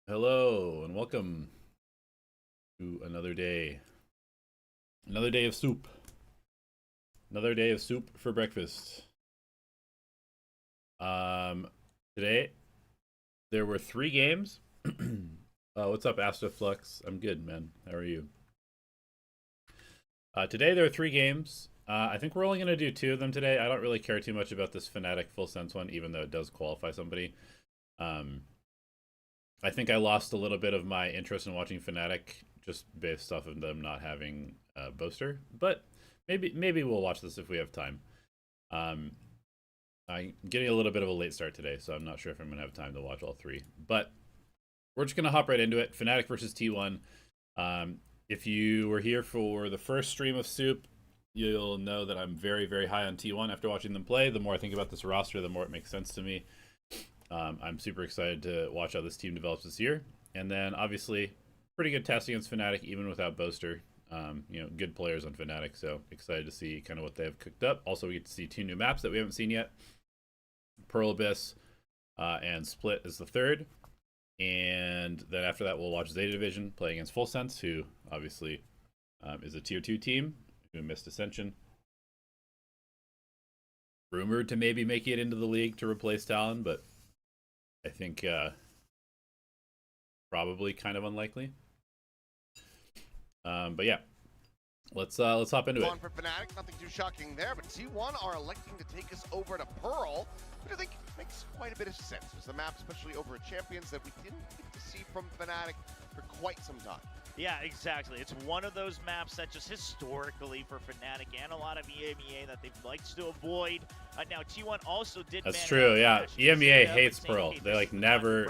Hello and welcome to another day. Another day of soup. Another day of soup for breakfast. Today there were 3 games. What's up, Astroflux? I'm good, man. How are you? Today there are 3 games. I think we're only gonna do 2 of them today. I don't really care too much about this Fnatic FULLSENSE one, even though it does qualify somebody. I think I lost a little bit of my interest in watching Fnatic just based off of them not having a Boaster, but maybe we'll watch this if we have time. I'm getting a little bit of a late start today, so I'm not sure if I'm gonna have time to watch all 3. But we're just gonna hop right into it. Fnatic versus T1. If you were here for the first stream of Soup, you'll know that I'm very, very high on T1 after watching them play. The more I think about this roster, the more it makes sense to me. I'm super excited to watch how this team develops this year. And then, obviously, pretty good test against Fnatic, even without Boaster. Good players on Fnatic, so excited to see kind of what they have cooked up. Also, we get to see 2 new maps that we haven't seen yet. Pearl Abyss and Split is the 3rd. And then after that, we'll watch Zeta Division play against FULLSENSE, who obviously is a Tier 2 team who missed Ascension. Rumored to maybe make it into the league to replace Talon, but I think probably kind of unlikely. But yeah, let's hop into it. For Fnatic, nothing too shocking there, but T1 are electing to take us over to Pearl, which I think makes quite a bit of sense. It's the map, especially over at Champions, that we didn't get to see from Fnatic for quite some time. Yeah, exactly. It's one of those maps that just historically for Fnatic and a lot of EMEA that they've liked to avoid. Now T1 also did. That's true. Yeah, EMEA hates Pearl. They like never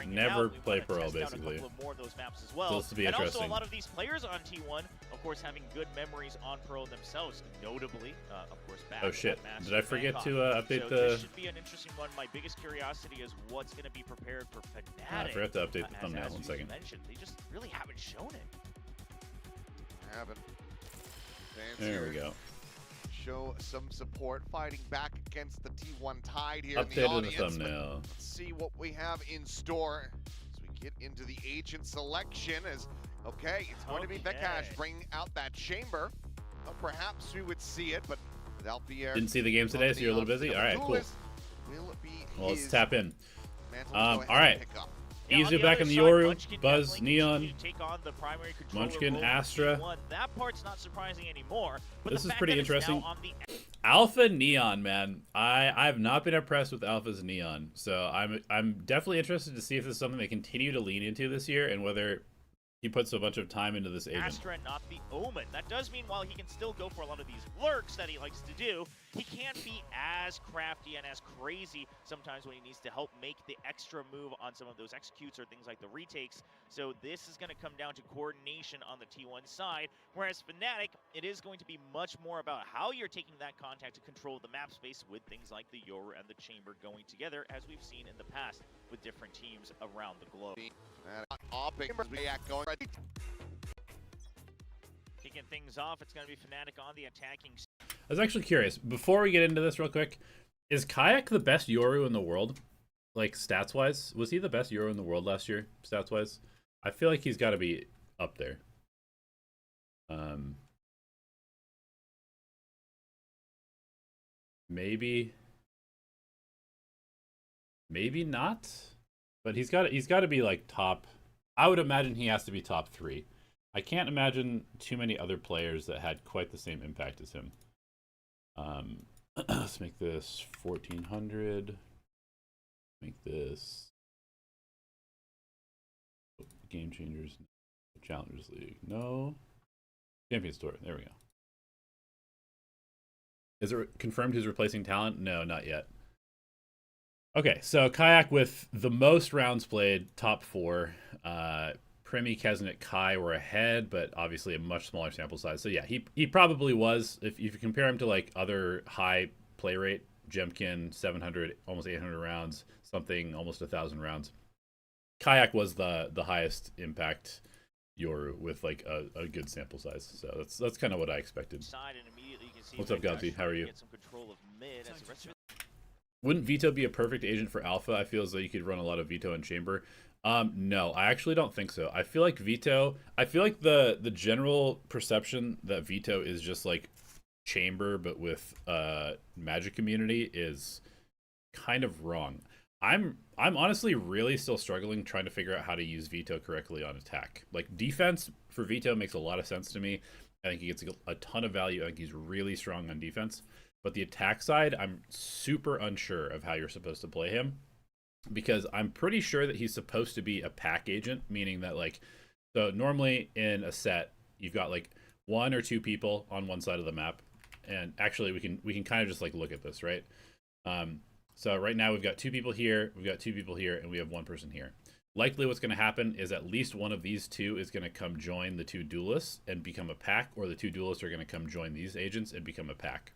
play Pearl basically. More of those maps as well. Supposed to be interesting. Also a lot of these players on T1, of course, having good memories on Pearl themselves. Notably, of course, back. Oh shit! Did I forget to update so the? This should be an interesting one. My biggest curiosity is what's going to be prepared for Fnatic. I forgot to update the thumbnail. As 1 second. Mentioned, they just really haven't shown it. Haven't. There we go. Show some support, fighting back against the T1 Tide here Updated in the audience. the thumbnail. Let's see what we have in store as we get into the agent selection. It's going to be Vekash bringing out that chamber. Well, perhaps we would see it, but without the air. Didn't see the game today, so you're a little busy. All right, cool. Well, let's tap in. All right. Easy back in the Yoru, Buzz, Neon, Munchkin, Astra. That part's not surprising anymore. This is pretty interesting. Alpha Neon, man. I've not been impressed with Alpha's Neon, so I'm definitely interested to see if this is something they continue to lean into this year and whether he puts a bunch of time into this agent. Astra, not the Omen. That does mean while he can still go for a lot of these lurks that he likes to do, he can't be as crafty and as crazy sometimes when he needs to help make the extra move on some of those executes or things like the retakes. So this is going to come down to coordination on the T1 side, whereas Fnatic, it is going to be much more about how you're taking that contact to control the map space with things like the Yoru and the Chamber going together, as we've seen in the past with different teams around the globe. Kicking things off, it's going to be Fnatic on the attacking. I was actually curious, before we get into this real quick, is Kayak the best Yoru in the world? Like, stats-wise? Was he the best Yoru in the world last year, stats-wise? I feel like he's got to be up there. Maybe not, but he's got to be like top. I would imagine he has to be top 3. I can't imagine too many other players that had quite the same impact as him. Let's make this 1400. Make this Game Changers, Challengers League. No. Champions Tour. There we go. Is it confirmed who's replacing Talent? No, not yet. Okay, so Kayak with the most rounds played, top 4. Primi, Kesnet, Kai were ahead, but obviously a much smaller sample size. So yeah, he probably was. If you compare him to like other high play rate, Jemkin, 700, almost 800 rounds, something almost 1,000 rounds. Kayak was the highest impact Yoru with like a good sample size. So that's kind of what I expected. What's up, Gazi? How are you? Wouldn't Vito be a perfect agent for Alpha? I feel as though you could run a lot of Vito and Chamber. No, I actually don't think so. I feel like Vito, I feel like the general perception that Vito is just like Chamber but with Magic community is kind of wrong. I'm honestly really still struggling trying to figure out how to use Vito correctly on attack. Like defense for Vito makes a lot of sense to me. I think he gets a ton of value. I think he's really strong on defense. But the attack side, I'm super unsure of how you're supposed to play him, because I'm pretty sure that he's supposed to be a pack agent, meaning that like, so normally in a set you've got like 1 or 2 people on one side of the map, and actually we can kind of just like look at this, right? So right now we've got 2 people here, we've got 2 people here, and we have 1 person here. Likely what's going to happen is at least one of these 2 is going to come join the 2 duelists and become a pack, or the 2 duelists are going to come join these agents and become a pack.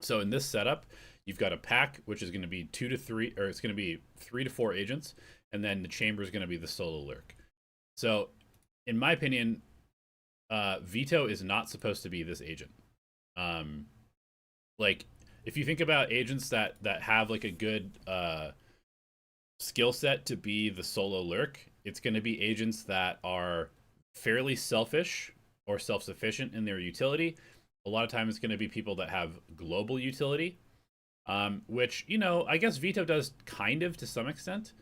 So in this setup, you've got a pack, which is going to be 2 to 3, or it's going to be 3 to 4 agents, and then the chamber is going to be the solo lurk. So in my opinion, Vito is not supposed to be this agent. Like, if you think about agents that have like a good skill set to be the solo lurk, it's going to be agents that are fairly selfish or self-sufficient in their utility. A lot of times it's going to be people that have global utility, which, you know, I guess Vito does kind of to some extent,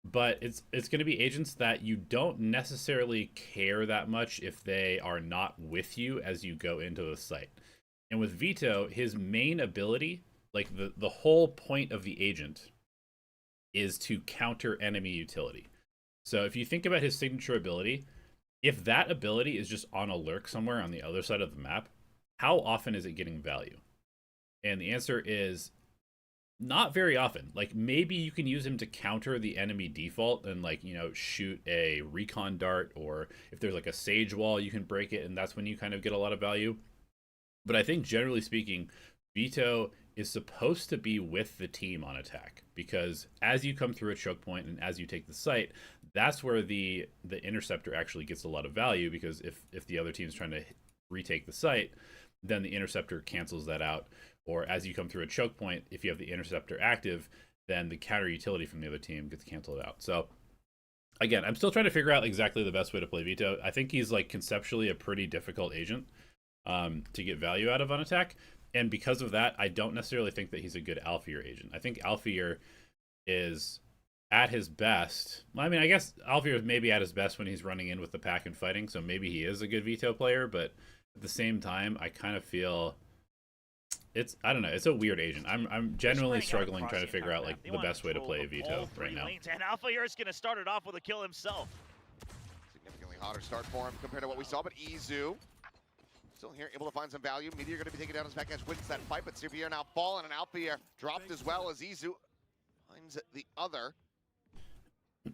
but it's going to be agents that you don't necessarily care that much if they are not with you as you go into the site. And with Vito, his main ability, like the whole point of the agent, is to counter enemy utility. So if you think about his signature ability, if that ability is just on a lurk somewhere on the other side of the map, how often is it getting value? And the answer is not very often. Like, maybe you can use him to counter the enemy default and, like, you know, shoot a recon dart, or if there's like a sage wall, you can break it, and that's when you kind of get a lot of value. But I think generally speaking, Vito is supposed to be with the team on attack, because as you come through a choke point and as you take the site, that's where the interceptor actually gets a lot of value, because if the other team is trying to retake the site, then the interceptor cancels that out. Or as you come through a choke point, if you have the interceptor active, then the counter utility from the other team gets canceled out. So again, I'm still trying to figure out exactly the best way to play Vito. I think he's like conceptually a pretty difficult agent to get value out of on attack. And because of that, I don't necessarily think that he's a good Alfier agent. I think Alfier is at his best. I mean, I guess Alfier is maybe at his best when he's running in with the pack and fighting, so maybe he is a good Vito player, but at the same time, I kind of feel I don't know, it's a weird agent. I'm genuinely struggling trying to figure out like the best way to play Vito right now. And Alfier is going to start it off with a kill himself. Significantly hotter start for him compared to what we saw, but Izu still here, able to find some value. Meteor going to be taken down as Backdash wins that fight, but Sevier now fallen, and Alfier dropped as well as Izu finds the other.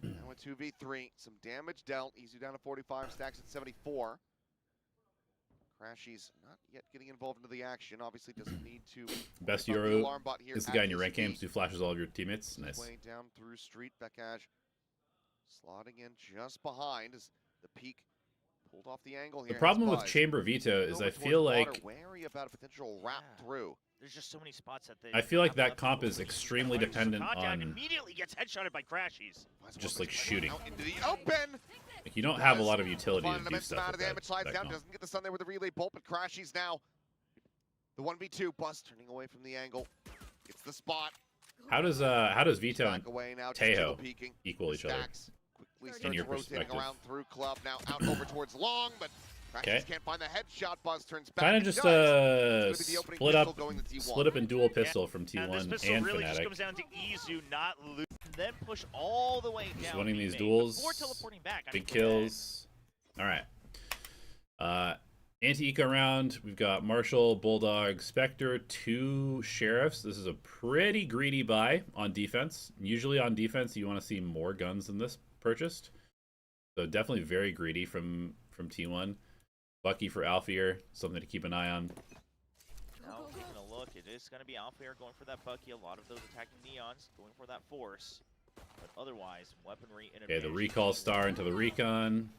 Now a 2v3, some damage dealt. Izu down to 45, stacks at 74. Crashy's not yet getting involved into the action. Obviously doesn't need to. Best Euro is the guy in your rank games who flashes all of your teammates. Nice. Way down through street, Backdash slotting in just behind as the peak pulled off the angle here. The problem with Chamber Vito is I feel like wary about a potential wrap through. There's just so many spots that I feel like that comp is extremely dependent on immediately gets headshotted by Crashies. Just like shooting. Out into the open. Like, you don't have a lot of utility to do stuff with damage slides down, comp. doesn't get the stun there with the relay bolt, but Crashies now. The 1v2, Bus turning away from the angle. It's the spot. How does Vito and Tejo equal each other? Quickly starts rotating around through club, now out over towards long, but Crashies can't find the headshot. Buzz turns back. Kind of just split up in dual pistol from T1 and This really Fnatic. just comes down to Izu not lose, then push all the way down. Just winning these duels, teleporting back. big kills. All right. Anti-eco round. We've got Marshall, Bulldog, Spectre, 2 Sheriffs. This is a pretty greedy buy on defense. Usually on defense, you want to see more guns than this purchased. So definitely very greedy from T1. Bucky for Alfier, something to keep an eye on. Now taking a look, it is going to be Alfier going for that Bucky. A lot of those attacking Neons going for that Force. But otherwise, weaponry in Okay, the recall star into the recon.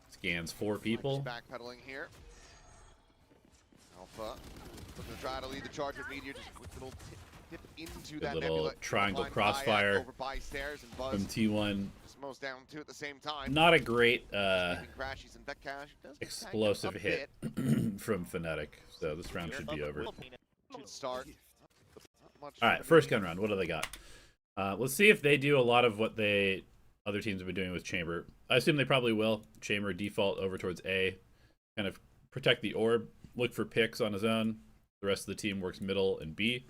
Scans 4 people. Backpedaling here. Alpha looking to try to lead the charge with Meteor. Just a quick little dip into Good that little nebula. triangle Find crossfire over by stairs and Buzz from T1. just mows down two at the same time. Not a great Crashies and Vekash does explosive a hit bit. from Fnatic, so this round should be over. Should start. All right, first gun round. What do they got? Let's see if they do a lot of what other teams have been doing with Chamber. I assume they probably will. Chamber default over towards A, kind of protect the orb, look for picks on his own. The rest of the team works middle and B,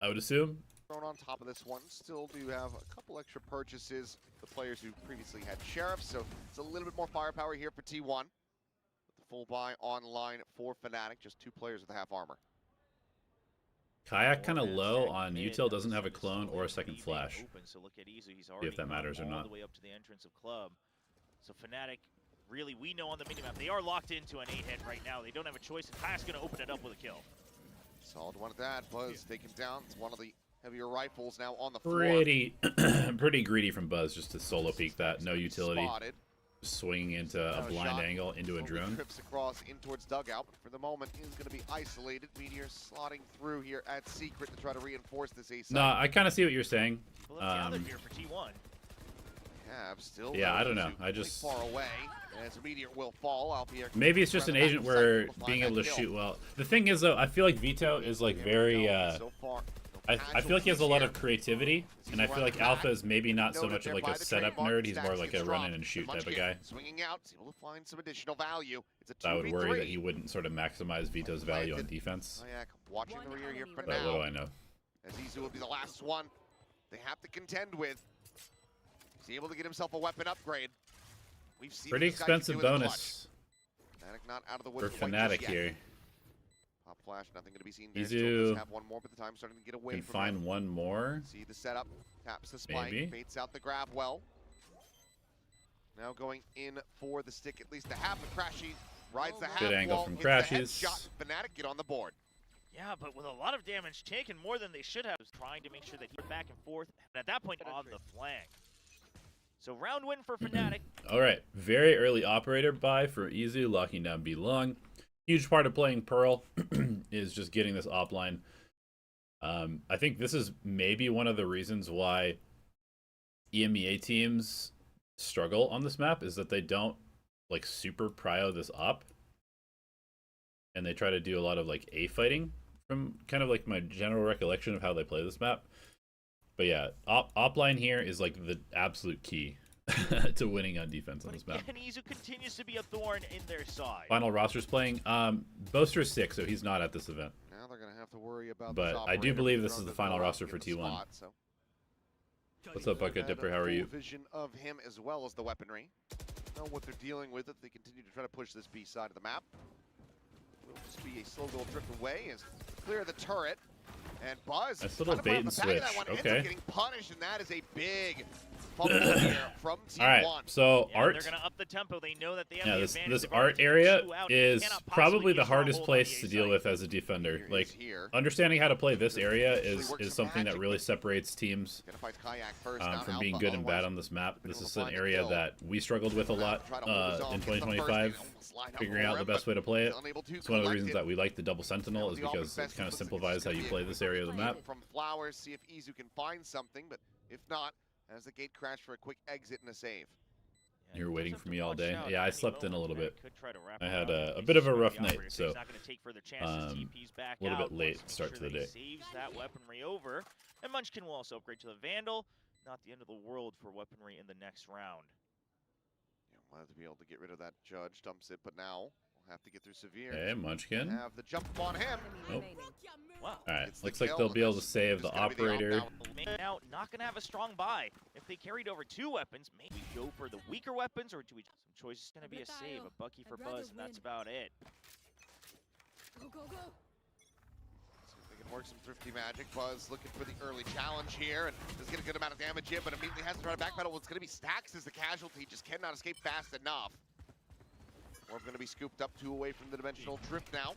I would assume. Thrown on top of this one, still do have a couple extra purchases. The players who previously had Sheriffs, so it's a little bit more firepower here for T1. With the full buy online for Fnatic, just 2 players with half armor. Kayak kind of low on util, doesn't have a clone or a second flash. So look at Izu, he's See if that matters or all not. the way up to the entrance of club. So Fnatic, really, we know on the minimap, they are locked into an A-hit right now. They don't have a choice, and Kayak's going to open it up with a kill. Solid one at that. Buzz taken down. It's one of the heavier rifles now on the floor. Pretty greedy from Buzz just to solo peek that. No utility. Spotted. Swinging into a blind angle into a drone. Trips across in towards dugout, but for the moment he's going to be isolated. Meteor slotting through here at Secret to try to reinforce this A side. No, I kind of see what you're saying. Well, let's gather here for T1. Cavs still Yeah, I don't know. I just far away as a Meteor will fall. Alpier maybe it's just an agent where being able to shoot well. The thing is though, I feel like Vito is like very so far, I feel like he has a lot of creativity, and I feel like Alpha is maybe not so much of like a setup nerd. He's more like a run in and shoot type of guy. Swinging out, able to find some additional value. It's a 2v3. I would worry that he wouldn't sort of maximize Vito's value on defense. Watching the rear here for But now. what do I know? As Izu will be the last one they have to contend with. He's able to get himself a weapon upgrade. We've seen Pretty expensive bonus Fnatic not out of the for woods quite Fnatic just yet. here. Pop flash, nothing going to be seen there. Izu Still does have one more, but the time's starting to get away can from find him. one more. See the setup, taps the spike, Maybe. baits out the grab well. Now going in for the stick, at least a half. The Crashy rides the half Good angle wall, from hits the Crashies. headshot. Fnatic get on the board. Yeah, but with a lot of damage taken, more than they should have, trying to make sure that he's back and forth, and at that point on the flank. So round win for Fnatic. All right, very early operator buy for Izu, locking down B long. Huge part of playing Pearl is just getting this op line. I think this is maybe one of the reasons why EMEA teams struggle on this map is that they don't like super prio this op, and they try to do a lot of like A fighting from kind of like my general recollection of how they play this map. But yeah, op line here is like the absolute key to winning on defense on this map. And Izu continues to be a thorn in their side. Final roster's playing. Boaster is sick, so he's not at this event. Now they're going to have to worry about But this I do operator believe who's this is on the final door roster in for the T1. spot, so. What's up, Bucket And a Dipper? How are full you? Vision of him as well as the weaponry. Know what they're dealing with if they continue to try to push this B side of the map. Will just be a slow little drift away as clear the turret. And Buzz, Nice little kind of bait right and on the back of that switch. one, ends Okay. up getting punished, and that is a big fumble here from T1. All right, so Yeah, art. they're going to up the tempo. They know that they have Yeah, the this advantage. this They've already art taken area 2 out. is Cannot possibly probably the get hardest a hold on place the to A deal side. with as a defender. Here Like is here. understanding how to play this area Actually is works something that magic, really but separates teams Gonna fight Kayak first, down from being Alpha, good and bad otherwise on this map. been This able is to an find the area kill. that we struggled with a lot Try to hold his own, in gets the first, 2025. almost slide out Figuring out for the him, best way to play it. but unable to It's one of the collect reasons it. that we like the double sentinel is The offense because it best kind of looks like simplifies it's how gonna you be play a this area of the quick map. From Flowers, see if Izu can find something, but if not, has the gate crash for a quick exit and a save. Yeah, You were he waiting does for have me to all watch day. out Yeah, at I any slept in a moment. little bit. Could try to wrap I it had around a Izu bit of a with the rough night, operator, so, he's not going to take further chances. TP's back a little out, bit late wants to make start sure to the that day. he saves that weaponry over, and Munchkin will also upgrade to the Vandal. Not the end of the world for weaponry in the next round. Yeah, we'll have to be able to get rid of that judge, dumps it, but now we'll have to get through Severe. Hey, Munchkin. Have the jump on him. Nope. Wow. All right, Gets the looks like kill, they'll and be able to that's save the just gonna be the op operator. now. Now, not going to have a strong buy. If they carried over 2 weapons, maybe go for the weaker weapons, or do we some choice? It's going to be a save, a Bucky for Buzz, and that's about it. Go, go, go. See if they can work some thrifty magic. Buzz looking for the early challenge here, and does get a good amount of damage in, but immediately has to try to backpedal. It's going to be Stacks as the casualty, just cannot escape fast enough. Orb going to be scooped up 2 away from the dimensional drift now.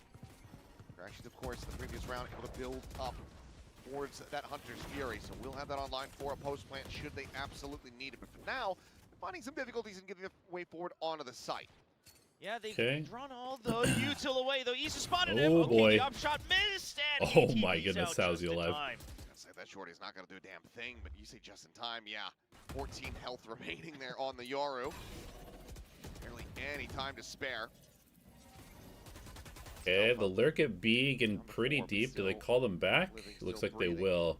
Crashes, of course, in the previous round, able to build up towards that Hunter's Fury, so we'll have that online for a post plant should they absolutely need it. But for now, finding some difficulties in getting the way forward onto the site. Yeah, they've Okay. drawn all the util away, though. Izu spotted Oh, him. Okay, boy. the up shot missed, and Oh he my TP's goodness, out how's just he in alive? time. say that Shorty's not going to do a damn thing, but you say just in time, yeah. 14 health remaining there on the Yoru. Barely any time to spare. Okay, the lurk at B getting pretty deep. Do they call them back? Looks like they will.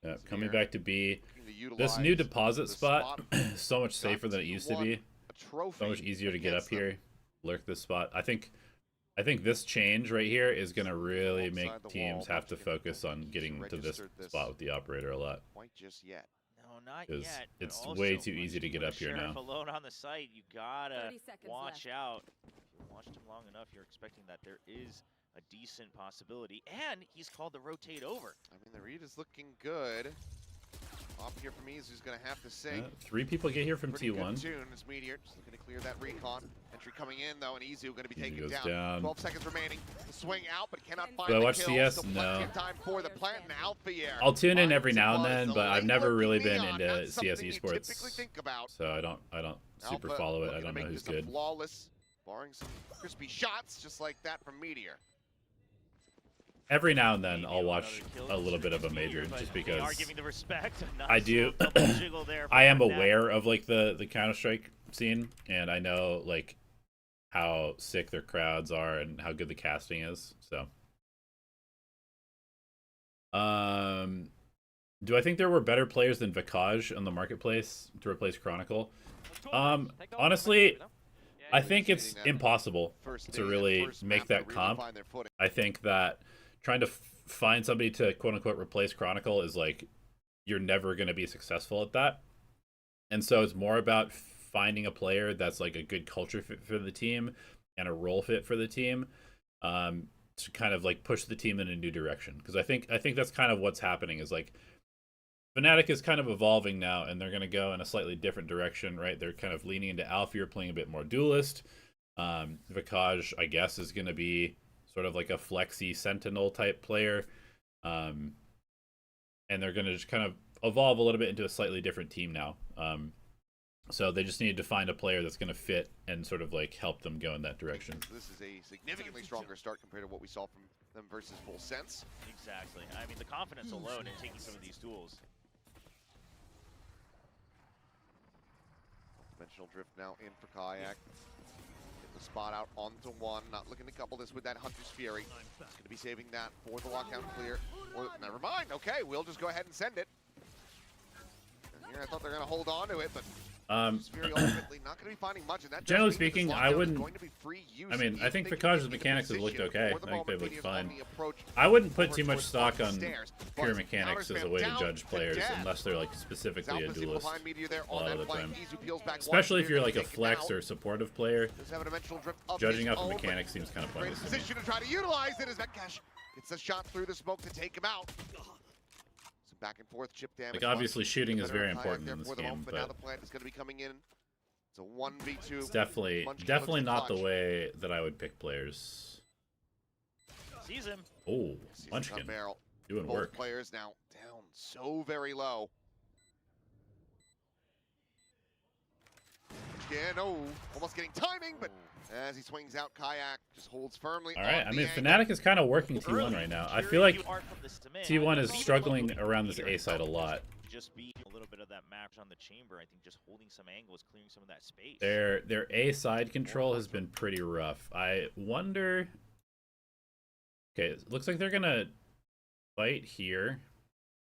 Yeah, coming back to B. This new deposit spot is so much safer than it used to be. So much easier to get up here. Lurk this spot. I think this change right here is going to really make teams have to focus on getting to this spot with the operator a lot. Quite just yet. No, not Because yet. it's way too easy to get up here now. Alone on the site, you gotta 30 seconds watch left. out. If you watched him long enough, you're expecting that there is a decent possibility, and he's called to rotate over. I mean, the read is looking good. Off here from Izu's going to have to sing. 3 people get here from Pretty good T1. tune as Meteor just looking to clear that recon. Entry coming in though, and Izu going to be Izu taken goes down. down. 12 seconds remaining. The swing out, but cannot find Do I the watch kill. CS? So No. plenty of time for the plant and Alpha here. I'll tune in every Finds now and Buzz, then, the but I've late never really lurking been neon, into not CS something you esports. typically think about. So I don't super Alpha follow it. I looking to don't know make who's this a good. flawless, barring some crispy shots just like that from Meteor. Every now and then Maybe I'll watch another kill a little bit of a Meteor, major but just they because are giving the respect. I do. Double jiggle there I am from Fnatic. aware of like the Counter-Strike scene, and I know like how sick their crowds are and how good the casting is. So, do I think there were better players than Vikaj on the marketplace to replace Chronicle? Honestly, I think it's impossible to really make that comp. I think that trying to find somebody to quote-unquote replace Chronicle is like, you're never going to be successful at that. And so it's more about finding a player that's like a good culture fit for the team and a role fit for the team, to kind of like push the team in a new direction. Because I think that's kind of what's happening is like, Fnatic is kind of evolving now, and they're going to go in a slightly different direction, right? They're kind of leaning into Alfear, playing a bit more duelist. Vikaj, I guess, is going to be sort of like a flexy sentinel type player. And they're going to just kind of evolve a little bit into a slightly different team now. So they just need to find a player that's going to fit and sort of like help them go in that direction. This is a significantly stronger start compared to what we saw from them versus FULLSENSE. Exactly. I mean, the confidence alone in taking some of these duels. Dimensional drift now in for Kayak. Get the spot out onto one. Not looking to couple this with that Hunter's Fury. Going to be saving that for the lockdown clear. Or, never mind. Okay, we'll just go ahead and send it. And here I thought they were going to hold on to it, but Hunter's Fury ultimately not going to be finding much. And that Generally does mean that this speaking, I lockdown is wouldn't- going to be free use I mean, I if think they Vikaj's can get mechanics have into looked position. okay. For the I think they moment, looked Meteor's fine. on the approach. I wouldn't put Over too much towards stock the on stairs. pure But mechanics as a counterspam way to down judge players death. unless they're like specifically a Zalpa's still duelist. behind Meteor there a on lot that of the flank. time. Izu peels back Especially once, if you're Meteor like a taken flex down. or supportive player, Does have a dimensional drift of judging his off the own, but mechanics seems kind of great pointless to me. position to try to utilize it as Vetkash gets a shot through the smoke to take him out. Some back and forth chip damage. Like obviously shooting is very Kayak important there in this for the game, moment, but now the but plant is going to be coming in. It's a 1v2. it's definitely Munchkin looks to not the clutch. way that I would pick players. Sees him. Oh, Sees the Munchkin barrel. doing Both work. players now down so very low. Munchkin, oh, almost getting timing, but as he swings out, Kayak just holds firmly. All right, on I the mean, angle. Fnatic is kind of working T1 right now. I feel like T1 is struggling around this A side a lot. Just be a little bit of that match on the chamber. I think just holding some angles, clearing some of that space. Their A side control has been pretty rough. I wonder. Okay, it looks like they're gonna fight here.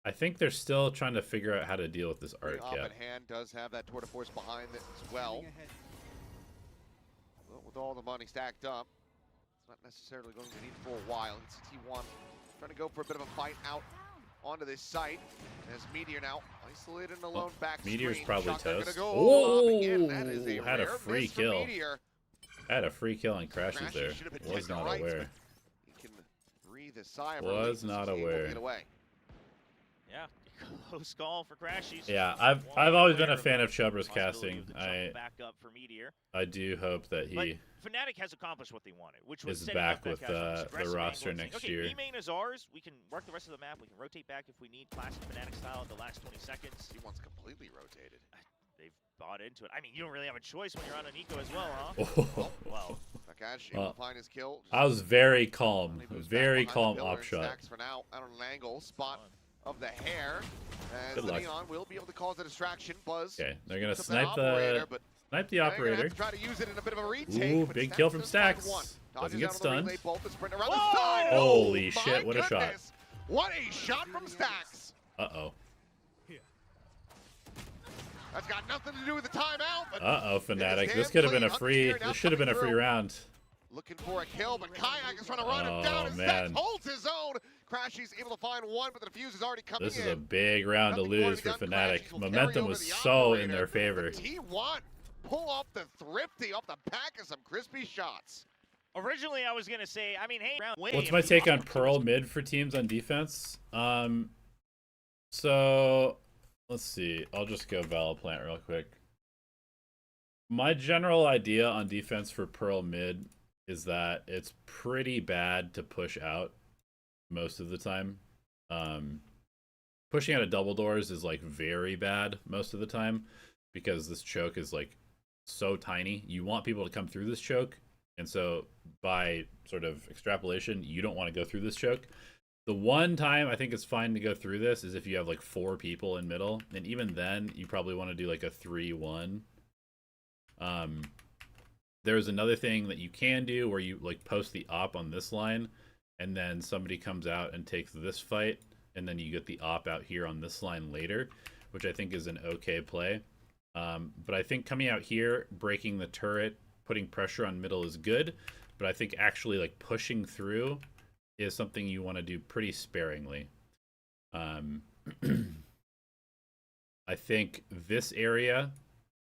I think they're still trying to figure out how to deal with this The arc. Yeah. Offhand hand does have that tour de force behind it as well. But with all the money stacked up, it's not necessarily going to need for a while. It's T1 trying to go for a bit of a fight out onto this site. As Meteor now isolated and alone back Meteor's screen. probably Shotgun gonna toast. go Oh, lob again. That is a had a rare free miss for kill. Meteor. Had a free kill and crashes Crashes there. should have been Was taken not rights, aware. He can breathe a sigh of Was relief as not he's able to aware. get away. Yeah, close call for Crashies. Yeah, One I've always been a player, fan of Chubbers possibility casting. with the jump back up for Meteor. I do hope that But he Fnatic has accomplished what they wanted, which was is setting back up that with cash from this the aggressive roster angle and saying, next okay, year. B main is ours. We can work the rest of the map. We can rotate back if we need. Classic Fnatic style at the last 20 seconds. T1's completely rotated. They've bought into it. I mean, you don't really have a choice when you're on an eco as well, huh? Oh, Well, Bakash able to find his kill. I was very calm. He moves back Very behind the calm pillar op and shot. stacks for now out on an angle. Spot of the hair. As Good the luck. Neon will be able to cause a distraction. Buzz. Okay, they're gonna took snipe operator, the but snipe the they're gonna operator. have to try to use it in a bit of a retake. Ooh, but big Stacks kill from does find Stacks. one. Doesn't Dodges get out on the stunned. relay bolt, the sprint around Whoa! the side. Holy Oh, shit, what a shot. goodness. What a shot from Stacks. Uh-oh. That's got nothing to do with the timeout. But Uh-oh, Fnatic. damn This could have been a clean. free... Hunter's This should have been a free coming through. round. Looking for a kill, but Kayak is trying to run him Oh, down. And man. Stacks holds his own. Crashy's able to find one, but the defuse is already coming This in. is a big round to Nothing more lose to for be done. Fnatic. Crashies will Momentum carry was over the so in operator. their favor. T1 pull off the thrifty off the back of some crispy shots. Originally, I was gonna say, I mean, hey, round win. What's my take on Pearl mid for teams on defense? So let's see. I'll just go Valorant real quick. My general idea on defense for Pearl mid is that it's pretty bad to push out most of the time. Pushing out of double doors is like very bad most of the time because this choke is like so tiny. You want people to come through this choke, and so by sort of extrapolation, you don't want to go through this choke. The one time I think it's fine to go through this is if you have like 4 people in middle, and even then you probably want to do like a 3-1. There's another thing that you can do where you like post the op on this line, and then somebody comes out and takes this fight, and then you get the op out here on this line later, which I think is an okay play. But I think coming out here, breaking the turret, putting pressure on middle is good, but I think actually like pushing through is something you want to do pretty sparingly. I think this area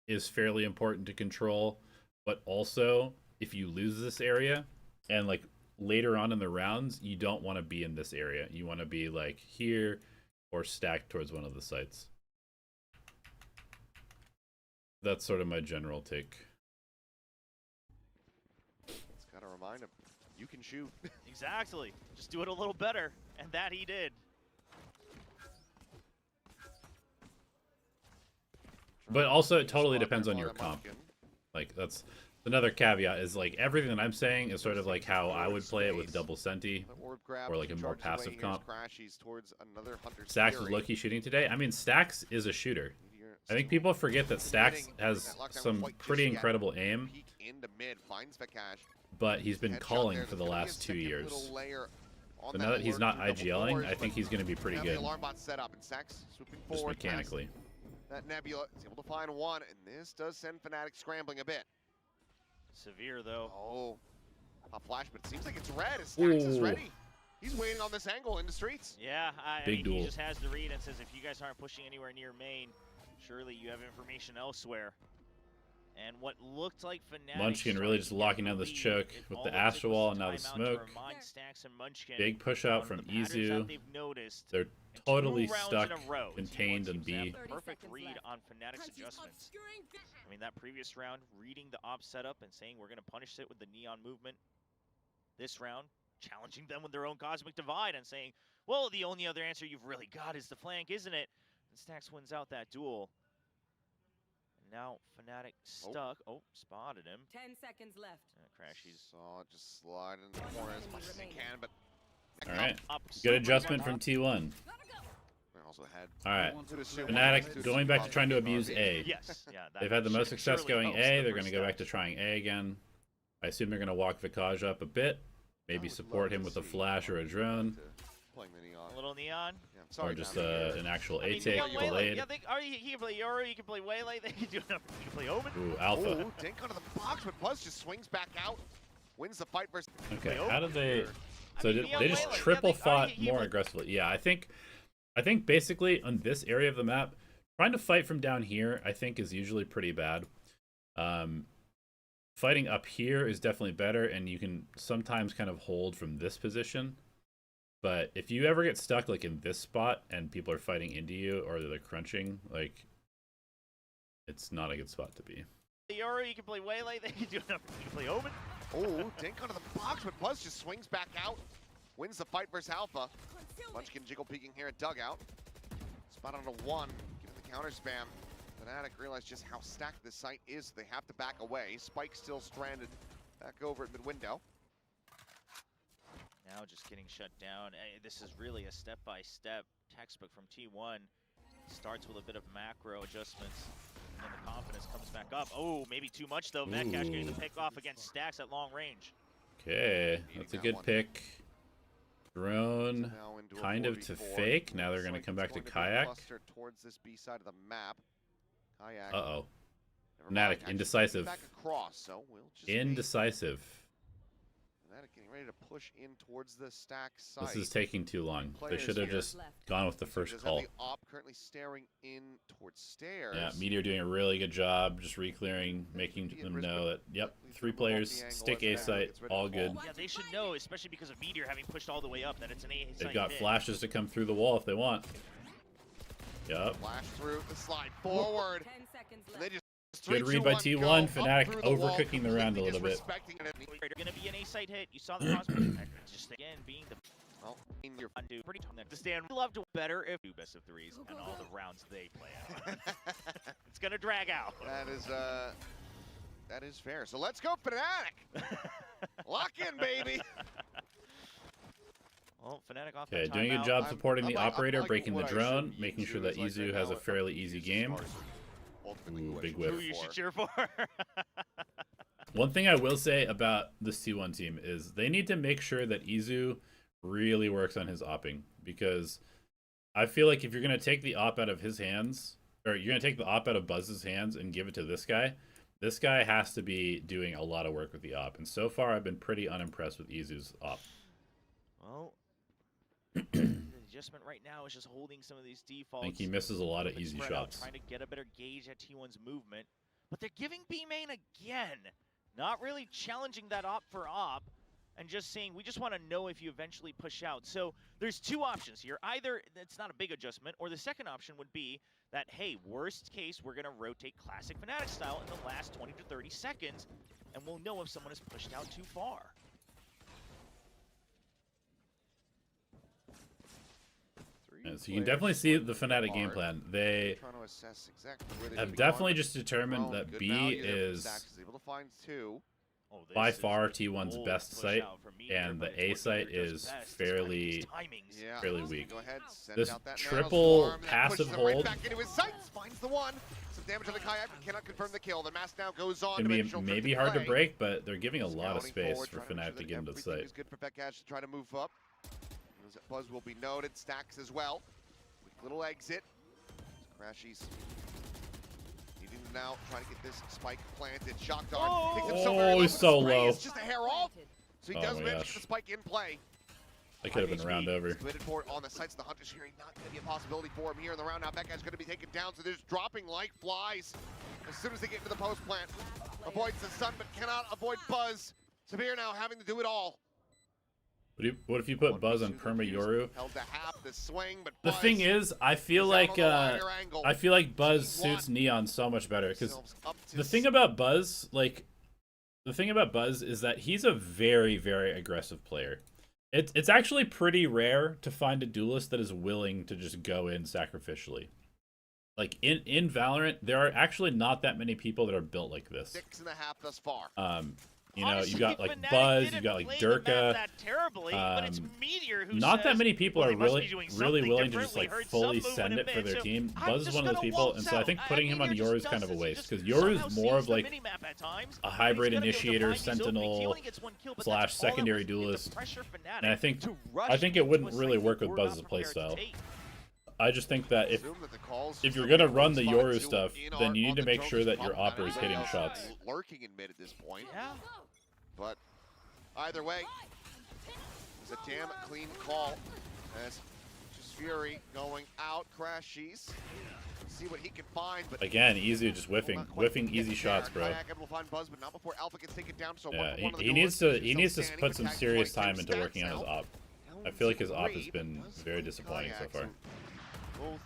is fairly important to control, but also if you lose this area and like later on in the rounds, you don't want to be in this area. You want to be like here or stacked towards one of the sites. That's sort of my general take. It's got to remind him, you can shoot. Exactly. Just do it a little better, and that he did. But also it totally depends on your comp. Like that's another caveat is like everything that I'm saying is sort of like how I would play it with double senti or like a more passive comp. Stacks was low-key shooting today. I mean, Stacks is a shooter. I think people forget that Stacks has some pretty incredible aim, but he's been calling for the last 2 years. So now that he's not IGLing, I think he's going to be pretty good, just mechanically. That Nebula is able to find one, and this does send Fnatic scrambling a bit. Severe, though. Oh, a flash, but it seems like it's red. Stacks is ready. He's waiting on this angle in the streets. Yeah, I Big mean, duel. he just has the read and says, if you guys aren't pushing anywhere near main, surely you have information elsewhere. And what looked like Fnatic Munchkin really just locking down this choke with the Astro Wall and now the smoke. Big push out from Izu. They're totally stuck, contained in B. Perfect read on Fnatic's adjustments. I mean, that previous round, reading the op setup and saying we're going to punish it with the Neon movement. This round, challenging them with their own Cosmic Divide and saying, well, the only other answer you've really got is the flank, isn't it? And Stacks wins out that duel. Now Fnatic stuck. Oh, spotted him. 10 seconds left. Crashies. So just slide in the corner as much as he can, but All right, good adjustment from T1. also had All right, Fnatic going back to trying to abuse A. Yes, yeah. They've had the most success going A. They're going to go back to trying A again. I assume they're going to walk Vikaj up a bit, maybe support him with a flash or a drone, A little Neon. or just an actual A take delayed. Yeah, he can play Yoru, he can play Waylay, he can play Omen. Ooh, Alpha. Ooh, Dink onto the box, but Buzz just swings back out, wins the fight versus. Okay, how did they? So I mean, they just Waylay, triple yeah, fought he more would- aggressively. Yeah, I think basically on this area of the map, trying to fight from down here, I think is usually pretty bad. Fighting up here is definitely better, and you can sometimes kind of hold from this position. But if you ever get stuck like in this spot and people are fighting into you or they're crunching, like it's not a good spot to be. Yoru, you can play Waylay, he can play Omen. Oh, Dink onto the box, but Buzz just swings back out, wins the fight versus Alpha. Munchkin jiggle peeking here at dugout. Spot on a 1, given the counter spam. Fnatic realized just how stacked this site is. They have to back away. Spike still stranded back over at mid window. Now just getting shut down. This is really a step-by-step textbook from T1. Starts with a bit of macro adjustments, and the confidence comes back up. Oh, maybe too much though. Metcash getting the pick off against Stacks at long range. Okay, that's a good pick. Drone kind of to fake. Now they're going to come back to Kayak. Towards this B side of the map. Kayak. Uh-oh. Fnatic, indecisive. Back across, so we'll just Indecisive. Fnatic getting ready to push in towards the stack side. This is taking too long. They should have just gone with the first call. The op currently staring in towards stairs. Yeah, Meteor doing a really good job, just re-clearing, making them know that, yep, 3 players, stick A site, all good. Yeah, they should know, especially because of Meteor having pushed all the way up, that it's an A site. They've got flashes to come through the wall if they want. Yep. Flash through the slide forward. 10 seconds And they left. just Good read by T1. Fnatic overcooking the round a little bit. Gonna be an A site hit. You saw the prospect. Just again being the You're undo pretty to stand. Love to better if do best of threes and all the rounds they play out. It's gonna drag out. That is fair. So let's go Fnatic. Lock in, baby. Well, Fnatic off. Okay, doing a good job supporting the operator, breaking the drone, making sure that Izu has a fairly easy game. Ooh, big whip. Who you should cheer for? One thing I will say about this T1 team is they need to make sure that Izu really works on his opping, because I feel like if you're going to take the op out of his hands, or you're going to take the op out of Buzz's hands and give it to this guy has to be doing a lot of work with the op. And so far, I've been pretty unimpressed with Izu's op. Well, the adjustment right now is just holding some of these defaults. I think he misses a lot of easy shots. Trying to get a better gauge at T1's movement, but they're giving B main again. Not really challenging that op for op, and just saying, we just want to know if you eventually push out. So there's 2 options here. Either it's not a big adjustment, or the second option would be that, hey, worst case, we're going to rotate classic Fnatic style in the last 20 to 30 seconds, and we'll know if someone is pushed out too far. Yeah, so you can definitely see the Fnatic game plan. They have definitely just determined that B is by far T1's best site, and the A site is fairly weak. This triple passive hold finds the one. Some damage on the Kayak, but cannot confirm the kill. The mask now goes on. Can be maybe hard to break, but they're giving a lot of space for Fnatic to get into the site. Is good for Fnatic to try to move up. Buzz will be noted. Stacks as well. Quick little exit. Crashies needing to now try to get this spike planted. Shock dart. Oh, he's so low. It's just a hair off. So he does manage to get the spike in play. That could have been a round over. Committed for it on the sites. The Hunter's hearing not going to be a possibility for him here in the round. Now that guy's going to be taken down, so they're just dropping like flies. As soon as they get into the post plant, avoids the sun, but cannot avoid Buzz. Severe now having to do it all. What if you put Buzz on Perma Yoru? Held to half the swing, but the thing is, I feel like Buzz suits Neon so much better, because the thing about Buzz, is that he's a very, very aggressive player. It's actually pretty rare to find a duelist that is willing to just go in sacrificially. Like in Valorant, there are actually not that many people that are built like this. 6.5 thus far. You know, Honestly, you got like Fnatic Buzz, you got like Durka. But it's Meteor who not says, that many people well, are really willing to just like Heard fully some send it for their so team. I'm Buzz is one of those gonna people, waltz and so I think out. putting him on Meteor Yoru is just kind of a does waste, this, because just Yoru somehow is more of sees the like minimap at times, a hybrid but he's gonna be able to initiator, find these openings. He sentinel only gets 1 kill, but / that's all it secondary was. The duelist. pressure Fnatic And I think to it wouldn't rush really was work something with we're Buzz's not prepared to playstyle. take. I just think that if that you're gonna run the Yoru stuff, then you need to make sure that your opper is hitting shots. Lurking in mid at this point. Yeah. But either way, it's a damn clean call. As just Fury going out, Crashies. See what he can find, but Again, easy, just whiffing easy shots, bro. Will find Buzz, but not before Alpha gets taken down. So Yeah, he needs to put some serious time into working on his op. I feel like his op has been very disappointing so far. Both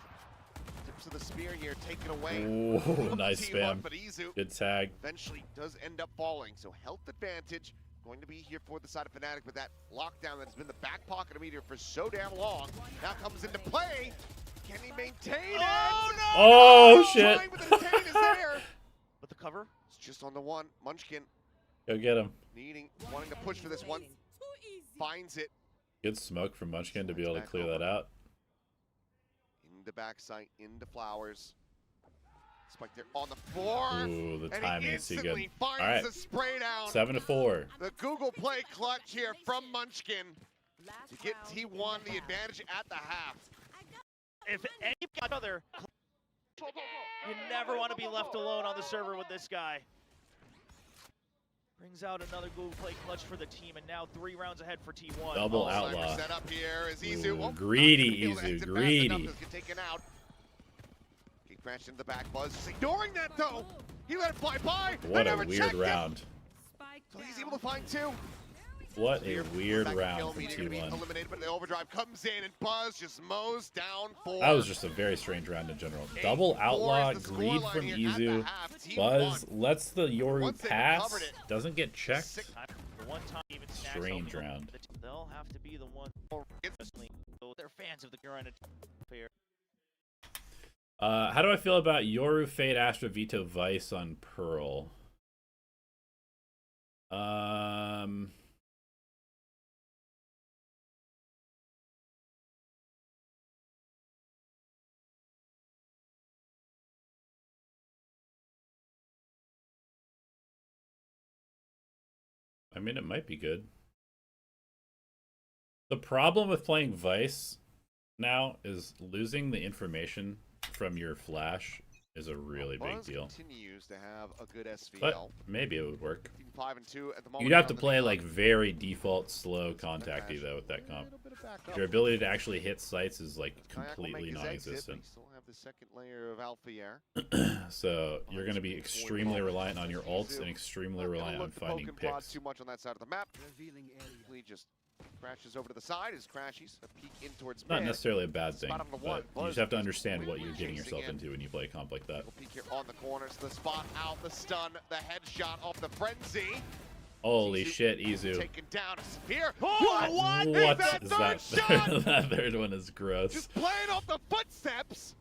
tips of the spear here taken away. Ooh, nice T1, spam. but Izu Good tag. eventually does end up falling. So health advantage going to be here for the side of Fnatic, but that lockdown that has been the back pocket of Meteor for so damn long now comes into play. Can he maintain it? No! Oh shit! Trying, but the detain is there. But the cover? It's just on the one. Munchkin Go get him. wanting to push for this one. Finds it. Good smoke from Munchkin to be able to clear that out. Into backside, into Flowers. Spike there on the floor. Ooh, the and timing he is too good. instantly finds All right, the spray down. 7-4. The Google Play clutch here from Munchkin to get T1 the advantage at the half. If any other, you never want to be left alone on the server with this guy. Brings out another Google Play clutch for the team, and now 3 rounds ahead for T1. Double outlaw. Set up here is Izu. Ooh, greedy Izu, greedy. Get taken out. He crashed into the back. Buzz just ignoring that though. He let it fly by. What a weird round. So he's able to find 2. What a weird round from T1. T1. Eliminated, but the overdrive comes in and Buzz just mows down 4. That was just a very strange round in general. Double outlaw, greed from Izu. Buzz lets the Yoru pass, doesn't get checked. Strange round. They'll have to be the one. They're fans of the current affair. How do I feel about Yoru, Fade, Astra, Veto, Vice on Pearl? I mean, it might be good. The problem with playing Vice now is losing the information from your flash is a really big deal. Continues to have a good SVL. But maybe it would work. 5 and 2 at the moment. You'd have to play like very default slow contacty though with that comp. Your ability to actually hit sites is like completely non-existent. Still have the second layer of Alpha Air. So you're going to be extremely reliant on your ults and extremely reliant on finding picks. Too much on that side of the map. He just crashes over to the side. His crashies a peek in towards Not necessarily a bad thing, but you just have to Buzz understand what you're getting yourself into when you play a comp like that. Peek here on the corners, the spot out, the stun, the headshot off the frenzy. Holy shit, Izu. Taken down, Severe. What? What is that? That third one is gross. Just playing off the footsteps.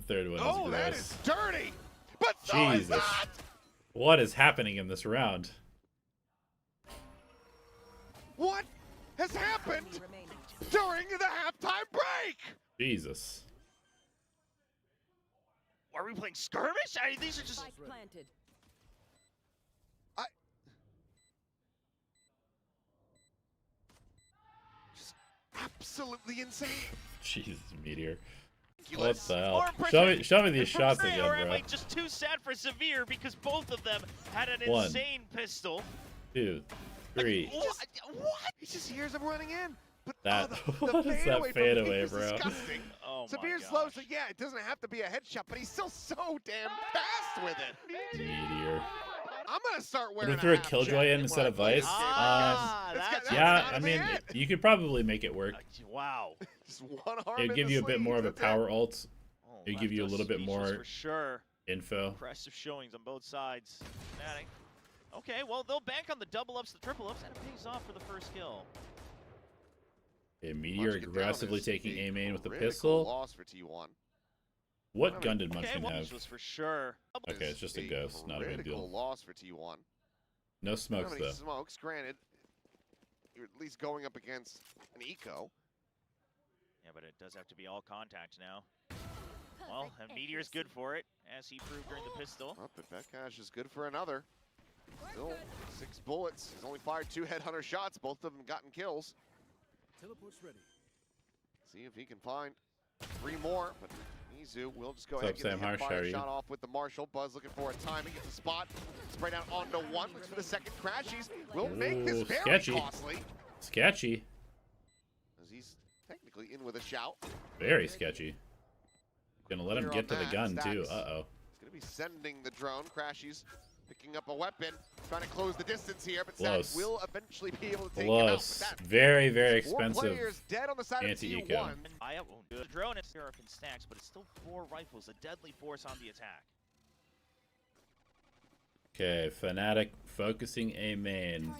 Third one is Oh, gross. that is dirty. But so is Jesus. that. What is happening in this round? What has happened during the halftime break? Jesus. Are we playing skirmish? These are just. Planted. Absolutely insane. Jesus, Meteor. What Ridiculous. the hell? Show me these shots again, Or am bro. I just too sad for Severe because both of them had an One. insane pistol? 2, 3. What? He just hears him running in. But That- the what is that from fadeaway, him is bro? disgusting. Oh Severe my slows, gosh. so yeah, it doesn't have to be a headshot, but he's still so damn fast with it. Meteor. I'm gonna start Would wearing we throw a half Killjoy jacket in when instead I of play Vice? this game, I guess. That's Yeah, gotta I be mean, it. you could probably make it work. Wow. Just one arm It'd in give the you a bit sleeve, more of a that's it. power ult Oh, It'd give left you a us little bit speechless more for sure. info. Impressive showings on both sides. Fnatic. Okay, well they'll bank on the double ups, the triple ups, and it pays off for the first kill. Okay, Meteor Munchkin down aggressively is taking a A main with the critical pistol. Loss for T1. What gun did Okay, Munchkin well, have? this was for sure. Okay, it's just a ghost, not a big critical deal. loss for T1. No smokes How many though. smokes? Granted, you're at least going up against an eco. Yeah, but it does have to be all contact now. Well, and Meteor's good for it, as he proved during the pistol. Well, but Betcash is good for another. Still 6 bullets. He's only fired 2 headhunter shots. Both of them gotten kills. Teleport's ready. See if he can find 3 more. But Izu will just go What's ahead up, and get Sam the Harsh? How are fire you? shot off with the Marshall. Buzz looking for a timing. Gets a spot. Spray down onto 1. Looks for the second crash. He will make this Ooh, very sketchy. costly. Sketchy. As he's technically in with a shout. Very sketchy. Gonna let him Clear get to on the that. gun too. Stacks. Uh-oh. He's going to be sending the drone. Crashies picking up a weapon. Trying to close the distance here, but Close. Stacks will eventually be able to take him out. Close. But that- Very, very 4 expensive. players dead on the side of anti-eco. T1. I won't do it. The drone is Syrup and Stacks, but it's still 4 rifles, a deadly force on the attack. Okay, Fnatic focusing A main.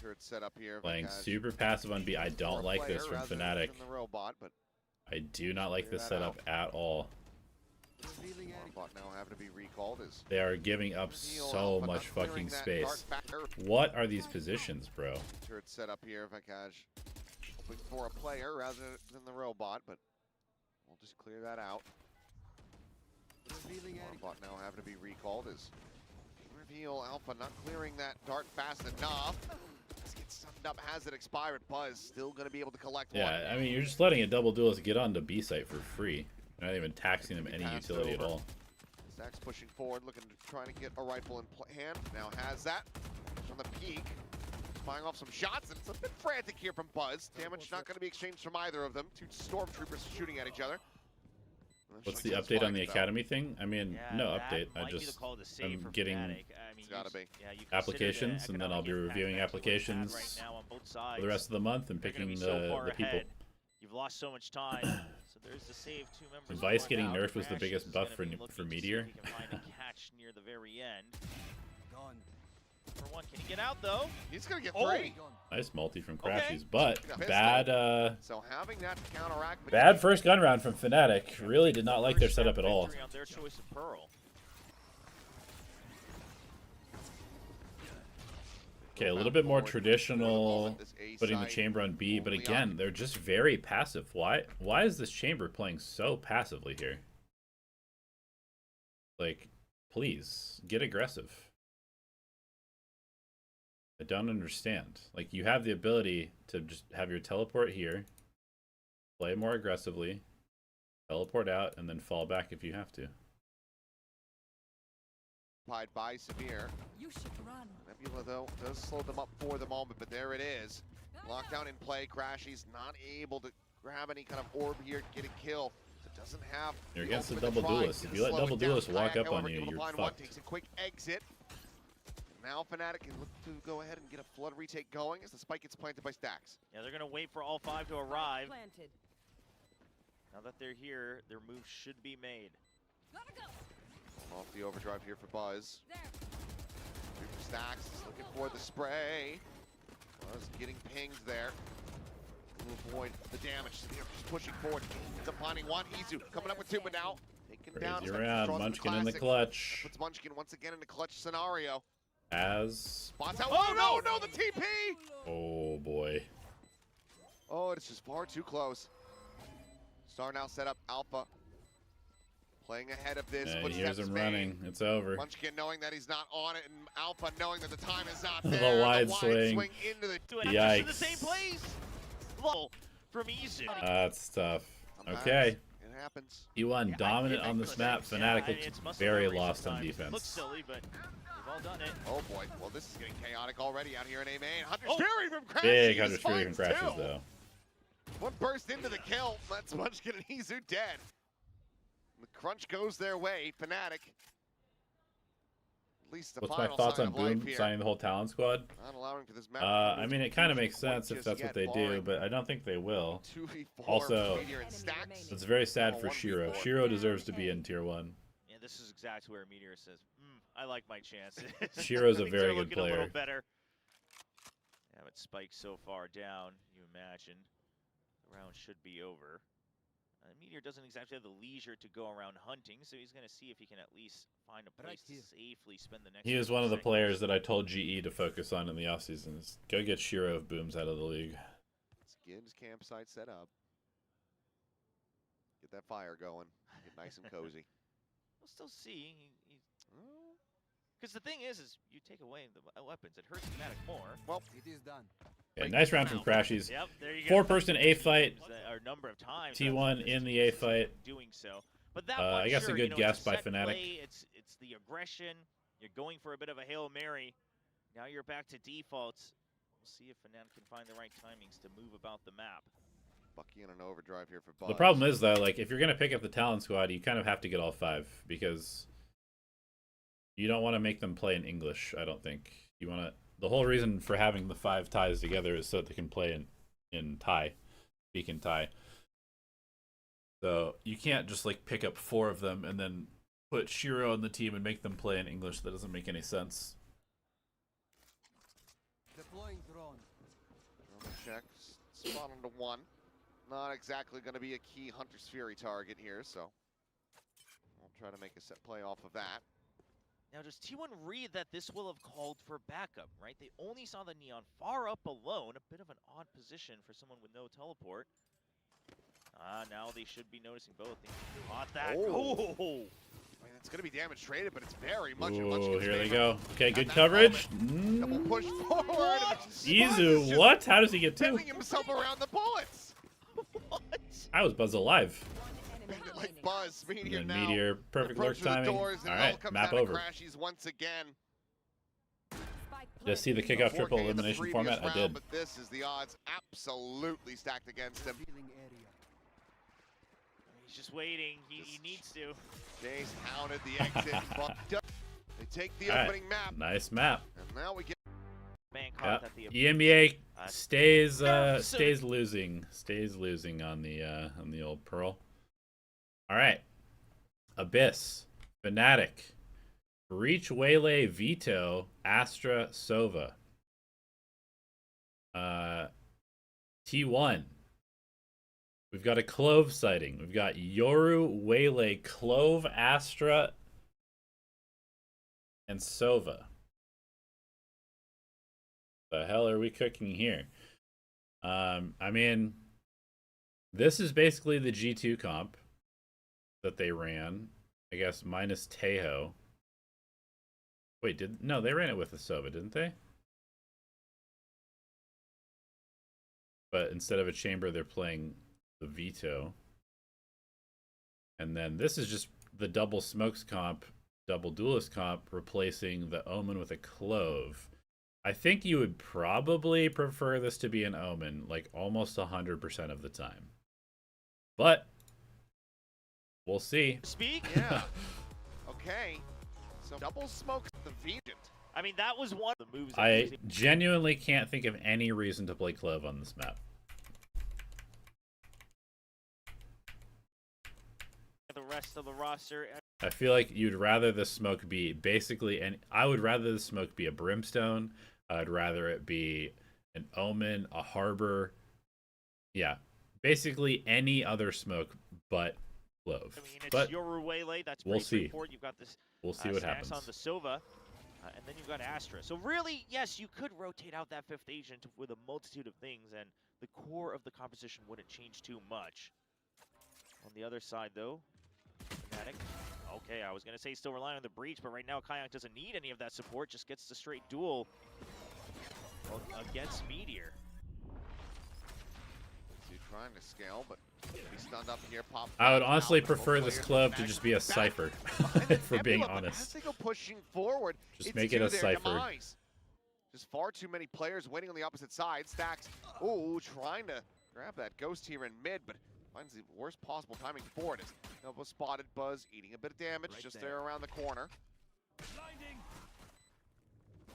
Turret set up here. Playing Vakash, super passive on B. I don't like this player from rather Fnatic. than the robot, but I do not like this Clear that setup at all. Bot now having to be recalled is They are giving up so much fucking space. What are these positions, bro? Turret set up here, Vakaj. Hoping for a player rather than the robot, but we'll just clear that out. Bot now having to be recalled is reveal Alpha not clearing that dart fast enough. This gets summed up, has it expired. Buzz still going to be able to collect one. Yeah, I mean, you're just letting a double duelist get onto B site for free. You're not even taxing them any utility at all. Zach's pushing forward, looking to trying to get a rifle in hand. Now has that from the peak. Firing off some shots, and it's a bit frantic here from Buzz. Damage not going to be exchanged from either of them. Two stormtroopers shooting at each other. What's the update on the academy thing? I mean, Yeah, no that update. might be the call to save for getting Fnatic. I mean, It's gotta be. Yeah, you applications, and then I'll be reviewing applications right now on both for sides. the rest of the month and They're gonna picking be so far the people. ahead. You've lost so much time. So there's the save. Two members. Vice going getting out. nerfed was the Crash biggest is buff gonna for be looking to see if Meteor. he can find a catch near the very end. For one, can he get out though? He's going to get Oh. three. Nice multi from Okay. Crashies, but Yeah, pistol. bad So having that to counteract. but bad first gun round from Fnatic. Really did not like their First setup at all. victory on their choice of Pearl. Okay, a little bit more traditional, putting the chamber on B, but again, they're just very passive. Why is this chamber playing so passively here? Like, please, get aggressive. I don't understand. Like, you have the ability to just have your teleport here, play more aggressively, teleport out, and then fall back if you have to. By Severe. You should run. Nebula, though, does slow them up for the moment, but there it is. Lockdown in play. Crashy's not able to grab any kind of orb here, get a kill. It doesn't have. You're against the ultimate double try duelist. to If you let slow double it down. duelists walk Kayak, up on however, you, able to you're find one, fucked. takes a quick exit. Now Fnatic can look to go ahead and get a flood retake going as the spike gets planted by Stacks. Yeah, they're gonna wait for all five to arrive. Planted. Now that they're here, their moves should be made. Gotta go. Off the overdrive here for Buzz. There. Stacks is looking for the spray. Buzz getting pinged there. To avoid the damage. Severe just pushing forward. Ends up finding one. Izu coming up with two, but now taken down. Crazy round, Munchkin in the clutch. Puts Munchkin once again in the clutch scenario. As Spots out. Oh no, the TP! oh boy. Oh, it's just far too close. Star now set up Alpha. Playing ahead of this. And here's him running. It's over. Munchkin knowing that he's not on it, and Alpha knowing that the time is not The there. wide swing. Into the Do it Yikes. in the same place. Lol from Izu. That's tough. Sometimes Okay. It happens. E1 dominant on this map. Fnatic it's looks muscle very memory lost on sometimes. It looks defense. silly, but they've all done it. Oh boy. Well, this is getting chaotic already out here in A main. Hunter's Oh. Fury from Crashies. Big 100 Fury from finds Crashes two. though. One burst into the kill. That's Munchkin and Izu dead. The crunch goes their way. Fnatic. At least the What's my final thoughts sign on of life Boom here. signing the whole Talon squad? Not allowing for this map. I mean, it kind of makes sense if that's what they do, but I don't think they will. 2v4 Also, Meteor and Stacks. It's very sad for 1v4. Shiro. Shiro deserves to be in tier 1. Yeah, this is exactly where Meteor says, I like my chances. Shiro's a Things very are good looking a little player. better. Yeah, but Spike so far down, you imagine the round should be over. Meteor doesn't exactly have the leisure to go around hunting, so he's going to see if he can at least find a place to safely spend the next. He is one of the players that I told GE to focus on in the offseason. Go get Shiro if Boom's out of the league. Let's get his campsite set up. Get that fire going. Get nice and cozy. We'll still see. Because the thing is you take away the weapons, it hurts Fnatic more. Well, it is done. Yeah, nice round from Crashies. Yep, there you go. 4-person A fight. Our number of times. T1 in the A fight. Doing so, but that I one, guess a sure, good it's guess by set Fnatic. play, it's the aggression. You're going for a bit of a Hail Mary. Now you're back to defaults. We'll see if Fnatic can find the right timings to move about the map. Bucky in an overdrive here for Buzz. The problem is, though, like, if you're going to pick up the Talon squad, you kind of have to get all 5, because you don't want to make them play in English, I don't think. You want to... The whole reason for having the 5 ties together is so that they can play in Thai, speak in Thai. So you can't just like pick up 4 of them and then put Shiro on the team and make them play in English. That doesn't make any sense. Deploying drone. Check. Spot onto 1. Not exactly going to be a key Hunter's Fury target here, so Try to make a set play off of that. Now, does T1 read that this will have called for backup, right? They only saw the Neon far up alone, a bit of an odd position for someone with no teleport. Now they should be noticing both. They caught that. Oh. Oh! I mean, it's going to be damage traded, but it's very much in Ooh, Munchkin's here they favor. go. Okay, good that coverage. Double push forward. What? Izu, what? How does he get two? Bending himself around the bullets. What? I was Buzz alive. Like Buzz, Meteor And now. Meteor, perfect lurk Approach to the timing. doors, and All it all right, comes map down to over. Crashies once again. Just see the kickoff 4K triple in the elimination previous format? I round, did. But this is the odds absolutely stacked against him. He's just waiting. He needs to. Jace hounded the exit, but they take the All right, opening map, nice map. and now we get Man Yeah. caught at the EMEA stays no, stays losing on the old Pearl. All right, Abyss, Fnatic, Breach, Waylay, Vito, Astra, Sova. T1. We've got a Clove sighting. We've got Yoru, Waylay, Clove, Astra, and Sova. The hell are we cooking here? I mean, this is basically the G2 comp that they ran, I guess, minus Tejo. Wait, no, they ran it with the Sova, didn't they? But instead of a chamber, they're playing the Vito. And then this is just the double smokes comp, double duelist comp, replacing the Omen with a Clove. I think you would probably prefer this to be an Omen, like almost 100% of the time. But we'll see. Speak? yeah. Okay, so double smoke the Vegant. I mean, that was one of the moves. I genuinely can't think of any reason to play Clove on this map. The rest of the roster. I feel like you'd rather the smoke be basically, and I would rather the smoke be a Brimstone. I'd rather it be an Omen, a Harbor. Yeah, basically any other smoke but Clove. I mean, it's but Yoru Waylay. That's we'll pretty see. straightforward. You've got this. We'll see what stacks happens. on the Sova, and then you've got Astra. So really, yes, you could rotate out that fifth agent with a multitude of things, and the core of the composition wouldn't change too much. On the other side, though, Fnatic. Okay, I was going to say still relying on the Breach, but right now Kayak doesn't need any of that support, just gets the straight duel against Meteor. So trying to scale, but be stunned up here. Pop. I would honestly out. prefer Both this players Clove to back just be a back Cypher, behind the if we're being Nebula, but As honest. they go pushing forward, Just it's make it to a their Cypher. demise. Just far too many players waiting on the opposite side. Stacks, ooh, trying to grab that ghost here in mid, but finds the worst possible timing for it. As Nova spotted Buzz eating a bit of damage just there around the corner.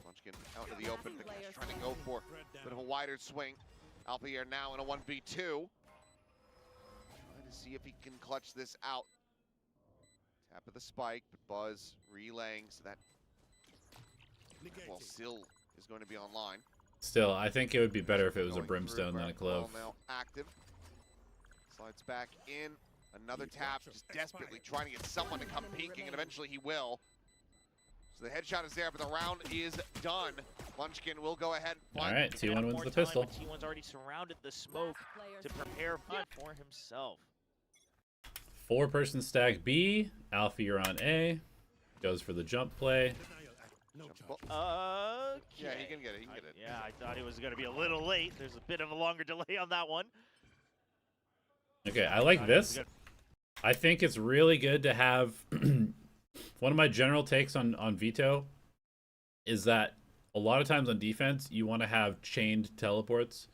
Munchkin out into the open, trying to go for a bit of a wider swing. Alpha here now in a 1v2. Trying to see if he can clutch this out. Tap of the spike, but Buzz relaying, so that well, still is going to be online. Still, I think it would be better if it was a Going Brimstone through, than a Clove. Now active. Slides back in. Another tap, just desperately trying to get someone to come peeking, and eventually he will. So the headshot is there, but the round is done. Munchkin will go ahead and All right, T1 wins the pistol. T1's already surrounded the smoke to prepare for himself. 4-person stack B. Alpha, you're on A. Goes for the jump play. Okay. Yeah, he can get it, he can get it. Yeah, I thought it was going to be a little late. There's a bit of a longer delay on that one. Okay, I like this. I think it's really good to have one of my general takes on Vito is that a lot of times on defense you want to have chained teleports.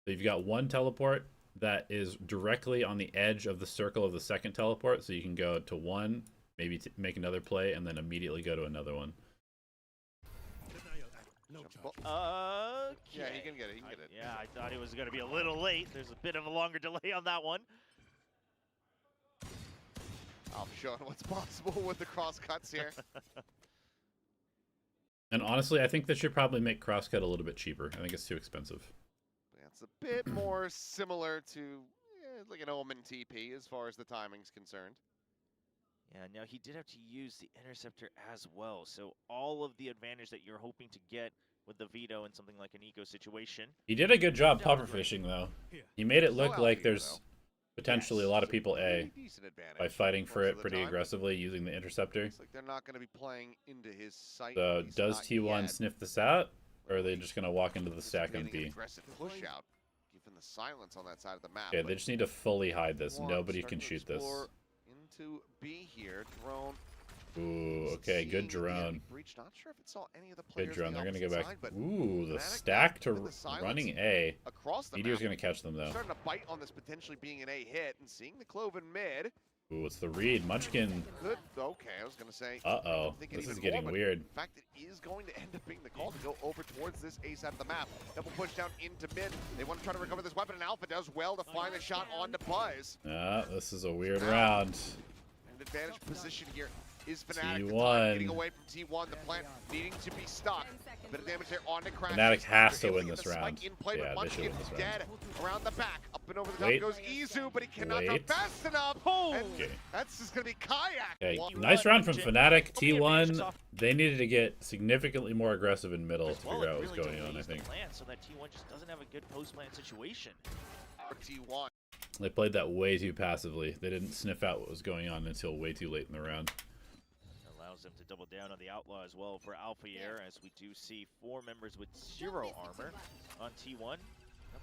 So you've got one teleport that is directly on the edge of the circle of the second teleport, so you can go to one, maybe make another play, and then immediately go to another one. Okay. Yeah, he can get it, he can get it. Yeah, I thought it was going to be a little late. There's a bit of a longer delay on that one. I'm showing what's possible with the cross cuts here. And honestly, I think they should probably make crosscut a little bit cheaper. I think it's too expensive. It's a bit more similar to like an Omen TP as far as the timing's concerned. Yeah, now he did have to use the interceptor as well, so all of the advantage that you're hoping to get with the veto in something like an eco situation. He did a good job puffer fishing though. He made it look like there's potentially a lot of people A by fighting for it pretty aggressively using the interceptor. Looks like they're not going to be playing into his sight. So does T1 sniff this out, or are they just gonna walk into the stack on B? Aggressive push out, given the silence on that side of the map. Yeah, they just need to fully hide this. Nobody can shoot this. Into B here, drone. Ooh, okay, good drone. Not sure if it saw any of the Good players drone. They're gonna go back. side, Ooh, the Fnatic stack to with the silence running A. across the Meteor's map. gonna catch them though. Starting to bite on this potentially being an A hit and seeing the Cloven mid. Ooh, it's the read. Munchkin. Good. Okay, I was gonna say. Uh-oh. This is getting weird. In fact, it is going to end up being the call to go over towards this A side of the map. Double push down into mid. They want to try to recover this weapon, and Alpha does well to find the shot onto Buzz. This is a weird round. An advantage position here is Fnatic. T1. Getting away from T1. The plant needing to be stuck. A bit of damage there on the crash. Fnatic has to win this round. In play, Yeah, but they should win Munchkin's this dead. round. Around the back. Up and over the top Wait. goes Izu, but he cannot Wait. drop fast enough. And Okay. that's just going to be Kayak. Okay, One. nice round from Fnatic. T1. T1, they needed to get significantly more aggressive in middle to Well, figure it out what's really going on, I delays the think. plan so that T1 just doesn't have a good post-plan situation. For T1. They played that way too passively. They didn't sniff out what was going on until way too late in the round. Allows them to double down on the Outlaw as well for Alpha here, as we do see 4 members with 0 armor on T1. Now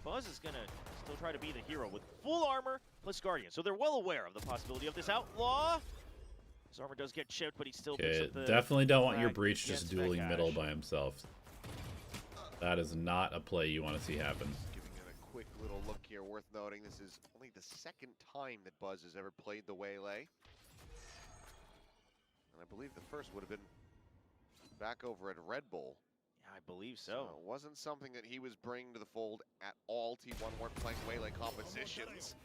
Buzz is going to still try to be the hero with full armor plus Guardian. So they're well aware of the possibility of this Outlaw. His armor does get chipped, but he still picks Okay, up the definitely don't want your frag Breach just against dueling Vekash. middle by himself. That is not a play you want to see happen. Giving it a quick little look here, worth noting. This is only the second time that Buzz has ever played the Waylay. And I believe the first would have been back over at Red Bull. Yeah, I believe so. It wasn't something that he was bringing to the fold at all. T1 weren't playing Waylay compositions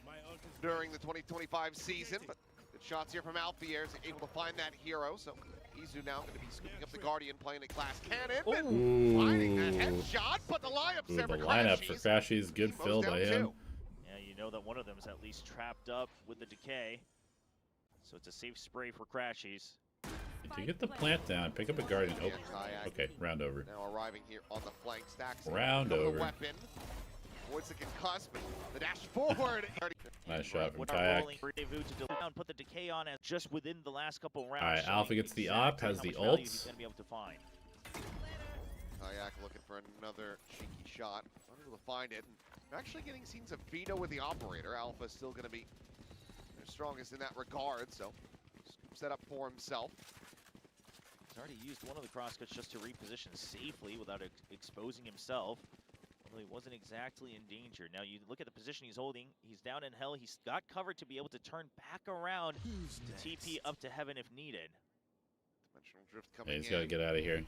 during the 2025 season, but good shots here from Alfier, able to find that hero. So Izu now going to be scooping up the Guardian, playing a glass cannon, and finding that headshot, but the lineup's Ooh, there the for lineup for Crashies. Crashies, good Teemo's fill down by him. two. Yeah, you know that one of them is at least trapped up with the decay. So it's a safe spray for Crashies. Did you get the plant down? Pick up a Guardian. Oh, Yeah, Kayak okay, round over. now arriving here on the flank. Stacks Round the over. weapon. Avoids the concuss, but the dash forward. Nice shot from What Kayak. rolling Rendezvous to delay down, put the decay on as just within the last couple rounds. Alright, showing Alpha gets the exactly op, has how the much value he's ult. gonna be able to find. Kayak looking for another cheeky shot. Unable to find it. And actually getting scenes of veto with the operator. Alpha still going to be their strongest in that regard, so set up for himself. He's already used one of the crosscuts just to reposition safely without exposing himself. Although he wasn't exactly in danger. Now you look at the position he's holding. He's down in hell. He's got cover to be able to turn back around to TP up to heaven if needed. Dimensional drift coming Yeah, he's in. got to get out of here.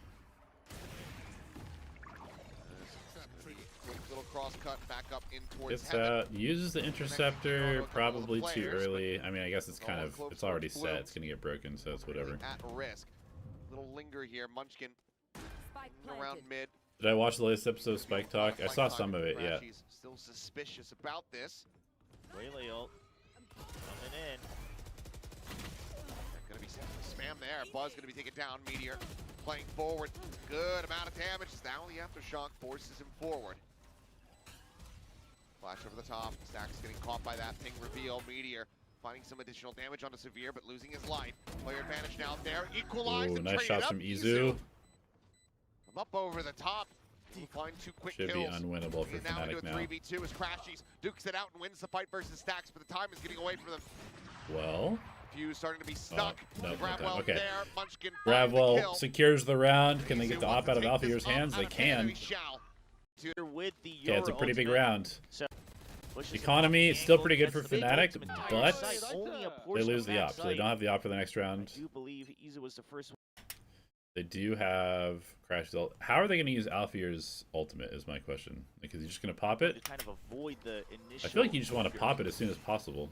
Quick little cross cut back up in towards Gets heaven. out, uses the interceptor, probably too early. I mean, I guess it's kind of, it's already set. It's going to get broken, so it's whatever. At risk. Little linger here. Munchkin Spike around planted. mid. Did I watch the latest episode of Spike Talk? I saw some of it, yeah. Crashies still suspicious about this. Waylay ult coming in. Gonna be spam there. Buzz gonna be taken down. Meteor playing forward. Good amount of damage. Now the aftershock forces him forward. Flash over the top. Stacks getting caught by that ping reveal. Meteor finding some additional damage onto Severe, but losing his life. Player advantage now there. Equalized Ooh, and nice traded shots up. from Izu. Come up over the top. He'll find 2 quick Should be kills. unwinnable for And now into Fnatic a now. 3v2 as Crashies dukes it out and wins the fight versus Stacks, but the time is getting away from them. Well, Fuse starting to be stuck. no, Grabwell okay. there. Munchkin finds the Gravwell kill. secures the round. Can they Izu get the wants op to out of take this Alfier's op hands? out They of Canada, can. he shall. With the Yeah, it's a Euro pretty big ultimate. round. So, pushes him Economy off the still angle, pretty good gets for the big Fnatic, ultimate entire but site, only a they portion lose of the that op, so they site. don't have the op for the next I round. do believe Izu was the first one. They do have Crash's ult. How are they going to use Alfier's ultimate is my question. Like, is he just going to pop to it? kind of avoid the initial. I feel like you just want to pop it as soon as possible.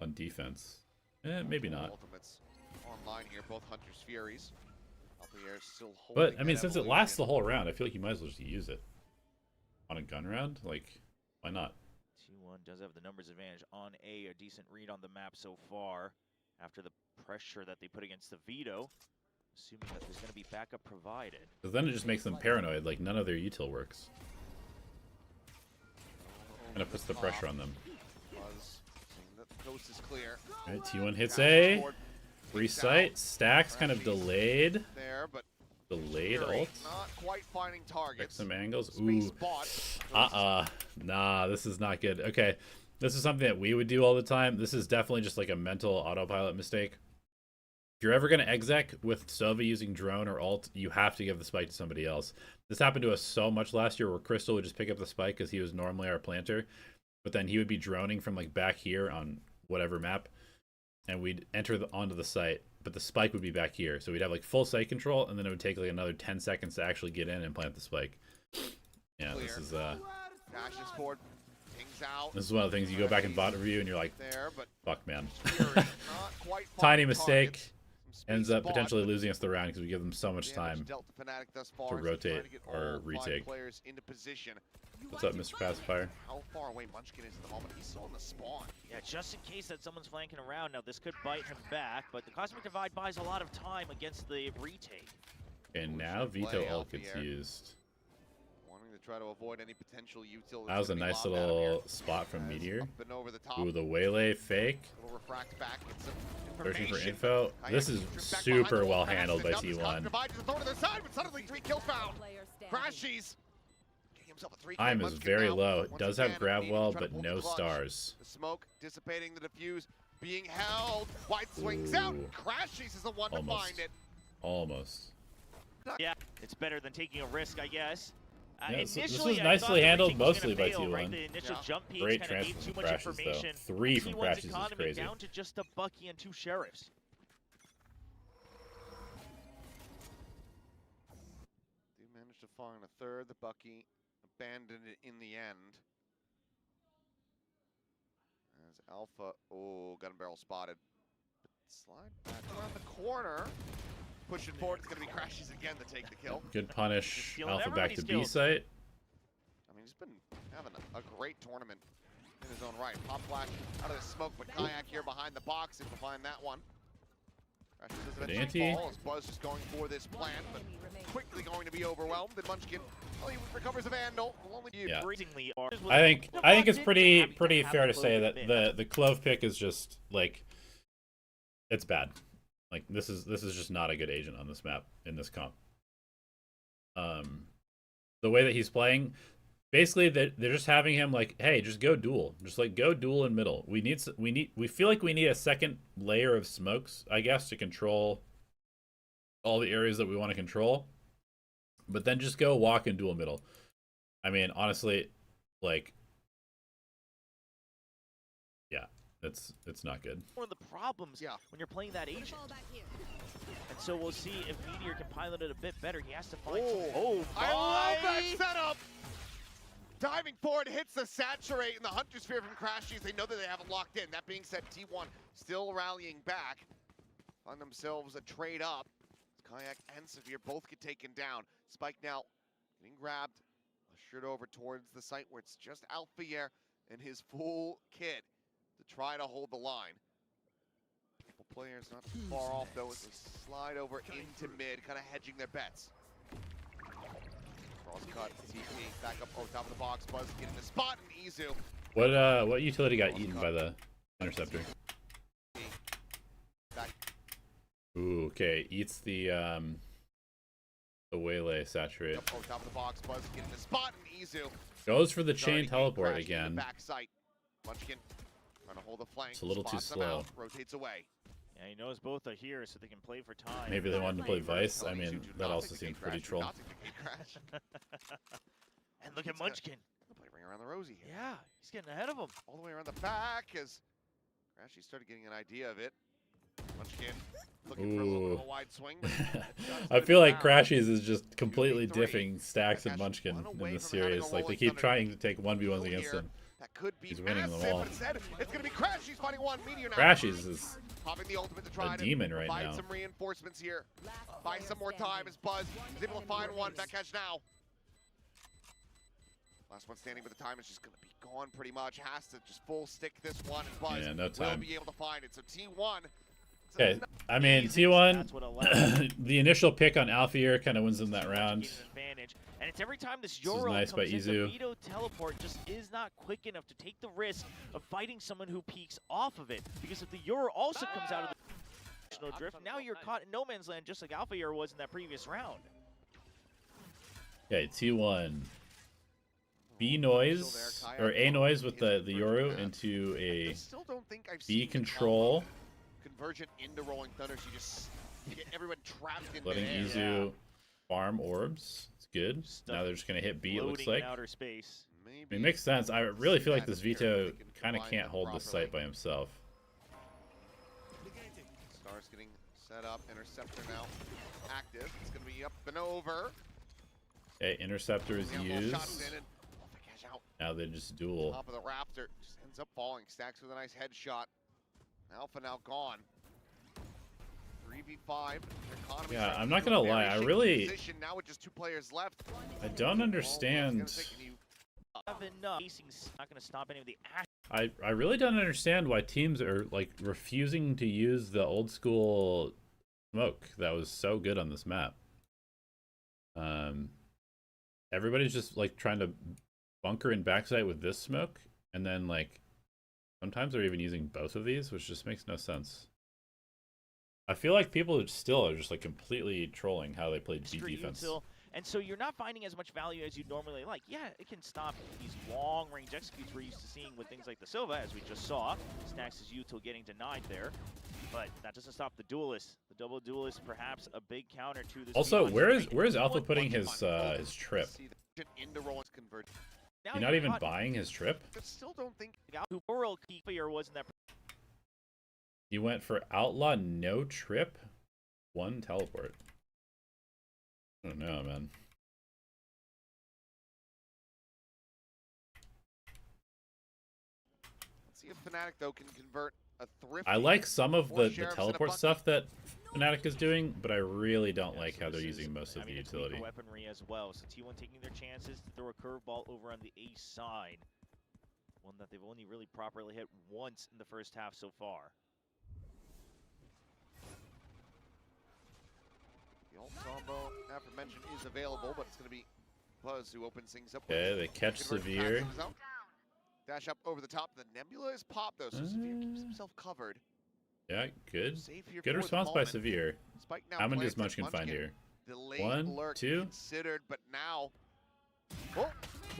On defense. Maybe not. Ultimates online here, both Hunter's Furies. Alfier still holding But, I mean, that since it lasts the evolution. whole round, I feel like you might as well just use it. On a gun round? Like, why not? T1 does have the numbers advantage on A decent read on the map so far after the pressure that they put against the Veto, assuming that there's going to be backup provided. Because then it just makes them paranoid, like none of their util works. And it puts the pressure on them. Buzz saying that the coast is clear. Alright, T1 hits A. Free sight. Stacks kind of delayed. There, but Delayed ult. not quite finding Check targets. some angles. Space Ooh. bot. Nah, this is not good. Okay. This is something that we would do all the time. This is definitely just like a mental autopilot mistake. If you're ever going to exec with Sova using drone or ult, you have to give the spike to somebody else. This happened to us so much last year where Crystal would just pick up the spike because he was normally our planter. But then he would be droning from like back here on whatever map. And we'd enter onto the site. But the spike would be back here. So we'd have like full site control. And then it would take like another 10 seconds to actually get in and plant the spike. Yeah, Clear. this is Dashes forward. Pings out. this is one of the things you go back in VOD review and you're like, There, but fuck, man. Fury not quite Tiny finding mistake. targets. Some Ends space up bot, potentially but losing us the round because we give them so much damage time. dealt to Fnatic thus far to as they try rotate get or all 5 retake. players into position. What's up, Mr. Pacifier? How far away Munchkin is at the moment? He's still on the spawn. Yeah, just in case that someone's flanking around. Now, this could bite him back, but the Cosmic Divide buys a lot of time against the retake. And Ooh, now should Veto play ult out the gets air. used. Wanting to try to avoid any potential util. That was a nice little spot from Meteor. Up and over the top. Ooh, the waylay fake. Little refract back. Get some Searching for information. info. This is super well handled by T1. Divide to the throw to their side, but suddenly 3 kills found. Player standing. Crashies. Getting himself a 3 kill. Time is Munchkin very now. low. It Once does again, have grab Meteor well, trying to but pull the no clutch. stars. The smoke dissipating the diffuse. Being held. White swings out. Ooh. Crashies is the one to Almost. find it. Almost. Yeah, it's better than taking a risk, I guess. Yeah, this Initially, was I nicely thought the handled retake was gonna mostly by fail, right? T1. The initial Yeah. jump peaks Great kind of transfer gave too from much Crashes, though. information. 3 from T1's Crashes is economy crazy. down to just a Bucky and 2 Sheriffs. They managed to find a third. The Bucky abandoned it in the end. As Alpha, gun barrel spotted. Slide back around the corner. Pushing forward, it's going to be Crashies again to take the kill. Good punish. stealing Alpha back to everybody's B kills. site. I mean, he's been having a great tournament in his own right. Pop flash out of the smoke, but Kayak here behind the box and to find that one. Crashies does Good eventually ante. fall as Buzz is going for this plant, but Enemy remaining. quickly going to be overwhelmed. And Munchkin, well, he recovers a Vandal. Will only Yeah. Freezingly I think it's pretty fair to say that the Clove pick is just like, it's bad. Like this is just not a good agent on this map in this comp. The way that he's playing, basically they're just having him like, hey, just go duel, just like go duel in middle. We feel like we need a second layer of smokes, I guess, to control all the areas that we want to control. But then just go walk and duel middle. I mean, honestly, like, yeah, it's not good. One of the problems Yeah. when you're playing that Put the agent. ball back here. And so we'll see if Meteor can pilot it a bit better. He has to find Oh, some. I love that setup! Diving forward, hits the saturate in the Hunter Sphere from Crashies. They know that they have it locked in. That being said, T1 still rallying back. Find themselves a trade up. Kayak and Severe both get taken down. Spike now getting grabbed, ushered over towards the site where it's just Alfier and his full kit to try to hold the line. Couple players not too far off though as they slide over into mid, kind of hedging their bets. Cross cut, TP, back up over top of the box, Buzz getting the spot, and Izu. What utility got eaten by the interceptor? Back. Ooh, okay, eats the waylay saturate. Up over top of the box, Buzz getting the spot, and Izu. Goes for the Starting chain to teleport crash into the again. Back sight. Munchkin trying to hold the flank. It's a little too spots them slow. out, rotates away. Yeah, he knows both are here, so they can play for time. Maybe they wanted to play Vice. I Tell mean, Izu, do that not also take the seems gate pretty crash, do troll. not take the gate crash. And look at He's got- Munchkin. He'll play ring around the rosy here. Yeah, he's getting ahead of him. All the way around the back as Crashy started getting an idea of it. Munchkin looking for a little bit of a wide swing. But I feel like Crash. Crashies is just completely 3. diffing Stacks and Crashies Munchkin one away in this from having series. a Like they rolling keep thunder trying to take 1v1s against here. him. That could be He's winning them massive, all. but instead it's going to be Crashies finding one. Meteor now. Crashies is Popping the ultimate to try a to demon right provide now. some reinforcements here. Last Buy player some more standing. time as Buzz is able to find one. Back catch now. Last one standing, but the time is just going to be gone pretty much. Has to just full stick this one, and Buzz Yeah, no will time. be able to find it. So T1. Okay, I mean T1. The initial pick on Alphier kind of wins them that round. And it's every time this is Yoro nice by comes in, Izu. the veto teleport just is not quick enough to take the risk of fighting someone who peeks off of it. Because if the Yoro also comes out of the drift, now you're caught in no man's land just like Alphier was in that previous round. Okay, T1. B noise or A noise with the Yoru into a still don't think I've B seen control. Convergent into Rolling Thunder, so you just get everyone trapped in Letting midair. Izu farm orbs. It's good. Now they're just gonna hit B. It looks like. Outer space. It makes sense. I really feel like this Vito kind of can't hold the site by himself. Star's getting set up. Interceptor now active. It's gonna be up and over. Okay, Interceptor is used. Now they just duel. Top of the Raptor just ends up falling. Stacks with a nice headshot. Alpha now gone. 3v5. Yeah, I'm not gonna lie. I really. Now with just 2 players left. I don't understand. Not gonna stop any of the I really don't understand why teams are like refusing to use the old school smoke that was so good on this map. Everybody's just like trying to bunker in backside with this smoke, and then like sometimes they're even using both of these, which just makes no sense. I feel like people still are just like completely trolling how they played B defense. And so you're not finding as much value as you'd normally like. Yeah, it can stop these long-range executes we're used to seeing with things like the Silva, as we just saw. Stacks' util getting denied there. But that doesn't stop the duelist. The double duelist, perhaps a big counter to this. Also, where is Alpha putting his trip? You're not even buying his trip? I still don't think who World Keeper was in that. You went for Outlaw, no trip, 1 teleport. I don't know, man. Let's see if Fnatic though can convert a thrifty. I like some of the teleport stuff that Fnatic is doing, but I really don't like how they're using most of the utility. Weaponry as well. So T1 taking their chances to throw a curveball over on the A side. One that they've only really properly hit once in the first half so far. The ult combo aforementioned is available, but it's going to be Buzz who opens things up. Okay, they catch Severe. Dash up over the top. The Nebula is popped though, so Severe keeps himself covered. Yeah, good. Good response by Severe. How many does Munch can find here? 1, 2. Considered, but now.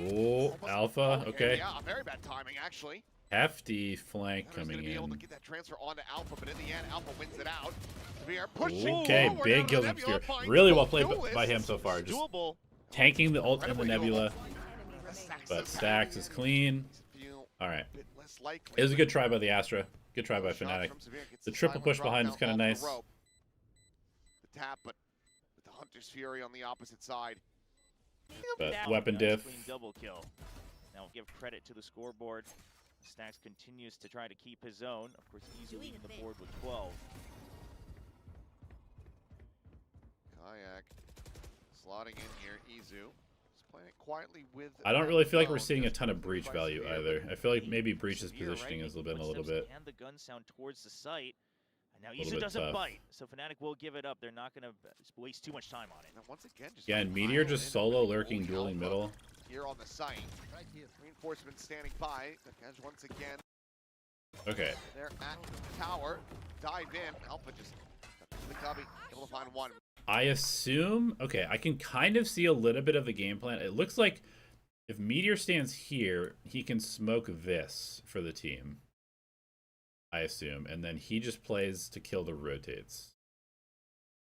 Oh, Alpha. Okay. Yeah, very bad timing actually. Hefty flank coming be able to in. get that transfer onto Alpha, but in the end, Alpha wins it out. Severe pushing. Okay, big kills from Severe. Really well played by him so far. Just tanking the ult in the Nebula. But Stacks is clean. All right. It was a good try by the Astra. Good try by Fnatic. The triple push behind is kind of nice. The tap, but with the Hunter's Fury on the opposite side. But weapon diff. Double kill. Now we'll give credit to the scoreboard. Stacks continues to try to keep his own. Of course, easily leading the board with 12. Kayak slotting in here. Izu just playing it quietly with. I don't really feel like we're seeing a ton of breach value either. I feel like maybe breach's positioning has been a little bit. And the gun sound towards the site. And now Izu doesn't bite, so Fnatic will give it up. They're not going to waste too much time on it. And once again, just and Meteor just solo lurking, dueling middle. Here on the site. Right here. Reinforcements standing by. Catch once again. Okay. They're at the tower. Dive in. Alpha just the cubby, able to find one. I assume. Okay, I can kind of see a little bit of the game plan. It looks like if Meteor stands here, he can smoke this for the team. I assume, and then he just plays to kill the rotates.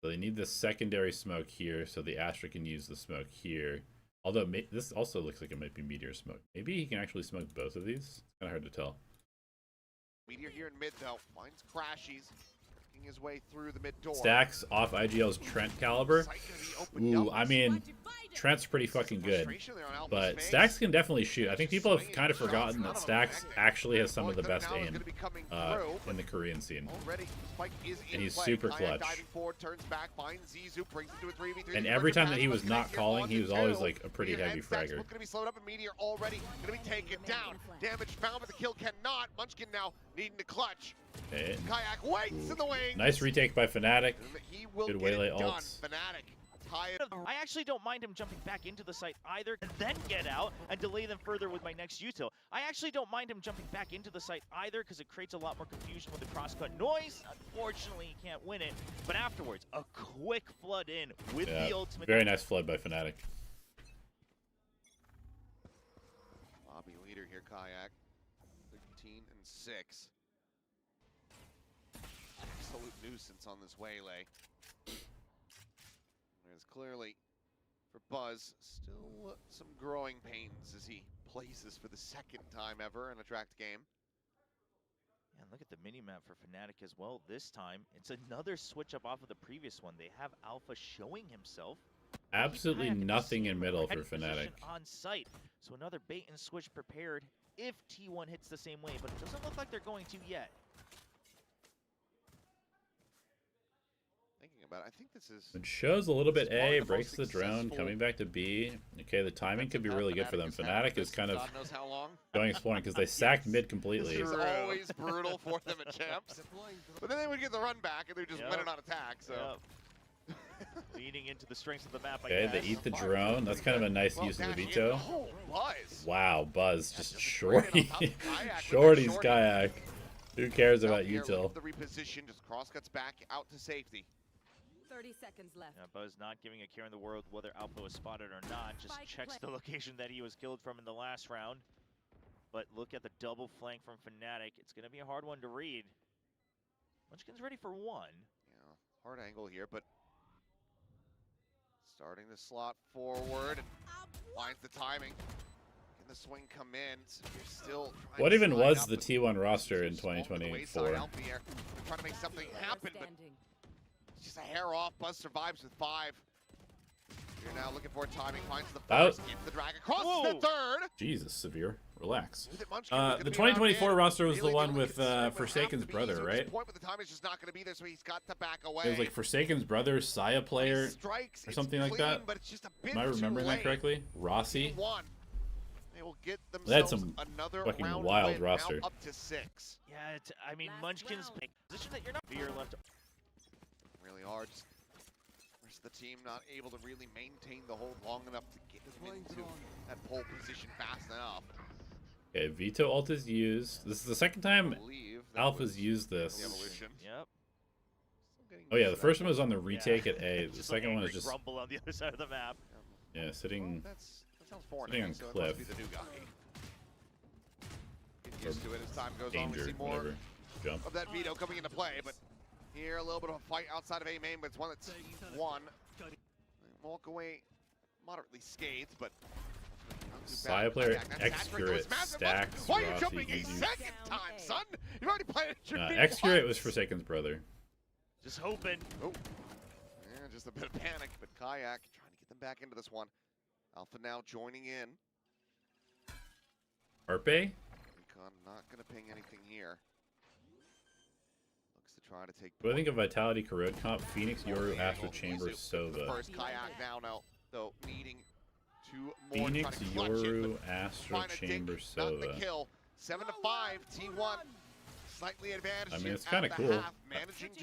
So they need the secondary smoke here, so the Astra can use the smoke here. Although this also looks like it might be Meteor smoke. Maybe he can actually smoke both of these. It's kind of hard to tell. Meteor here in mid though finds Crashies. making his way through the mid door. Stacks off IGL's Trent caliber. Site gonna be opened Ooh, up. I mean, Trent's pretty fucking good. But Stacks can definitely shoot. I think people have kind of forgotten that Stacks actually has some of the best aim in the Korean scene. And he's super clutch. And every time that he was not calling, he was always like a pretty heavy fragger. Going to be slowed up, and Meteor already going to be taken down. Damage found, but the kill cannot. Munchkin now needing to clutch. Okay. Kayak waits in the wings. Nice retake by Fnatic. He will Good get waylay it done. ults. Fnatic. I actually don't mind him jumping back into the site either and then get out and delay them further with my next util. I actually don't mind him jumping back into the site either because it creates a lot more confusion with the cross-cut noise. Unfortunately, he can't win it. But afterwards, a quick flood in with the ultimate. Very nice flood by Fnatic. Lobby leader here, Kayak. 13 and 6. Absolute nuisance on this waylay. There's clearly, for Buzz, still some growing pains as he plays this for the second time ever in a tracked game. And look at the mini-map for Fnatic as well this time. It's another switch up off of the previous one. They have Alpha showing himself. Absolutely nothing in middle for Fnatic. On site. So another bait and switch prepared if T1 hits the same way, but it doesn't look like they're going to yet. Thinking about it, I think this is... It shows a little bit A, breaks the drone, coming back to B. Okay, the timing could be really good for them. Fnatic is kind of going exploring because they sacked mid completely. This is always brutal for them at champs. But then they would get the run back and they just win it on attack, so... Leading into the strengths of the map, Okay, they eat the drone. That's kind of a nice use of the veto. Wow, Buzz just shorty. Shorty's Kayak. Who cares about util? The reposition, just crosscuts back out to safety. 30 seconds left. Yeah, Buzz not giving a care in the world whether Alpha was spotted or not. Just checks the location that he was killed from in the last round. But look at the double flank from Fnatic. It's going to be a hard one to read. Munchkin's ready for one. Yeah, hard angle here, but starting the slot forward and finds the timing. Can the swing come in? So you're still what even was the T1 roster in 2024? Trying to make something happen, but it's just a hair off. Buzz survives with 5. You're now looking for timing. Finds the first. Gets the drag across the third. Jesus, Severe. Relax. The 2024 roster was the one with Forsaken's brother, right? But the time is just not going to be there, so he's got to back away. It was like Forsaken's brother, Saya player, or something like that. Am I remembering that correctly? Rossi. They will get That's some another fucking wild roster. Up to 6. Yeah, I mean, Munchkin's position that you're not fear left. Really hard. Rest of the team not able to really maintain the hold long enough to get them into that pole position fast enough. Okay, Veto ult is used. This is the second time Alpha's used this. Yep. Oh yeah, the first one was on the retake at A. The second one is just rumble on the other side of the map. Yeah, sitting sitting on cliff. Get used to it as time goes Danger, on. We see more whatever. Jump. of that veto coming into play, but here a little bit of a fight outside of A main, but it's one that's won. They walk away moderately scathed, but Saya player, Excurate, Stacks, why are you Rossi, jumping a easy. second time, son? You've already played it. Excurate was Forsaken's brother. Just hoping. Oh, yeah, just a bit of panic, but Kayak trying to get them back into this one. Alpha now joining in. Arpe? Recon not going to ping anything here. Looks to try to take. What do I think of Vitality, Corrode Comp, Phoenix, Yoru, Astro Chamber, Sova? First Kayak now, though, needing 2 more. Phoenix, Yoru, Astro Chamber, Sova. The kill. 7-5, T1. Slightly advantaged. I mean, it's kind of cool.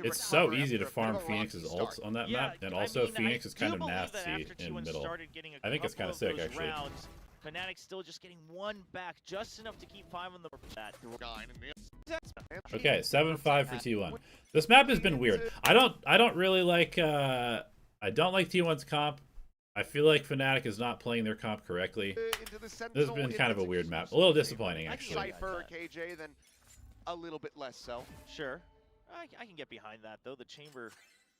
It's so easy to farm Phoenix's ults on that map, and also Phoenix is kind of nasty in middle. I think it's kind of sick, actually. Fnatic still just getting 1 back, just enough to keep 5 on the that. Okay, 7-5 for T1. This map has been weird. I don't really like I don't like T1's comp. I feel like Fnatic is not playing their comp correctly. This has been kind of a weird map. A little disappointing, actually. Cypher, KJ, then a little bit less so. Sure. I can get behind that, though. The Chamber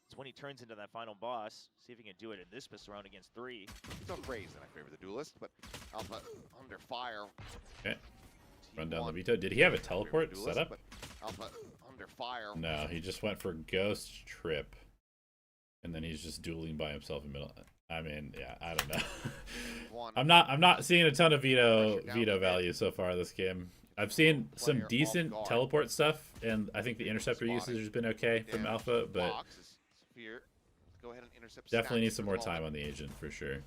is when he turns into that final boss. See if he can do it in this best round against 3. He's on raise, and I favor the duelist, but Alpha under fire. Okay. Run down the veto. Did he have a teleport set up? Alpha under fire. No, he just went for Ghost Trip. And then he's just dueling by himself in the middle. I mean, yeah, I don't know. I'm not seeing a ton of veto value so far this game. I've seen some decent teleport stuff, and I think the interceptor usage has been okay from Alpha, but definitely need some more time on the agent for sure.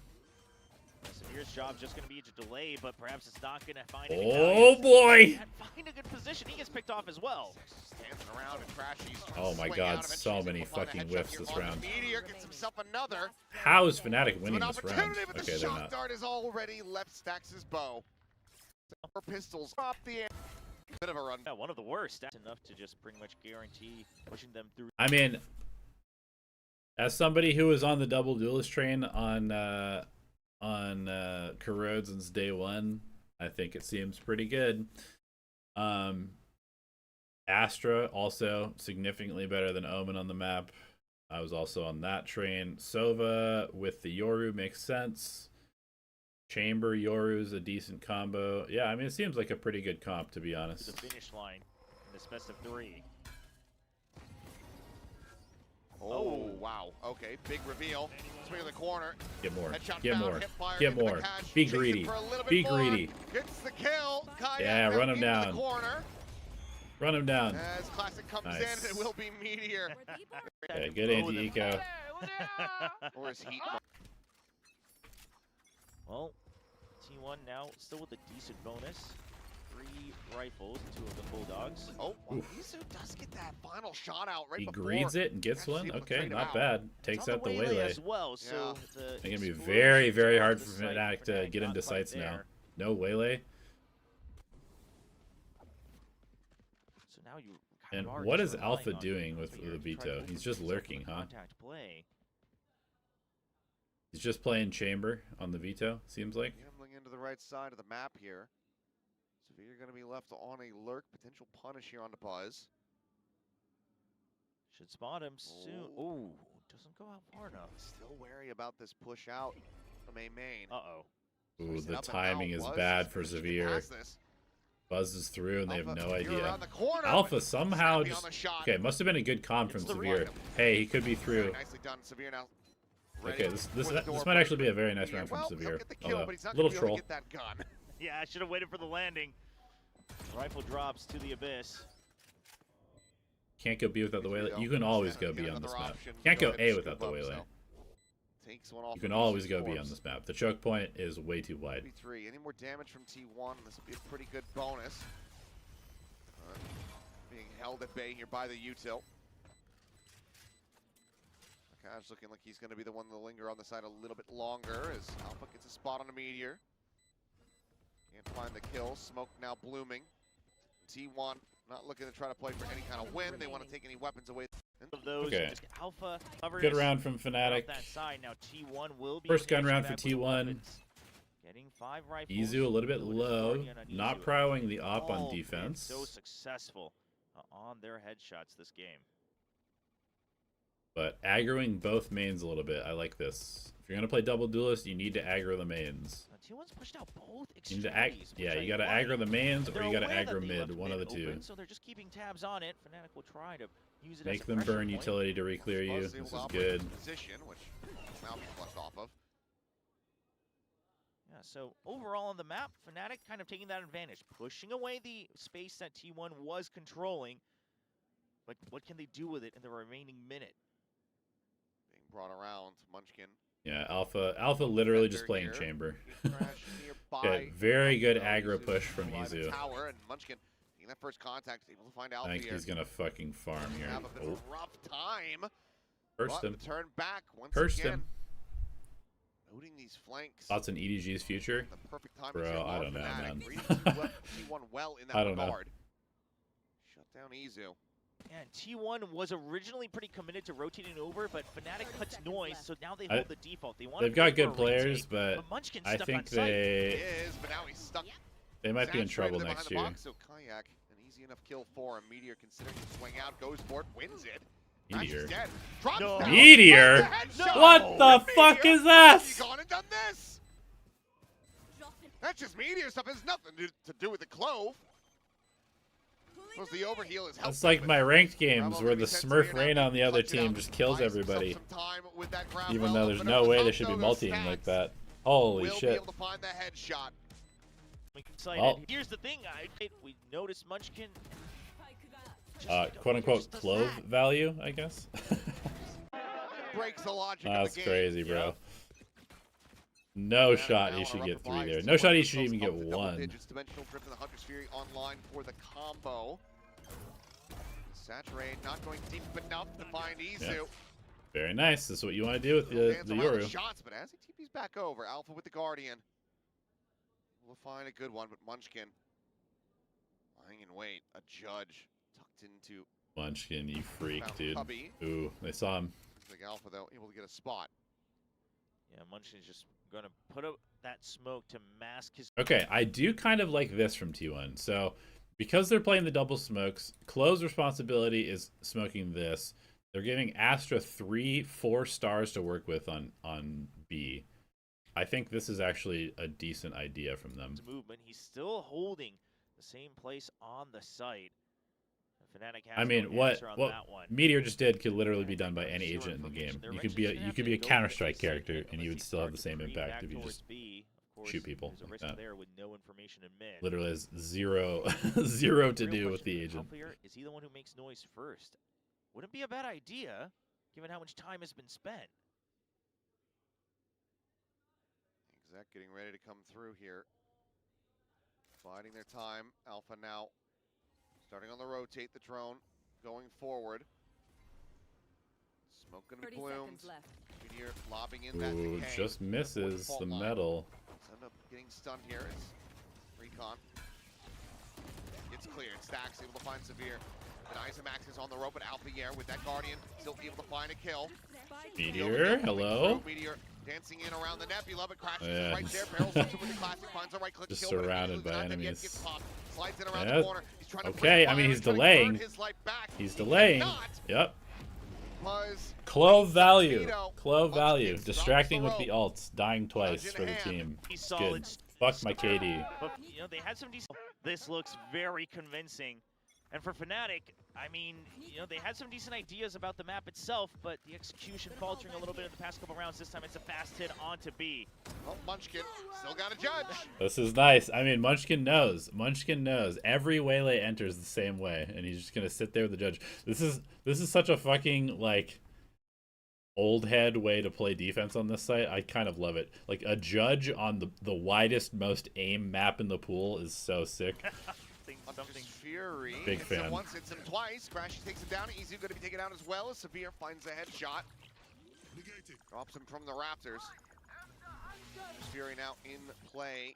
Severe's job just going to be to delay, but perhaps it's not going to find any boy! Find a good position. He gets picked off as well. Around and Crashy's oh my god, so many fucking whiffs this round. Meteor gets himself another. How is Fnatic winning this round? But Okay, the they're shock not. dart is already left Stax's bow. Her pistols drop the air. Bit of a run. Yeah, one of the worst. That's enough to just pretty much guarantee pushing them through. I mean, as somebody who was on the double duelist train on Corrodes since day one, I think it seems pretty good. Astra also significantly better than Omen on the map. I was also on that train. Sova with the Yoru makes sense. Chamber Yoru's a decent combo. Yeah, I mean, it seems like a pretty good comp, to be honest. The finish line in this best of 3. Oh, wow. Okay, big reveal. Swing in the corner. Get more. Headshot Get found, more. hip fire Get into the more. cache, Be chase it greedy. for a little bit Be more. greedy. Gets the kill. Kayak Yeah, run him into down. The corner. Run him down. As Classic comes Nice. in, it will be Meteor. Okay, good anti-eco. Or is Heat? Well, T1 now still with a decent bonus. 3 rifles, 2 of the Bulldogs. Oh, well, Isu does get that final shot out right He before. greeds it and gets one. Okay, not bad. Takes out the waylay. As well, so It's going to be very, very hard for Fnatic to get into sights now. No waylay. So now you And what is Alpha doing with the veto? He's just lurking, huh? He's just playing Chamber on the veto, seems like. Gambling into the right side of the map here. Severe going to be left on a lurk. Potential punish here on the Buzz. Should spot him soon. Oh, doesn't go out far enough. Still wary about this push out from a main. Uh-oh. Ooh, the timing is bad for Severe. Buzzes through and they have no idea. Alpha somehow just... Okay, must have been a good con from Severe. Hey, he could be through. Nicely done. Severe now. Okay, this might actually be a very nice round from Severe. Although, little troll. Yeah, I should have waited for the landing. Rifle drops to the abyss. Can't go B without the waylay. You can always go B on this map. Can't go A without the waylay. You can always go B on this map. The choke point is way too wide. Any more damage from T1? This would be a pretty good bonus. Being held at bay here by the util. Akash looking like he's going to be the one to linger on the side a little bit longer as Alpha gets a spot on a Meteor. Can't find the kill. Smoke now blooming. T1 not looking to try to play for any kind of win. They want to take any weapons away. Of those, okay. Alpha good round from Fnatic. That side. Now T1 will be first gun round for T1. Getting 5 rifles. Izu a little bit low. Not prowling the op on defense. So successful on their headshots this game. But aggroing both mains a little bit. I like this. If you're going to play double duelist, you need to aggro the mains. T1's pushed out both you need to yeah, you got to aggro the mains or you got to aggro mid, one of the two. So they're just keeping tabs on it. Fnatic will try to use it make as them burn point. Utility to re-clear you. This is good. Position, which now flushed off of. Yeah, so overall on the map, Fnatic kind of taking that advantage, pushing away the space that T1 was controlling. But what can they do with it in the remaining minute? Being brought around, Munchkin. Yeah, Alpha literally just playing Chamber. Okay, very good aggro push from Izu. Tower and Munchkin making that first contact, able to find Alpha. I think he's gonna fucking farm here. Have a bit of a rough time. Cursed him. Turn back once Cursed again. him. Loading these flanks. Thoughts on EDG's future? The perfect time Bro, I don't know, man. T1 well in that I don't regard. Shut down Izu. And T1 was originally pretty committed to rotating over, but Fnatic cuts noise, so now they hold the default. They've got good players, but I think but now he's stuck. They might be in trouble next year. So Kayak, an easy enough kill for him. Meteor considering to swing out, goes for it, wins it. Meteor. No. Meteor? No. What the fuck is that? You gone and done this? That's just Meteor stuff. It has nothing to do with the Clove. Suppose the overheal is That's like my ranked games Bravo where gonna the be sent Smurf severe Rain now. on the other Clutch it team out. just kills Buys himself everybody. some time with that grab Even well, though there's but no over way top they should be though goes multiing like Stacks. that. Holy Will be shit. able to find the headshot. Excited. Well. Here's the thing, we noticed Munchkin. Quote unquote clove value, I guess. Breaks the logic That's of the game. crazy, bro. No Yeah, shot now he on a should get 3 rubber there. vise, No shot he T1 should even get up to double 1. digits. Dimensional Drift and the Hunter's Fury online for the combo. Saturate not going deep enough to find Izu. Yeah. Very nice. This is what you want to do with Dance the around Yoru. shots, but as he TP's back over, Alpha with the Guardian. We'll find a good one, but Munchkin lying in wait. A Judge tucked into Munchkin, you freak, found dude. Cubby. Ooh, they saw him. I think Alpha though able to get a spot. Yeah, Munchkin's just gonna put out that smoke to mask his. Okay, I do kind of like this from T1. So, because they're playing the double smokes, Clove's responsibility is smoking this. They're giving Astra 3-4 stars to work with on B. I think this is actually a decent idea from them. Movement. He's still holding the same place on the site. Fnatic has I mean, no what answer on that one. Meteor just did could literally be done by Zero any agent in the information. game. They're You could eventually be gonna you have could to be a go for Counter-Strike the character segment and you would unless still have the he same starts to impact back if you towards just B. Of course, shoot people There's a like risk that. there with no information in mid. literally has zero zero to Real do with question the for agent. Alpha here, is he the one who makes noise first? Wouldn't be a bad idea, given how much time has been spent. Exec getting ready to come through here. Biding their time. Alpha now starting on the rotate, the drone going forward. Smoke gonna be 30 bloomed. seconds left. Meteor lobbing in that Ooh, decay. just misses fault the line. metal. Let's end up getting stunned here. It's Recon. It's cleared. Stacks able to find Severe. And Isamax is on the rope, but Alpha here with that Guardian still able to find a kill. Meteor, hello. Meteor dancing in around the Nebula, but crashes Yeah. right there. Barrels hits him with the classic, finds a right click Just kill. but surrounded immediately by not dead yet, enemies. gets popped. Slides in around Yeah. the corner. He's trying to Okay, break I mean, fire, he's trying to burn delaying. his life back. He's He delaying. cannot, Yep. because Clove value. Speedo. Clove Munchkin value. drops the Distracting with the rope. ults. Dying twice Judge in for the hand. team. He's It's solid. good. Fuck my KD. But, you know, they had some decent. This looks very convincing. And for Fnatic, I mean, you know, they had some decent ideas about the map itself, but the execution faltering a little bit in the past couple rounds. This time it's a fast hit onto B. Well, Munchkin still got a Judge. This is nice. I mean, Munchkin knows. Munchkin knows. Every waylay enters the same way, and he's just gonna sit there with the Judge. This is such a fucking like old head way to play defense on this site. I kind of love it. Like a Judge on the widest, most aim map in the pool is so sick. Something. Fury. Big hits him fan. once, hits him twice. Crashy takes him down. Easy going to be taken out as well as Severe finds a headshot. Drops him from the Raptors. Fury now in play.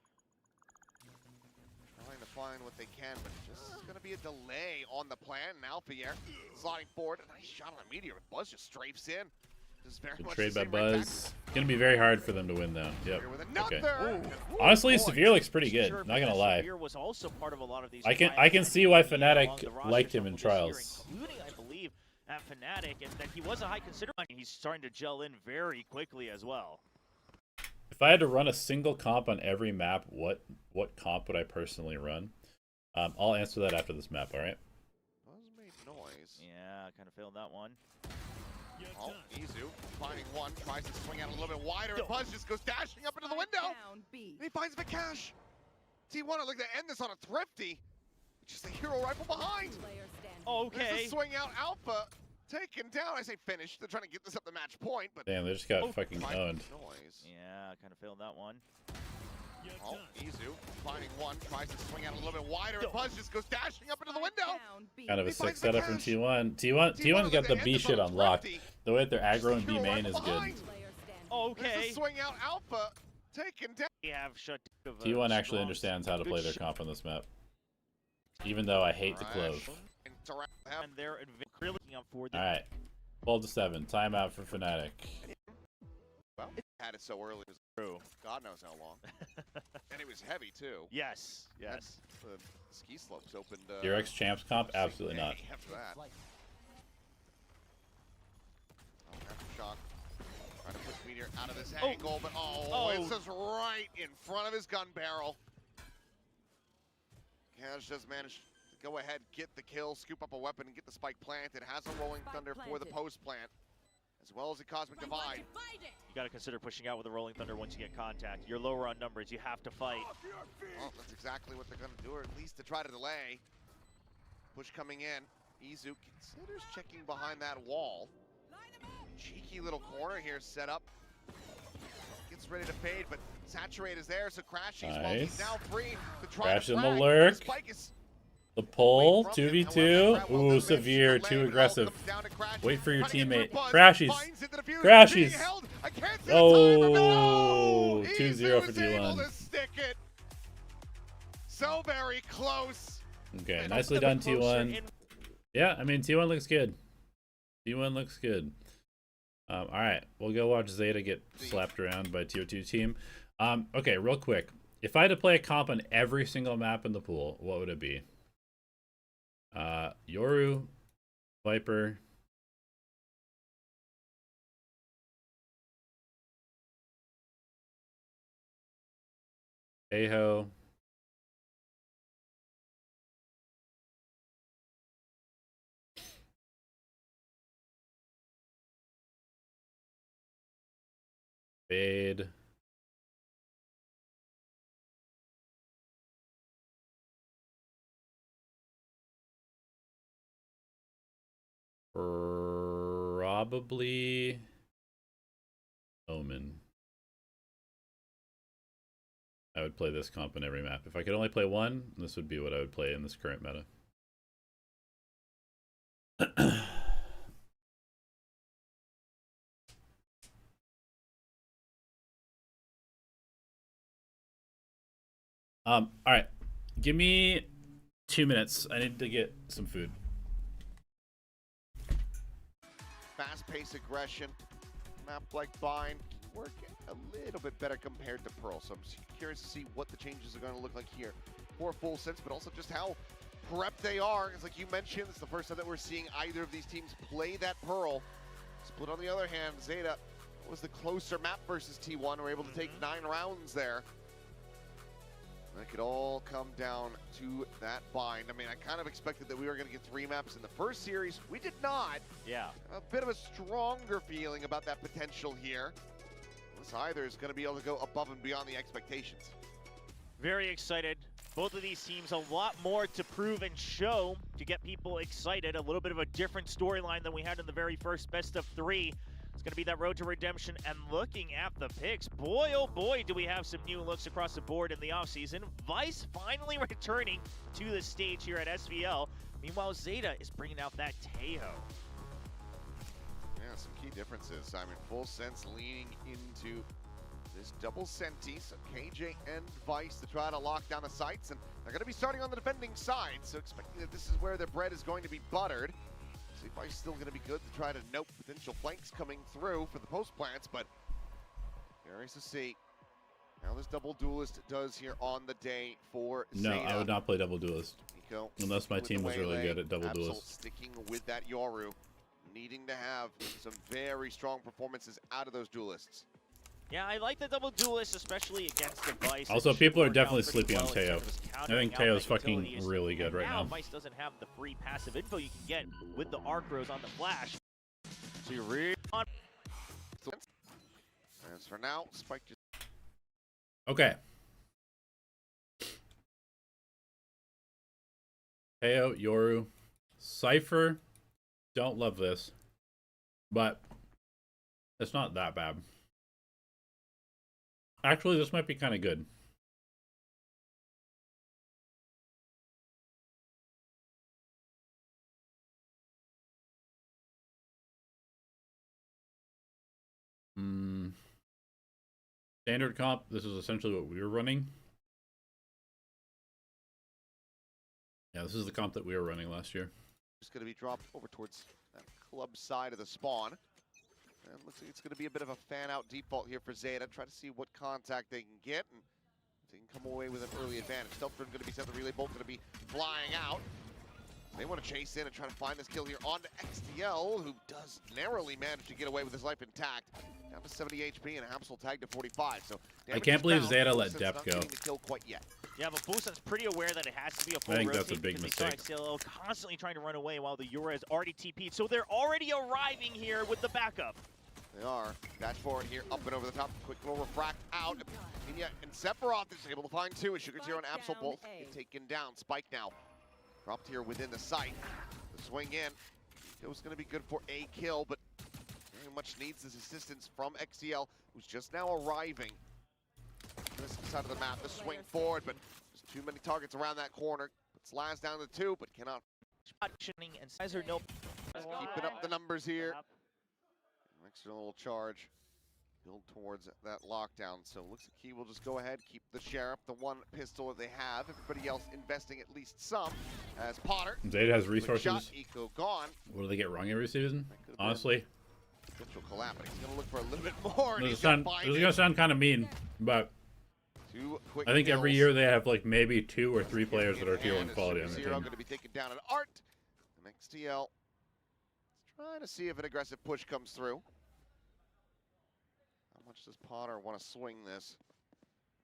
Trying to find what they can, but just going to be a delay on the plan. And Alpha here sliding forward. A nice shot on a Meteor. Buzz just strafes in. Just very Good much trade the by same right back. Buzz. Gonna be very hard for them to win though. Yep. Here with Okay. another. Ooh, Honestly, boy. Severe looks pretty good. Sure, Not gonna because lie. Severe was also part of a lot of these I can finals see why along the Fnatic roster liked him in shuffle this year, trials. including, I believe, at Fnatic, and that he was a high consideration. He's starting to gel in very quickly as well. If I had to run a single comp on every map, what comp would I personally run? I'll answer that after this map. All right. Buzz made noise. Yeah, kind of failed that one. Oh, Izu finding one, tries to swing out a little bit wider, and Buzz just goes dashing up into the window. Down B. And he finds Vikash. T1 are looking to end this on a thrifty. Just a hero rifle behind. Player standing. Okay. There's a swing out Alpha. Taken down. I say finish. They're trying to get this up the match point, but Damn, they just got Oh, fucking tried to owned. make noise. Yeah, kind of failed that one. Oh, Izu finding one, tries to swing out a little bit wider, and Buzz just goes dashing up into the window. Down B. Kind of a He sick finds setup from Vikash. T1. T1's got the looking to B end shit this on a on lock. thrifty. The way that they're Just a aggro and B hero main rifle is good. behind. Player standing. Okay. There's a swing out Alpha. Taken down. We have shut. T1 actually understands how to play their comp on this map. Even though I hate the Clove. Interact with him. And they're really looking up for the. All right. 12-7. Timeout for Fnatic. Well, it had it so early. It was True. God knows how long. And it was heavy, too. Yes. Yes. The ski slopes opened. Your ex champs comp? Absolutely not. After that. Oh, Aftershock. Trying to push Meteor out of this angle, but it's just right in front of his gun barrel. Cash just managed to go ahead, get the kill, scoop up a weapon, and get the spike planted. Has a Rolling Thunder for the post plant, as well as a Cosmic Divide. You got to consider pushing out with a Rolling Thunder once you get contact. You're lower on numbers. You have to fight. Well, that's exactly what they're going to do, or at least to try to delay. Push coming in. Izu considers checking behind that wall. Cheeky little corner here set up. Gets ready to fade, but Saturate is there, so Crashy's well, he's now free to try Crash to in the frag. lurk. Spike is The pull, away from him. 2v2. However, Ooh, well, severe, the too lane aggressive. comes down to Crashy. Wait for your Trying to get through teammate. Buzz, Crashies. finds into the fuse, Crashies. being held. I can't see Oh, the timer. 2-0 for Izu is able D1. to stick it. So very close. Okay, nicely done, T1. Yeah, I mean, T1 looks good. T1 looks good. All right, we'll go watch Zeta get slapped around by TO2 team. Okay, real quick. If I had to play a comp on every single map in the pool, what would it be? Yoru, Viper, Aho, Fade, probably Omen. I would play this comp in every map. If I could only play one, this would be what I would play in this current meta. All right, give me 2 minutes. I need to get some food. Fast-paced aggression, map like Bind, work a little bit better compared to Pearl. So I'm curious to see what the changes are going to look like here for FULLSENSE, but also just how prepped they are. It's like you mentioned, it's the first time that we're seeing either of these teams play that Pearl. Split on the other hand, Zeta was the closer map versus T1. We're able to take 9 rounds there. That could all come down to that bind. I mean, I kind of expected that we were going to get 3 maps in the first series. We did not. Yeah. A bit of a stronger feeling about that potential here. This either is going to be able to go above and beyond the expectations. Very excited. Both of these teams a lot more to prove and show to get people excited. A little bit of a different storyline than we had in the very first best of 3. It's going to be that road to redemption, and looking at the picks, boy, oh boy, do we have some new looks across the board in the offseason. Vice finally returning to the stage here at SVL. Meanwhile, Zeta is bringing out that Tejo. Yeah, some key differences. I mean, FULLSENSE leaning into this double Senti, so KJ and Vice to try to lock down the sites, and they're going to be starting on the defending side, so expecting that this is where their bread is going to be buttered. See if Vice still going to be good to try to nope potential flanks coming through for the post plants, but curious to see how this double duelist does here on the day for No, Zeta. I would not play double duelist. Nico, unless my team was really good at double Absol duelist. sticking with that Yoru, needing to have some very strong performances out of those duelists. Yeah, I like the double duelist, especially against the Vice. Also, It people should are work definitely out pretty sleeping on well in Tejo. terms of I countering think out Tejo's that fucking utilities. really good right now. Vice doesn't have the free passive info you can get with the arc rows on the flash. So you're really on. As for now, Spike just Okay. Tejo, Yoru, Cypher. Don't love this, but it's not that bad. Actually, this might be kind of good. Standard comp, this is essentially what we were running. Yeah, this is the comp that we were running last year. just going to be dropped over towards that club side of the spawn. And looks like it's going to be a bit of a fan-out default here for Zeta. Try to see what contact they can get, and if they can come away with an early advantage. Stealth going to be set, the relay bolt going to be flying out. They want to chase in and try to find this kill here onto XTL, who does narrowly manage to get away with his life intact. Down to 70 HP and Absol tagged to 45. So I can't believe damage is Zeta down. let FULLSENSE Depth not go. getting the kill quite yet. Yeah, but FULLSENSE pretty aware that it has to be a full I think that's a rotate big because they mistake. saw XCLO constantly trying to run away while the Euro has already TP'd. So they're already arriving here with the backup. They are. Dash forward here, up and over the top. Quick little refract out. And Sephiroth is able to find two. And Sugar Zero and Absol both get taken down. Spike now. Dropped here within the site. The swing in. It was going to be good for a kill, but very much needs this assistance from XCL, who's just now arriving. This side of the map, the swing forward, but there's too many targets around that corner. Puts Laz down to 2, but cannot. And Sizer, nope. Keeping up the numbers here. Extra little charge. Build towards that lockdown. So looks like he will just go ahead, keep the Sheriff, the one pistol that they have. Everybody else investing at least some. As Potter. Zeta has resources. Shot, Eco gone. What do they get wrong every season? Honestly, Potential collapse, but he's gonna look for a little bit more. And this he's is gonna find gonna it. sound kind of mean, but Two quick I think every kills. year they have like maybe 2 or 3 players that are tier 1 And quality on their Zero team. going to be taken down at Art. And XTL trying to see if an aggressive push comes through. How much does Potter want to swing this?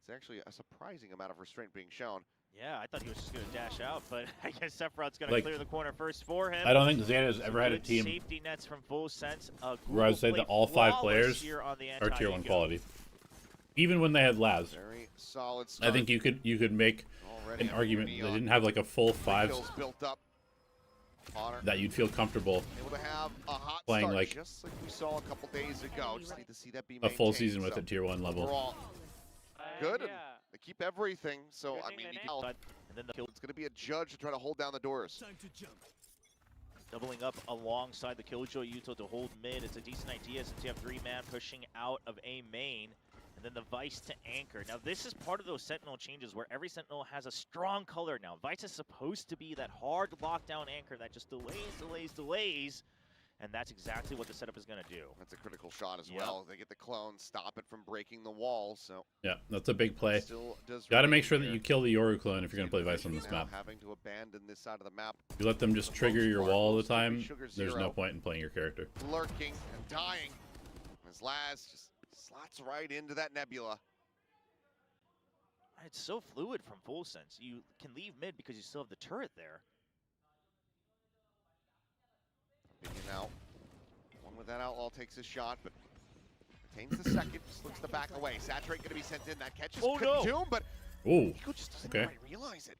It's actually a surprising amount of restraint being shown. Yeah, I thought he was just going to dash out, but I guess Sephiroth's going to Like, clear the corner first for him. I don't think Zeta has ever had a Good team safety nets from FULLSENSE. where I'd say that all 5 players here on the are tier 1 anti-eco. quality. Even when they had Laz, Very solid I start. think you could make Already an argument Neon. they didn't have like a full 5 Kills built up. Potter that you'd feel comfortable able to have a hot playing start, like just like we saw a couple days ago. Just need to see that be a full maintained. season with So a tier 1 level. overall, good. And Yeah. they keep everything. So Good I thing mean, they you nailed know, it. And then the kill it's going to be a judge to try to hold down the doors. doubling up alongside the Killjoy Yuto to hold mid. It's a decent idea since you have 3-man pushing out of a main. And then the Vice to anchor. Now this is part of those Sentinel changes where every Sentinel has a strong color now. Vice is supposed to be that hard lockdown anchor that just delays. And that's exactly what the setup is going to do. That's a critical shot as Yep. well. They get the clone, stop it from breaking the wall. So Yeah, that's a big play. still does. Got to remain make sure that here. you kill the Yoru clone if you're going to play Vice on this Now map. having to abandon this side of the map, If you let them just trigger your wall all the time, Sugar there's no Zero. point in playing your character. lurking and dying. As Laz just slots right into that nebula. It's so fluid from FULLSENSE. You can leave mid because you still have the turret there. Picking out. One with that outlaw takes his shot, but retains the second. Just looks to back away. Saturate going to be sent in. That catches Oh, no. Doom, but Ooh, Eco just doesn't okay. quite realize it.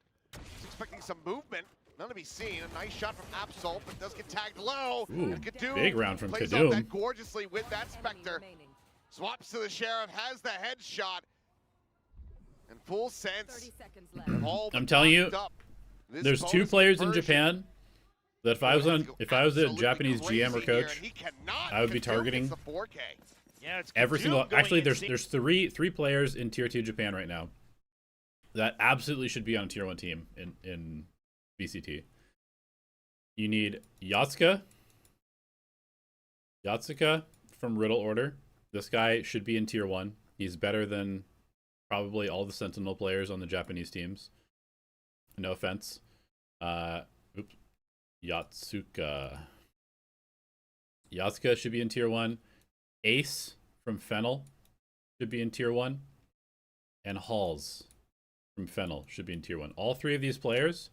He's expecting some movement. None to be seen. A nice shot from Absol, but does get tagged low. Ooh, And Kadoom big round from plays Kadoom. off that gorgeously with that Enemy Spectre. remaining. Swaps to the Sheriff, has the headshot. And FULLSENSE 30 seconds left. all I'm but telling you, locked up. This there's 2 bonus players in conversion Japan that if I was a absolutely Japanese GM or crazy here, coach, and he cannot. I would be Kadoom targeting gets the 4K. Yeah, it's every Kadoom single. going Actually, insane. there's three players in tier 2 Japan right now that absolutely should be on a tier 1 team in VCT. You need Yatsuka from Riddle Order. This guy should be in tier 1. He's better than probably all the Sentinel players on the Japanese teams. No offense. Yatsuka should be in tier 1. Ace from Fennel should be in tier 1. And Halls from Fennel should be in tier 1. All 3 of these players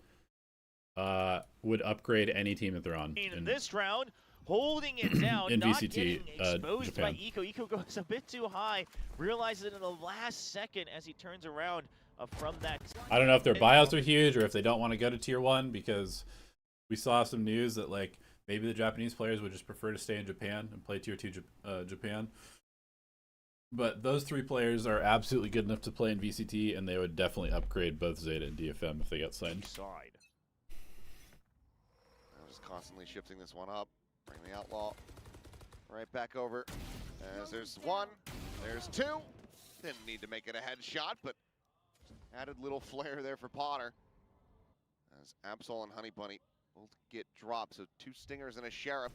would upgrade any team that they're on. In this round, holding it down, in not VCT, getting exposed Japan. by Eco. Eco goes a bit too high, realizes it in the last second as he turns around from that. I don't know if their buyouts are huge or if they don't want to go to tier 1 because we saw some news that like maybe the Japanese players would just prefer to stay in Japan and play tier 2 Japan. But those 3 players are absolutely good enough to play in VCT, and they would definitely upgrade both Zeta and DFM if they got signed. Side. I'm just constantly shifting this one up. Bring the outlaw right back over. As there's 1, there's 2. Didn't need to make it a headshot, but added little flair there for Potter. As Absol and Honey Bunny both get dropped. So 2 stingers and a Sheriff.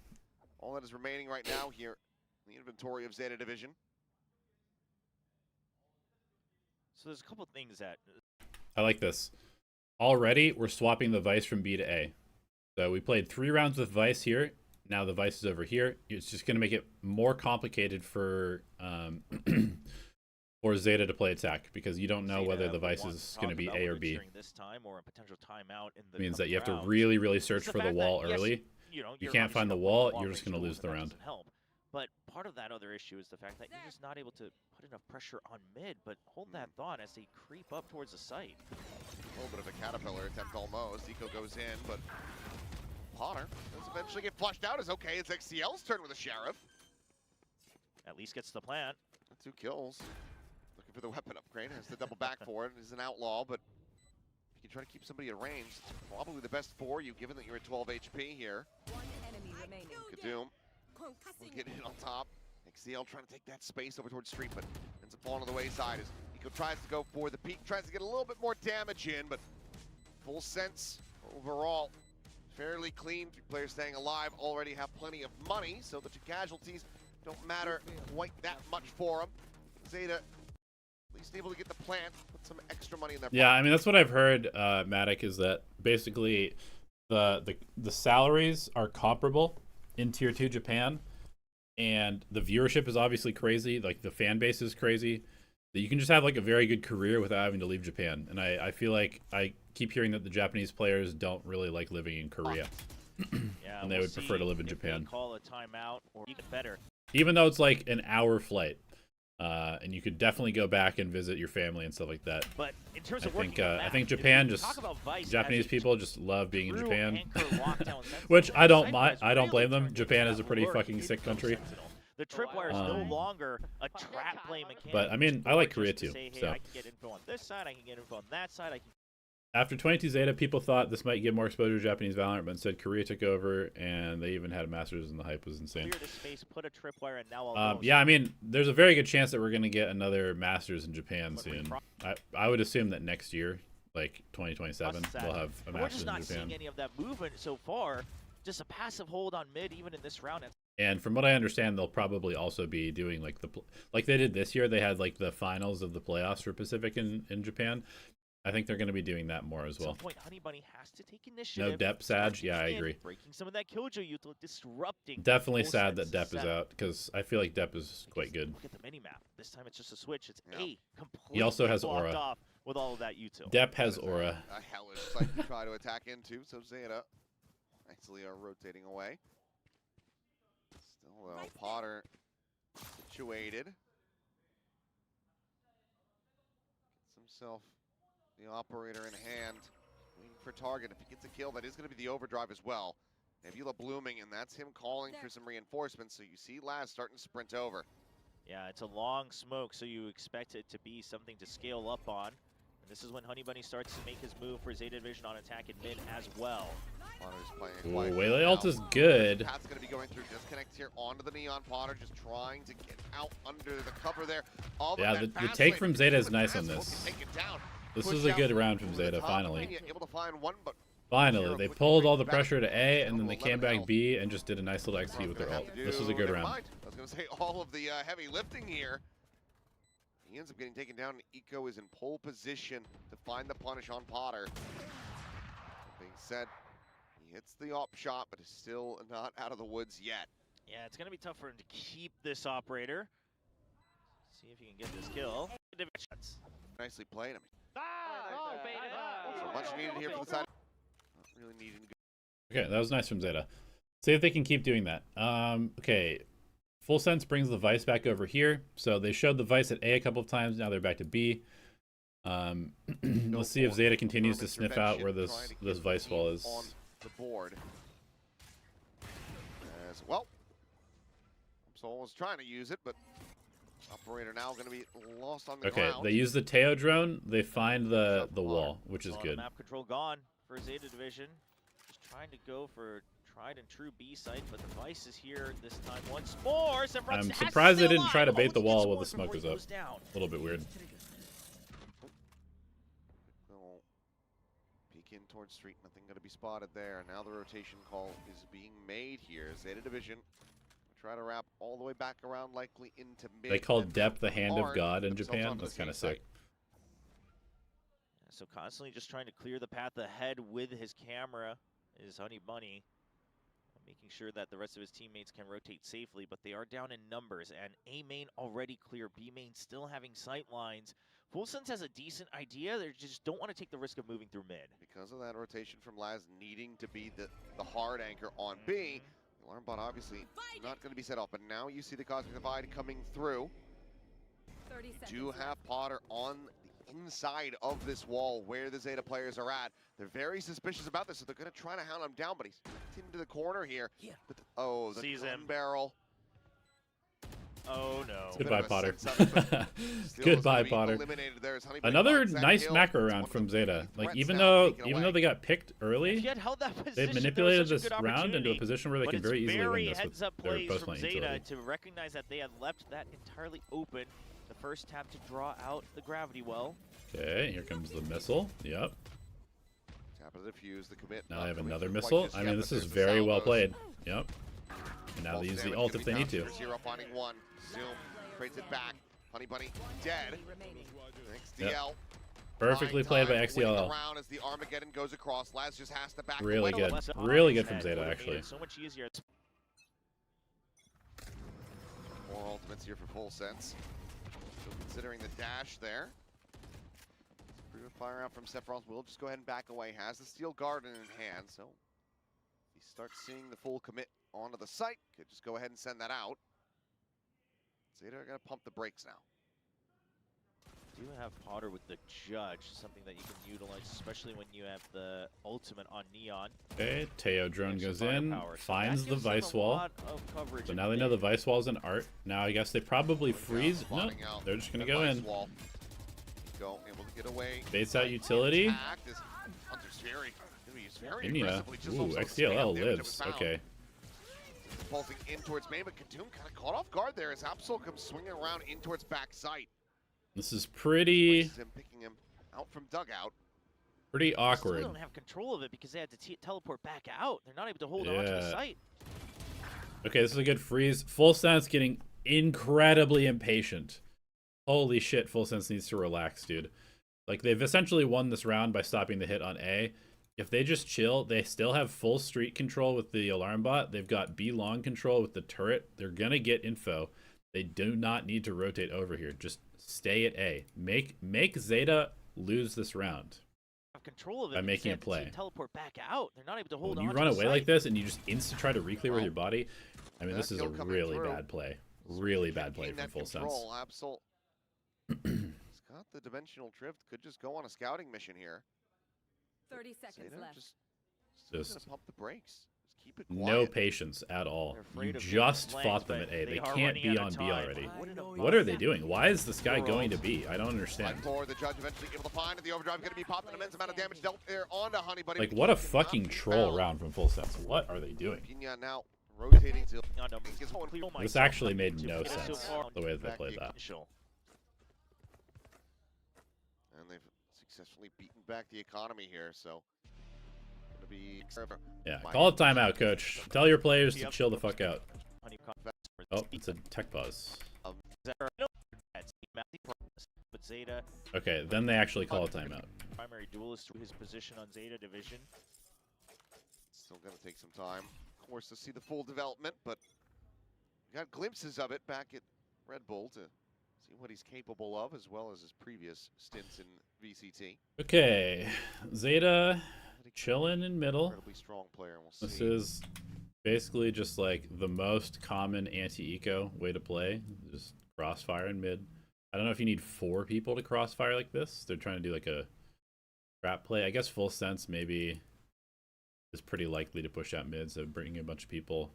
All that is remaining right now here in the inventory of Zeta Division. So there's a couple things that I like this. Already, we're swapping the Vice from B to A. So we played 3 rounds with Vice here. now the Vice is over here. It's just going to make it more complicated for for Zeta to play attack, because you don't know Zeta whether the would Vice want is to going to talk be about A or whether B. cheering this time or a potential timeout in the Means that you have to rounds. really search It's the for the fact wall that, yes, early. you know, You you're can't find obviously the not wall, winning you're just going to range lose the that round. doesn't help. But part of that other issue is the fact that you're just not able to put enough pressure on mid, but hold that thought as they creep up towards the site. A little bit of a caterpillar attempt almost. Eco goes in, but Potter does eventually get flushed out. It's okay. It's XCL's turn with a Sheriff. At least gets the plant. 2 kills. Looking for the weapon upgrade. Has to double back for it. He's an outlaw, but if you can try to keep somebody at range, it's probably the best for you, given that you're at 12 HP here. One enemy remaining. Kadoom will get in on top. XCL trying to take that space over towards Street, but ends up falling to the wayside as Eco tries to go for the peak, tries to get a little bit more damage in, but full sense overall. Fairly clean. 3 players staying alive, already have plenty of money, so the 2 casualties don't matter quite that much for them. Zeta at least able to get the plant, put some extra money in their pocket. Yeah, I mean, that's what I've heard, Matic, is that basically the salaries are comparable in Tier 2 Japan, and the viewership is obviously crazy, like the fan base is crazy, that you can just have like a very good career without having to leave Japan. And I feel like I keep hearing that the Japanese players don't really like living in Korea. Yeah, And they would prefer to live in Japan. Call a timeout, or even better. Even though it's like an hour flight. And you could definitely go back and visit your family and stuff like that. But in terms I of think working on I think that, Japan if you just talk about Vice Japanese as a people just love being in true Japan, anchor lockdown sentinel, which I don't Cypher has I don't blame really them. turned Japan into is a that pretty lurk fucking in sick Pro country. Sentinel. The tripwire is no longer a trap play mechanic. But I mean, I or like just Korea to too. say, hey, So I can get info on this side, I can get info on that side, I can. after 22 Zeta, people thought this might get more exposure to Japanese Valorant, but instead Korea took over, and they even had a Masters, and the hype was insane. Clear the space, put a tripwire, and now I'll Yeah, I mean, there's a very good chance that we're going to get another Masters in Japan soon. I would assume that next year, like 2027, we'll have a we're Masters just in not Japan. seeing any of that movement so far. Just a passive hold on mid, even in this round. And from what I understand, they'll probably also be doing like like they did this year. They had like the finals of the playoffs for Pacific in Japan. I think they're going to be doing that more as well. At some point, Honey Bunny has to take initiative. No Depp, Sag. Yeah, I agree. Breaking some of that Killjoy util, disrupting. Definitely full sad that sense Depp is setup. out, because I feel like Depp is quite good. Look at the mini map. This time it's just a switch. It's Yeah. A completely He also has blocked aura. off with all of that util. Depp has aura. A hellish site to try to attack into, so Zeta nicely are rotating away. Still though, Potter situated. Gets himself the operator in hand, waiting for target. If he gets a kill, that is going to be the overdrive as well. Nebula blooming, and that's him calling for some reinforcements, so you see Laz starting to sprint over. Yeah, it's a long smoke, so you expect it to be something to scale up on. And this is when Honey Bunny starts to make his move for Zeta Division on attack in mid as well. Potter's playing Ooh, quite Waylay well ult is good. Pat's going to be going through disconnect here onto the Neon. Potter just trying to get out under the cover there. Yeah, the take from Zeta is nice on this. This was a good round from Zeta, finally. Able to find one, but Finally, they pulled all the pressure to A, and then they came back B and just did a nice little execute with their ult. This was a good round. I was going to say all of the heavy lifting here. He ends up getting taken down, and Eco is in pole position to find the punish on Potter. That being said, he hits the op shot, but is still not out of the woods yet. Yeah, it's going to be tough for him to keep this operator. See if he can get this kill. Nicely played. I mean, So much needed here for the side. Not really needing to go. Okay, that was nice from Zeta. See if they can keep doing that. Okay, Full Sense brings the Vice back over here. So they showed the Vice at A a couple of times. Now they're back to B. Let's see if Zeta continues to sniff out where this Vice wall is. On the board. As well. Soul was trying to use it, but operator now going to be lost on the Okay, ground. they use the Teo drone. They find the wall, which is good. Map control gone for Zeta Division. Just trying to go for tried and true B site, but the Vice is here this time once more. I'm surprised they didn't try to bait the wall while the smoke was up. A little bit weird. They'll peek in towards Street. Nothing going to be spotted there. Now the rotation call is being made here. Zeta Division try to wrap all the way back around, likely into mid. They called Depp the hand of God in Japan. That's kind of sick. So constantly just trying to clear the path ahead with his camera is Honey Bunny. making sure that the rest of his teammates can rotate safely, but they are down in numbers, and A main already clear, B main still having sight lines. FULLSENSE has a decent idea, they just don't want to take the risk of moving through mid. Because of that rotation from Laz needing to be the hard anchor on B, the alarm bot obviously not going to be set up, but now you see the Cosmic Divide coming through. 30 seconds Do left. have Potter on the inside of this wall where the Zeta players are at. They're very suspicious about this, so they're going to try to hound him down, but he's into the corner here. Yeah. But oh, the Sees gun him. barrel. Oh no. Goodbye, Potter. Still Goodbye, is gonna be Potter. eliminated there as Honeybunny Another finds that nice kill. macro It's round one from of the Zeta. key Like threats even now though taken even though away. they got picked If early, he had held that position, they've there was manipulated such a this good round into a opportunity. position where they But can it's very easily very win this heads with up their plays post from lane Zeta utility. to recognize that they had left that entirely open. The first tap to draw out the gravity well. Okay, here comes the missile. Yep. Tap of the fuse, the commit. Now not they have coming another through quite missile. just I yet, mean, but this is there's the very well salvos. played. Yep. And now Pulse they use the damage ult gonna if be they need found. to. Zero finding one. Zoom trades it back. Honeybunny dead. Enemy remaining. XDL. Perfectly played by XDL. Around as the Armageddon goes across. Laz just has to back Really away. good. Really good from Zeta, actually. So much easier. More ultimates here for FULLSENSE. So considering the dash there. Let's fire out from Sephiroth. We'll just go ahead and back away. Has the Steel Garden in hand, so if he starts seeing the full commit onto the site, could just go ahead and send that out. Zeta are gonna pump the brakes now. Do have Potter with the Judge, something that you can utilize, especially when you have the ultimate on Neon. Okay, Teo drone Extra goes in, firepower. So finds that the gives them Vice a Wall. lot of coverage So in now they know mid. the Vice Wall's an art. Now I guess they probably freeze. No, Spotting out they're just gonna the go Vice in. Wall. Go able to get away. Baits out utility. Attack is Hunter's very India. aggressively. Just Ooh, also XDLL spam damage that lives. was found. Okay. Pulsing in towards main, but Katoom kind of caught off guard there as Absol comes swinging around in towards back sight. This is pretty Places him, picking him out from dugout. pretty Still awkward. don't have control of it because they had to teleport back out. They're not able to hold on to the Yeah. site. Okay, this is a good freeze. FULLSENSE getting incredibly impatient. Holy shit, FULLSENSE needs to relax, dude. Like, they've essentially won this round by stopping the hit on A. If they just chill, they still have full street control with the alarm bot. They've got B long control with the turret. They're gonna get info. They do not need to rotate over here. Just stay at A. Make Zeta lose this round. Have control of it By because making they a had to play. teleport back out. They're not able to hold When on you to run the away site. like this and you just try to re-clear with Well, your body, I mean, this that is a kill coming really through. bad play. Really bad play Gain from that FULLSENSE. control. Absol. He's got the dimensional drift. Could just go on a scouting mission here. 30 seconds Zeta left. just Just gonna pump the brakes. Just keep it quiet. No patience at all. They're afraid You of just getting fought flanked, them but at A. they They are can't running be out on of B time. already. What What are they doing? Why is this guy going to B? I don't Fight understand. forward, the judge eventually able to find it. The overdrive going to be popped. An immense amount of damage dealt there onto Honeybunny. Like, what a Cannot fucking be troll found. round from FULLSENSE. What are they doing? Pina now rotating to On numbers. Is going Clear This myself actually up made to no get us so sense, far. the way that they Back played the that. Initial. and they've successfully beaten back the economy here. So going to be Yeah, call a timeout, coach. Tell your players to Yep. chill the fuck out. Honeycomb. Oh, it's a tech pause. But Zeta, Okay, then they actually call a timeout. primary duelist to his position on Zeta division. still going to take some time, of course, to see the full development, but we got glimpses of it back at Red Bull to see what he's capable of, as well as his previous stints in VCT. Okay, Zeta chilling in middle. Incredibly strong player, and we'll This see. is basically just like the most common anti-eco way to play. Just crossfire in mid. I don't know if you need 4 people to crossfire like this. They're trying to do like a trap play. I guess FULLSENSE maybe is pretty likely to push out mid, so bringing a bunch of people.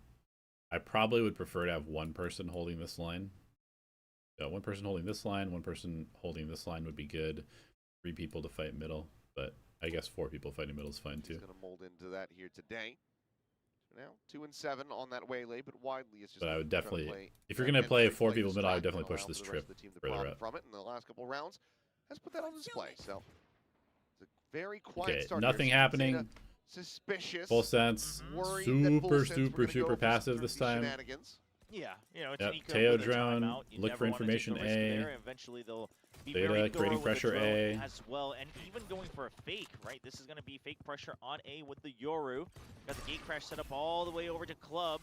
I probably would prefer to have one person holding this line. One person holding this line, one person holding this line would be good. 3 people to fight middle, but I guess 4 people fighting middle is fine too. He's going to mold into that here today. So now 2 and 7 on that waylay, but widely it's just. But I would trying to definitely, play if you're that going to play end-state 4 play people to middle, I would distract definitely and push allow this for the trip rest of the team to further profit up. from it in the last couple of rounds. Has put that on display. So it's a very quiet Okay, start. nothing here. happening. Zeta suspicious. FULLSENSE, Worried that super, FULLSENSE were super, gonna go super for some passive this thrifty time. shenanigans. Yeah, you know, it's Yep, an eco Teo with a drone, timeout. You look never for wanna take the information risk A. there, and eventually they'll be Zeta very creating thorough with the pressure drone A. as well, and even going for a fake, right? This is going to be fake pressure on A with the Yoru. Got the gate crash set up all the way over to Club.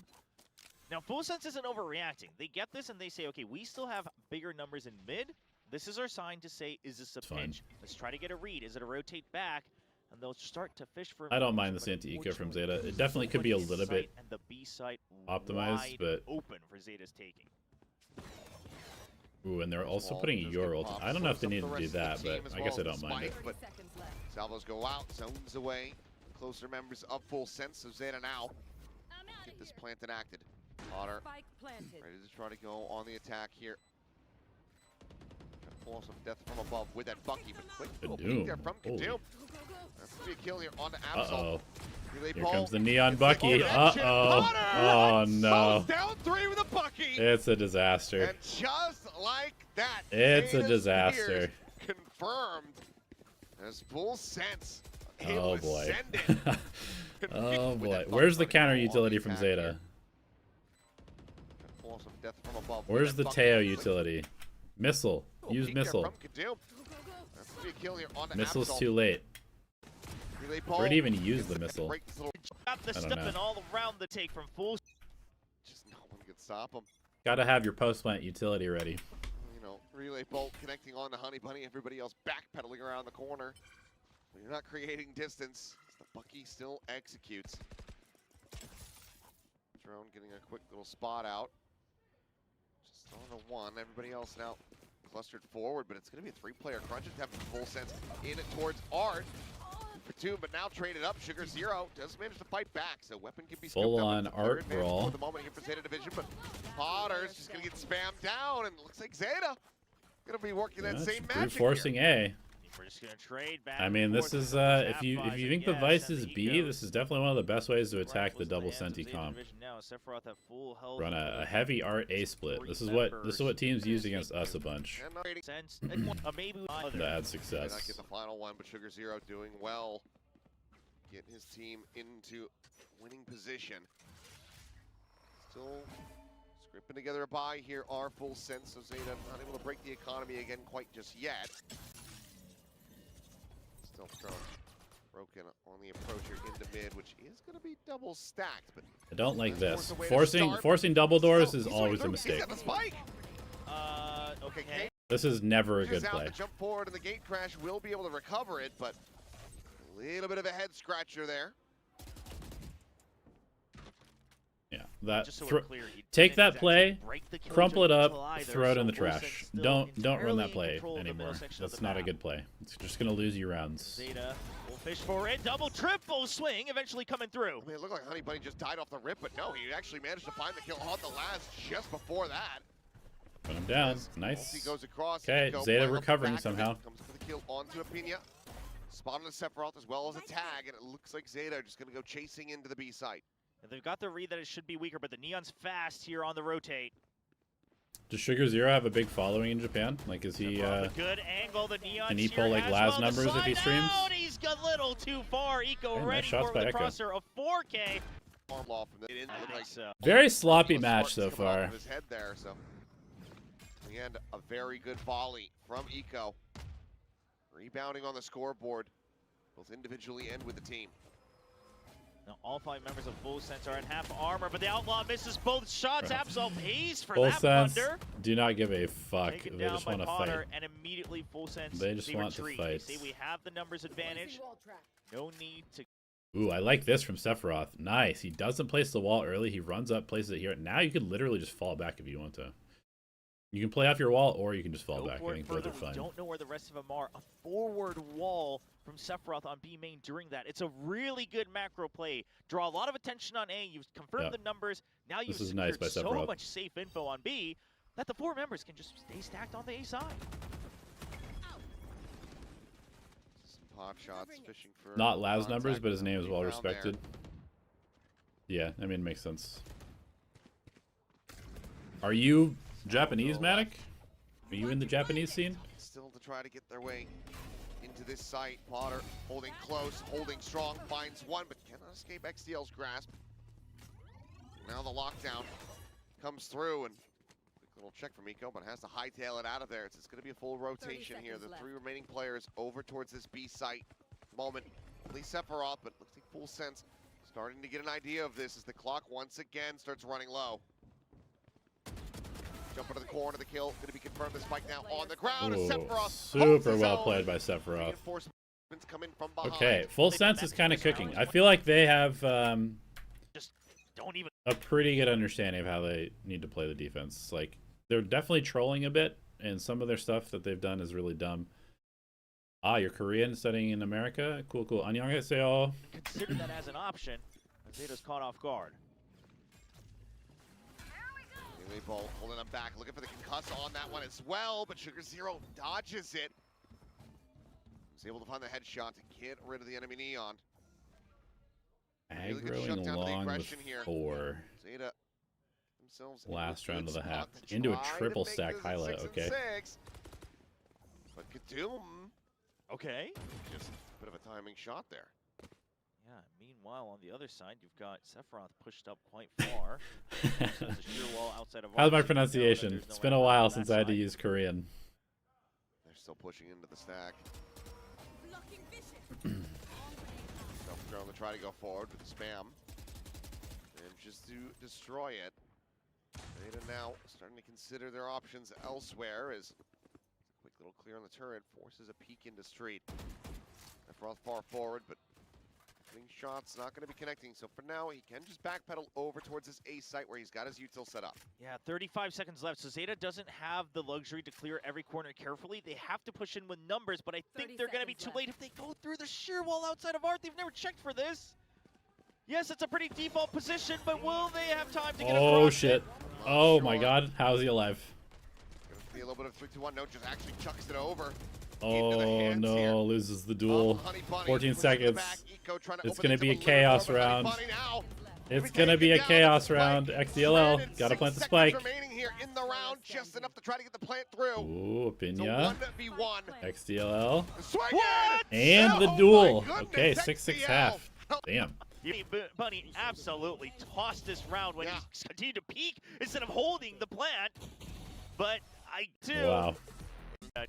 Now, FULLSENSE isn't overreacting. They get this and they say, okay, we still have bigger numbers in mid. This is our sign to say, is this a Fine. pinch? Let's try to get a read. Is it a rotate back? And they'll start to fish for. I don't mind this information, but anti-eco from unfortunately, Zeta. It definitely could be a little site bit and the B site optimized, wide but open for Zeta's taking. ooh, and they're also Ball putting a does Yor get ult. popped, I don't know if they slows need up to the do rest of that, the but team as I guess I well, don't mind it. Spike, but 30 seconds left. Salvos go out, zones away. Closer members of FULLSENSE of Zeta now. I'm out Get of this here. plant enacted. Potter Spike planted. ready to try to go on the attack here. Trying to pull off some death from above with that Bucky, but quick little peek there from Holy. Kadoom. Go, go, go. That's gonna be a kill here onto Absol. Uh-oh. Relay Here ball. comes the Neon It's Bucky. the connection. Uh-oh. Potter Oh, no. goes down 3 with a Bucky. It's a disaster. And just like that, It's a Zeta's disaster. fears confirmed as FULLSENSE able Oh, to boy. send it. Oh, With boy. that Where's the Bucky counter on the utility from attack Zeta? here. Pull off some death from above with Where's that the Bucky. Teo utility? Missile. Little Use peek there missile. from Kadoom. Go, go, go. That's gonna be a kill here onto Missile's Absol. too late. Relay ball. Already even used Gets the to missile. break this little- Got the I don't step know. and all around the take from FULLSENSE. Just no one can stop him. Gotta have your post-plant utility ready. You know, relay bolt connecting on to Honey Bunny. Everybody else backpedaling around the corner. When you're not creating distance, the Bucky still executes. Drone getting a quick little spot out. Just on the one. Everybody else now clustered forward, but it's going to be a 3-player crunch. It's having FULLSENSE in it towards Art. For 2, but now traded up. Sugar Zero does manage to fight back, so weapon can be scooped Full up. on It's a clear Art advantage brawl. For the moment here for Zeta Division, but Potter's just going to get spammed down, and it looks like Zeta going to be working that same brute magic forcing A. We're just gonna trade back. I and mean, this forth is with those if you Sapphires, think the yes, Vice and is the B, Ecos. this is definitely one of the best ways to attack the Rifles in double hands of senti Zeta comp. Division now. Sephiroth at full health. Run a heavy Art A split. This is what teams use against us a bunch. And not trading. Sense. Maybe other. To add May not success. get the final one, but Sugar Zero doing well. Get his team into winning position. Still scraping together a buy here are FULLSENSE, so Zeta not able to break the economy again quite just yet. Still thrown broken on the approach here into mid, which is going to be double stacked, but I don't like Let's this. force a way to start. Forcing double doors Oh, is he's always a through. He's mistake. got the spike. Okay. Kate This is never a is good out play. to jump forward, and the gate crash will be able to recover it, but a little bit of a head scratcher there. Yeah, that Just so we're clear, he take didn't that exactly play, break the kill crumple it neutral up, either, throw it in so the FULLSENSE trash. still Don't run entirely that in play control of the middle anymore. section of That's the not a map. good play. It's just gonna lose you rounds. Zeta will fish for it. Double, triple swing, eventually coming through. I mean, it looked like Honey Bunny just died off the rip, but no, he actually managed to find the kill on the last just before that. Put him down. As Ulti Nice. goes across. Okay, Eco Zeta pile up recovering back of it, somehow. Comes for the kill onto Apina. Spotted a Sephiroth as well as a tag, and it looks like Zeta are just going to go chasing into the B site. And they've got the read that it should be weaker, but the Neon's fast here on the rotate. Does Sugar Zero have a big following in Japan? Like, is he? From a good angle, the Neon's can he here pull, like, as Laz well. The numbers if he slide streams? down, he's got a little too far. Eco Okay, nice ready shots for by the Echo. crosser of 4K. Arm law from the it I looked think like so. Very sloppy Nicholas match so Spartans coming off far. of his head there, so in the end, a very good volley from Eco. Rebounding on the scoreboard, both individually and with the team. Now all 5 members of FULLSENSE are in half armor, but the Outlaw misses both shots. Right. Absol pays for Full that sense. blunder. Do not give a fuck. Taken They down just by want to Potter, fight. and immediately FULLSENSE They just want to retreat. fight. They say we have the numbers advantage. No need to. Ooh, I like this from Sephiroth. Nice. He doesn't place the wall early. He runs up, places it here. Now you could literally just fall back if you want to. You can play off your wall, or you can just fall Go back. for I it think both further. are We fine. don't know where the rest of them are. A forward wall from Sephiroth on B main during that. It's a really good macro play. Draw a lot of attention on A. You've confirmed Yep. the numbers. Now you've This is nice secured by so Sephiroth. much safe info on B that the 4 members can just stay stacked on the A side. Some pot shots fishing for Not Laz contact numbers, but his with name is well rebound there. respected. Yeah, I mean, it makes sense. Are you Japanese, Matic? Are you in the Japanese scene? Still to try to get their way into this site. Potter holding close, holding strong, finds one, but cannot escape XDL's grasp. Now the lockdown. comes through, and quick little check from Eco, but has to hightail it out of there. It's going to be a full rotation here. The seconds 3 left. remaining players over towards this B site. Moment, at least Sephiroth, but looks like FULLSENSE starting to get an idea of this as the clock once again starts running low. Jump into the corner, the kill going to be confirmed. The spike now on the ground. Ooh, Sephiroth super well played by Sephiroth. Reinforcements come in from behind. Okay, FULLSENSE is kind of cooking. I feel like they have Just don't even. a pretty good understanding of how they need to play the defense. Like, they're definitely trolling a bit, and some of their stuff that they've done is really dumb. Ah, you're Korean studying in America? Cool, cool. 안녕하세요. Consider that as an option. Zeta's caught off guard. Melee Bolt holding them back, looking for the concuss on that one as well, but Sugar Zero dodges it. He's able to find the headshot to get rid of the enemy Neon. Really good Aggroing shutdown to the along with aggression here. 4. Zeta themselves in a Last good round of the spot half. to Into a try to triple make stack this a highlight, 6 and okay. 6. But Kadoom, Okay. just a bit of a timing shot there. Yeah, meanwhile, on the other side, you've got Sephiroth pushed up quite far. There's a sheer wall outside of How's my ours, so you know that pronunciation? there's It's no been way a around while that since I had to side. use Korean. They're still pushing into the stack. Blocking vision. Self-drone to try to go forward with the spam. And just to destroy it. Zeta now starting to consider their options elsewhere as a quick little clear on the turret forces a peek into street. Sephiroth far forward, but hitting shots not going to be connecting. So for now, he can just backpedal over towards his A site where he's got his util set up. Yeah, 35 seconds left. So Zeta doesn't have the luxury to clear every corner carefully. They have to push in with numbers, but I think 30 they're going to be seconds too late if they go through the sheer wall outside of Art. They've never checked for this. Yes, it's a pretty default position, but will they have time to get across Oh, it? shit. Not Oh, my sure. God. How's he alive? Gonna be a little bit of 3-2-1. No, just actually chucks it over. Oh, no. here. Loses the duel. Honey Bunny 14 pushing the seconds. back. Eco trying to It's open gonna things be up a little chaos bit more. Honey round. Bunny now. It's going to be a chaos round. XDLL. Gotta plant the spike. Remaining here in the round, just enough to try to get the plant through. Ooh, It's a Pinya. 1v1. XDLL. Swing What? it! And the Oh my duel. goodness, Okay, 6-6 XDL. half. Damn. Bunny absolutely tossed this round when Yeah. he continued to peek instead of holding the plant. But I do. Wow.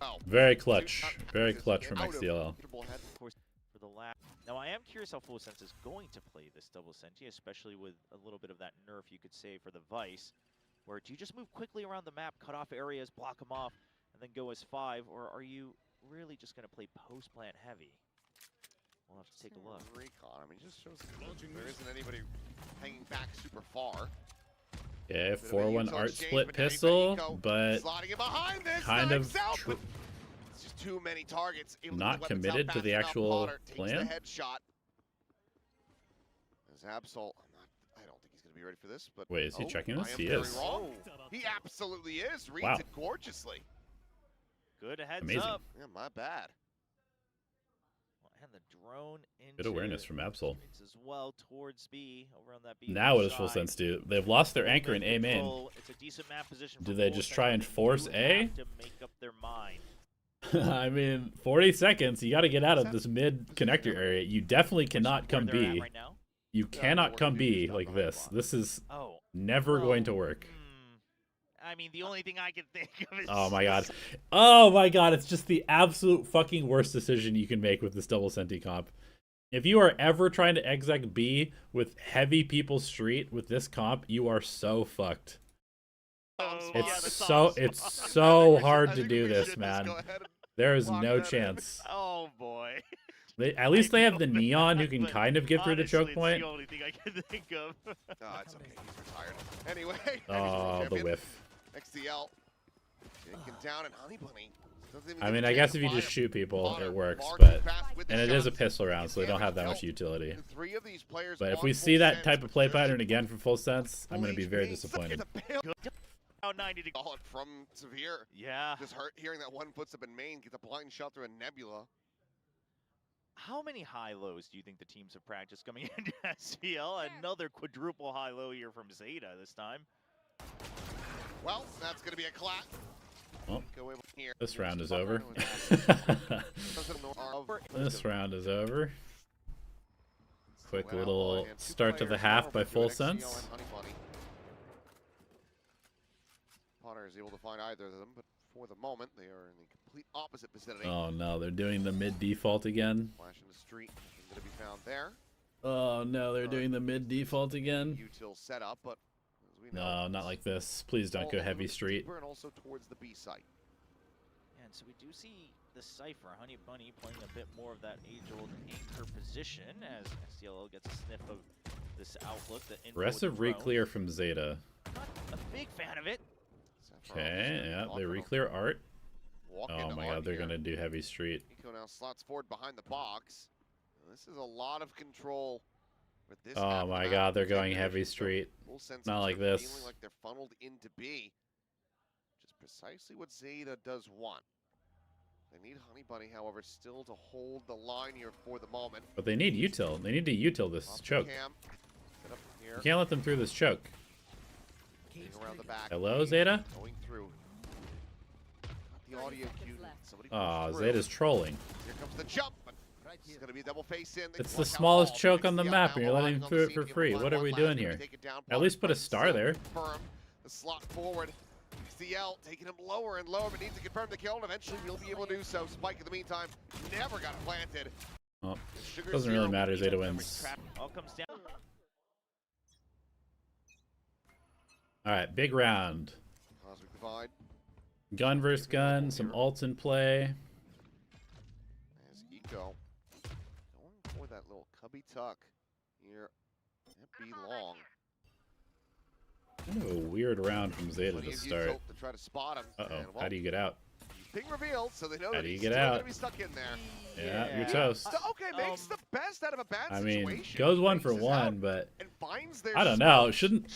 Oh. Very clutch. Very clutch from XDLL. Of course, for the last. Now, I am curious how FULLSENSE is going to play this double senti, especially with a little bit of that nerf, you could say, for the Vice. Where do you just move quickly around the map, cut off areas, block them off, and then go as 5? Or are you really just going to play post-plant heavy? We'll have to take a look. Recon. I mean, just shows there isn't anybody hanging back super far. Okay, Bit of a 4-1 util art exchange, split but now you've got pistol, Eco but slotting it behind this, kind of knocks out, but it's just too many targets. Able to not get the weapons out committed to fast the enough. actual Potter takes plan. the headshot. As Absol, I don't think he's going to be ready for this. But Wait, is he checking I this? am He very is. wrong. He absolutely is. Reads Wow. it gorgeously. Good heads Amazing. up. Yeah, my bad. And the drone into good awareness from Absol. streets as well towards B over on that B. Now what does side. FULLSENSE do? They've lost their anchor in A main. Control. It's a decent map position. Do for they just FULLSENSE, try and but they force do A? have to make up their mind. I mean, 40 seconds. You got to get out of this mid connector area. You definitely cannot come Where they're at B. right now? You Yeah, cannot we're come gonna do B stuff like behind the this. block. This is Oh. never going to work. I mean, the only thing I can think of is. Oh my god. Oh my god, it's just the absolute fucking worst decision you can make with this double senti comp. If you are ever trying to exec B with heavy people street with this comp, you are so fucked. Oh, It's yeah, the so sauce. hard to do this, man. There is lock no that in. chance. Oh boy. At least they have the feel bad, neon who can but kind of get through the honestly, choke it's point. the only thing I can think of. Oh, it's okay. He's retired. Anyway. Oh, the whiff. XDL. Taken down and Honey Bunny. doesn't even I get mean, a I chance guess to if you fire. just shoot people, Potter it works, far but too fast with the and it is a shots. pistol round, so they don't have that much The utility. three of these players But if on we see that FULLSENSE type of play just pattern again from FULLSENSE, I'm going to be fully very chased disappointed. the bail. About 90 degrees. Call it from Severe. Yeah. Just hearing that one footstep in main, get the blind shot through a nebula. How many high-lows do you think the teams have practiced coming into SPL? Another quadruple high-low here from Zeta this time. Well, that's going to be a clap. Well, Go in here. this round is over. This round is over. Quick little start to the half by FULLSENSE. Potter is able to find either of them, but for the moment, they are in the complete opposite vicinity. Oh no, they're doing the mid default again. Flash in the street, going to be found there. Oh no, they're doing the mid default again. Util setup, but as we know, No, not like this. Please don't go heavy street. And also towards the B site. And so we do see the Cypher, Honey Bunny, playing a bit more of that age-old anchor position as STLL gets a sniff of this outlook. The Aggressive re-clear from Zeta. Not a big fan of it. Okay, yeah, they re-clear Art. Oh my god, they're gonna do heavy street. Eco now slots forward behind the box. This is a lot of control. With this Oh my god, they're going heavy street. Not like this. Feeling like they're funneled into B. Which is precisely what Zeta does want. They need Honey Bunny, however, still to hold the line here for the moment. But they need util. They need to util this choke. You can't let them through this choke. Around the back. Hello, Zeta? Going through. The audio cue. Oh, Zeta's trolling. Here comes the jump. It's going to be a double face in. It's the smallest choke on the map, and you're letting him through it for free. What are we doing here? At least put a star there. The slot forward. XDL taking him lower and lower, but needs to confirm the kill, and eventually we'll be able to do so. Spike in the meantime never got planted. Oh, doesn't really matter. Zeta wins. All comes down. All right, big round. Cosmic Divide. Gun versus gun. Some ults in play. As Eco going for that little cubby tuck here. Can't be long. Kind of a weird round from Zeta to start. To try to spot him. Uh-oh, how do you get out? Being revealed, so they know How that do you he's get still out? gonna be stuck in there. Yeah, you're toast. Okay, makes the best out of a bad I situation. mean, goes one for Faces one, out but and finds their I don't know. Shouldn't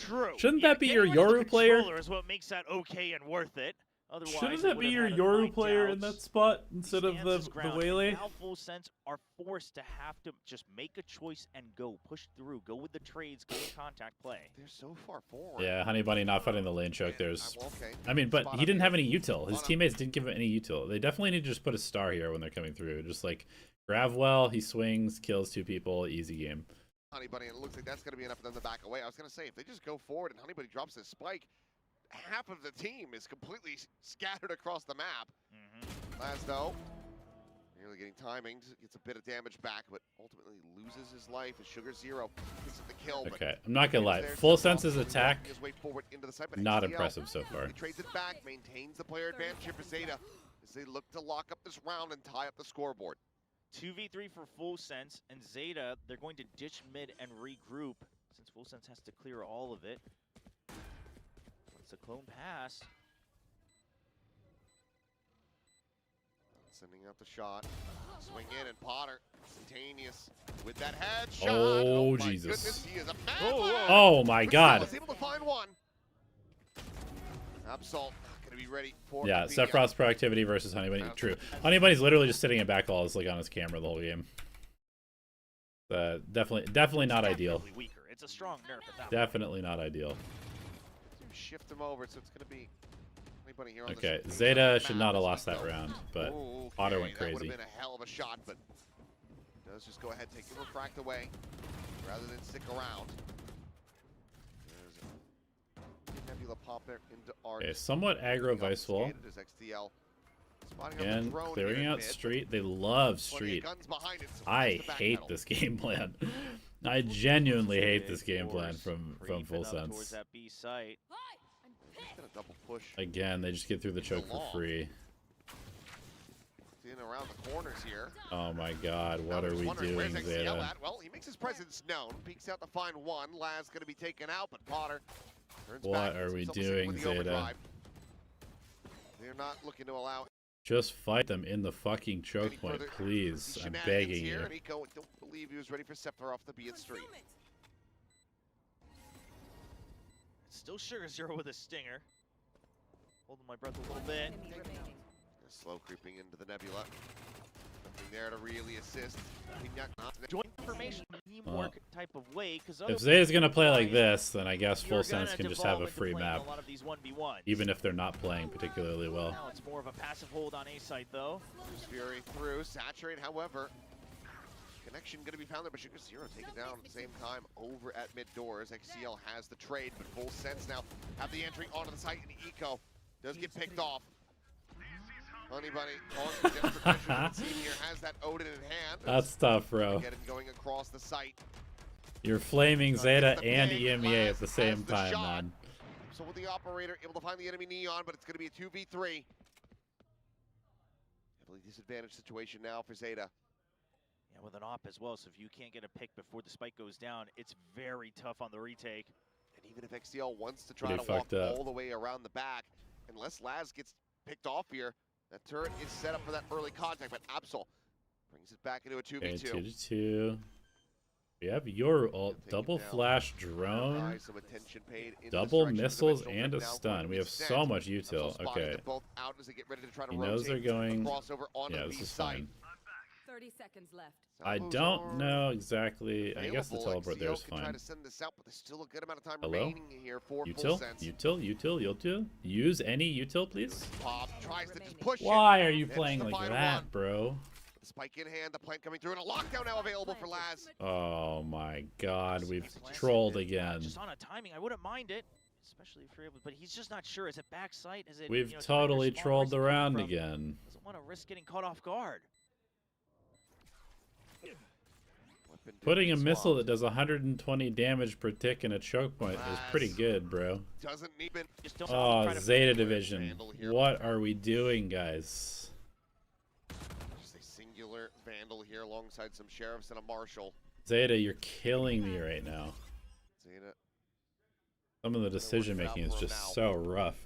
that be your Yoru player? Is what makes that okay and worth it. Otherwise, Shouldn't that be your Yoru player in that spot instead of the Waylay? Now FULLSENSE are forced to have to just make a choice and go, push through, go with the trades, go with contact play. They're so far forward. Yeah, Honey Bunny not fighting the lane choke. There's, Okay. I mean, but he didn't have any util. His teammates didn't give him any util. They definitely need to just put a star here when they're coming through. Just like grab well, he swings, kills two people, easy game. Honey Bunny, and it looks like that's going to be enough for them to back away. I was going to say, if they just go forward and Honey Bunny drops his spike, half of the team is completely scattered across the map. Laz, though, nearly getting timing, gets a bit of damage back, but ultimately loses his life as Sugar Zero gets the kill. Okay, I'm not gonna lie. FULLSENSE's attack, his way forward into the site, but not XDL, impressive so far. he trades it back, maintains the player advantage here for Zeta as they look to lock up this round and tie up the scoreboard. 2v3 for FULLSENSE, and Zeta, they're going to ditch mid and regroup since FULLSENSE has to clear all of it. It's a clone pass. Sending out the shot. Swing in, and Potter, instantaneous with that headshot. Oh, my Jesus. Goodness, he is a Oh my God. Was able to find one. Absol gonna be ready for. Yeah, Sephiroth's proactivity versus Honey Bunny. True. Honey Bunny's literally just sitting in back calls like on his camera the whole game. Definitely not ideal. Weaker. It's a strong nerf at that Definitely not ideal. Shift him over, so it's gonna be anybody here on Okay, the Zeta should not have lost that round, but Potter went That crazy. would have been a hell of a shot, but does just go ahead, take the refract away rather than stick around. There's a Nebula pop there into Art. Okay, somewhat aggro Vice Wall. Again, Again, clearing out street. They love street. I hate this game plan. I genuinely hate this game plan from FULLSENSE. That B site. Double push Again, they just get through the choke for free. in around the corners here. Oh my God, what are we doing, Zeta? Well, he makes his presence known. Peeks out to find one. Laz going to be taken out, but Potter turns What back. are we It's doing, with the Zeta? overdrive. They're not looking to allow Just fight them in the fucking choke any point, further please. I'm shenanigans begging here, you. And Eco, don't believe he was ready for Sephiroth to be at street. Still Sugar Zero with a stinger. Holding my breath a little bit. Slow creeping into the Nebula. Nothing there to really assist. Joint information teamwork type of way, because If Zeta's gonna play like this, then I guess FULLSENSE can just have a free map, a lot of these 1v1s. even if they're not playing particularly well. Now it's more of a passive hold on A site though. Fury through, saturate, however. Connection going to be found there, but Sugar Zero taken down at the same time over at mid doors. XCL has the trade, but FULLSENSE now have the entry onto the site, and Eco Does get picked off. Honey Bunny on the desperate measure. The team here has that Odin in hand. That's tough, bro. Get him going across the site. You're flaming Zeta the and ping, EMEA at Laz the same has the time, shot. man. So with the operator able to find the enemy Neon, but it's going to be a 2v3. Heavily disadvantaged situation now for Zeta. Yeah, with an op as well, so if you can't get a pick before the spike goes down, it's very tough on the retake. And even if XTL wants to try Pretty to walk fucked up. all the way around the back, unless Laz gets picked off here, that turret is set up for that early contact, but Absol brings it back into a 2v2. Okay, 2-2. We have your ult, double flash drone, Some attention paid in double this direction. missiles, Dimensional and a Rip now stun. going We to have be so sent. much util. Spotting Okay. them both out as they get ready to try to He knows they're rotate going. a crossover on Yeah, the this B is side. fine. 30 seconds left. I Salvos don't are know exactly. I guess the available. teleport there is XTL can try fine. to send this out, but there's still a good amount of time Hello? remaining here for Util? FULLSENSE. Util? Use any util, please? Pop tries to just push Why it. are you It's playing the like final that, one. bro? The spike in hand, the plant coming through, and a lockdown now available for Laz. Oh my god, we've Classic. trolled again. Just on a timing, I wouldn't mind it, especially if you're able. But he's just not sure. Is it backside? Is it? We've you know, totally defender spawn? trolled Where's he coming around from? again. Doesn't want to risk getting caught off guard. Weapon did Putting a get missile swapped. that does 120 damage per tick in a choke point is pretty good, bro. Doesn't even. Just don't Oh, try to Zeta division. Vandal here. What are we doing, guys? Just a singular Vandal here alongside some sheriffs and a marshal. Zeta, you're killing me right now. Zeta. Some of the decision making is just so rough.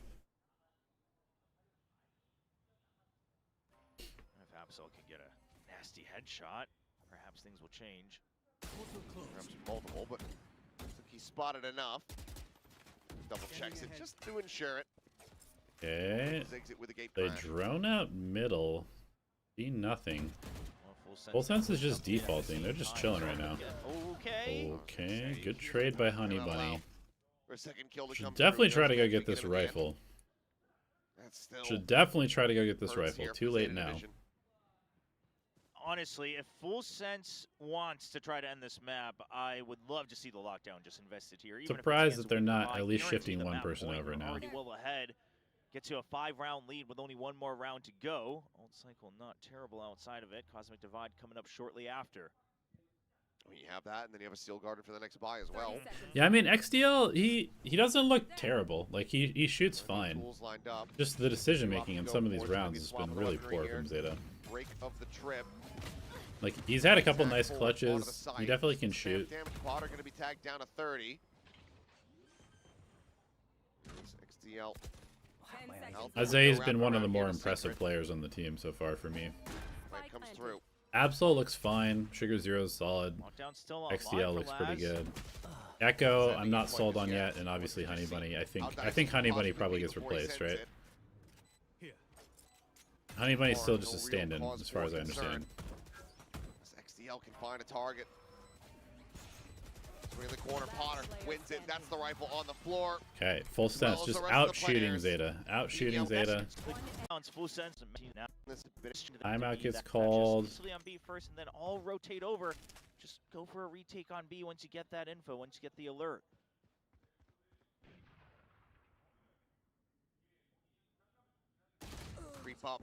If Absol can get a nasty headshot, perhaps things will change. Perhaps multiple, but looks like he spotted enough. Double checks it just to ensure it. Okay. Zigs it with a gate They crash. drone out middle. See nothing. Well, FULLSENSE is just defaulting. They're just chilling right now. Okay. Okay, good trade by Honey Bunny. For a second kill to Should come definitely through. try to go Doesn't get this it in the end. rifle. That's still Should definitely try to go get this hurts rifle. here Too for late Zeta now. Division. Honestly, if FULLSENSE wants to try to end this map, I would love to see the lockdown just invested here. Even if it's Surprised against that they're a weak not line, at least guarantee shifting the one map person point. over We're now. already well ahead. Get to a 5-round lead with only one more round to go. Old cycle not terrible outside of it. Cosmic Divide coming up shortly after. I mean, you have that, and then you have a steel guard for the next buy as well. Yeah, I mean XDL, he doesn't look terrible. Like he shoots fine. Tools lined up. Just the decision making in some of these rounds has been really poor from Zeta. Break of the trip. Like he's had a couple Tag nice forward onto the clutches. side. He definitely can Spam shoot. damage. Potter going to be tagged down to 30. XDL. Isaiah's been one of the more impressive players on the team so far for me. Plant comes through. Absol looks fine. Sugar Zero is solid. Lockdown still online XDL for looks pretty Laz. good. Echo, I'm not sold on yet, and obviously Honey Bunny. I think Honey Bunny probably gets replaced, right? Honey Bunny's still just a stand-in, as far as I understand. XDL can find a target. Swing in the corner, Potter wins it. That's the rifle on the floor. Okay, FULLSENSE just out shooting Zeta. Out shooting Zeta. FULLSENSE. This bit Timeout gets called. Initially on B first, and then all rotate over. Just go for a retake on B once you get that info, once you get the alert. creep up.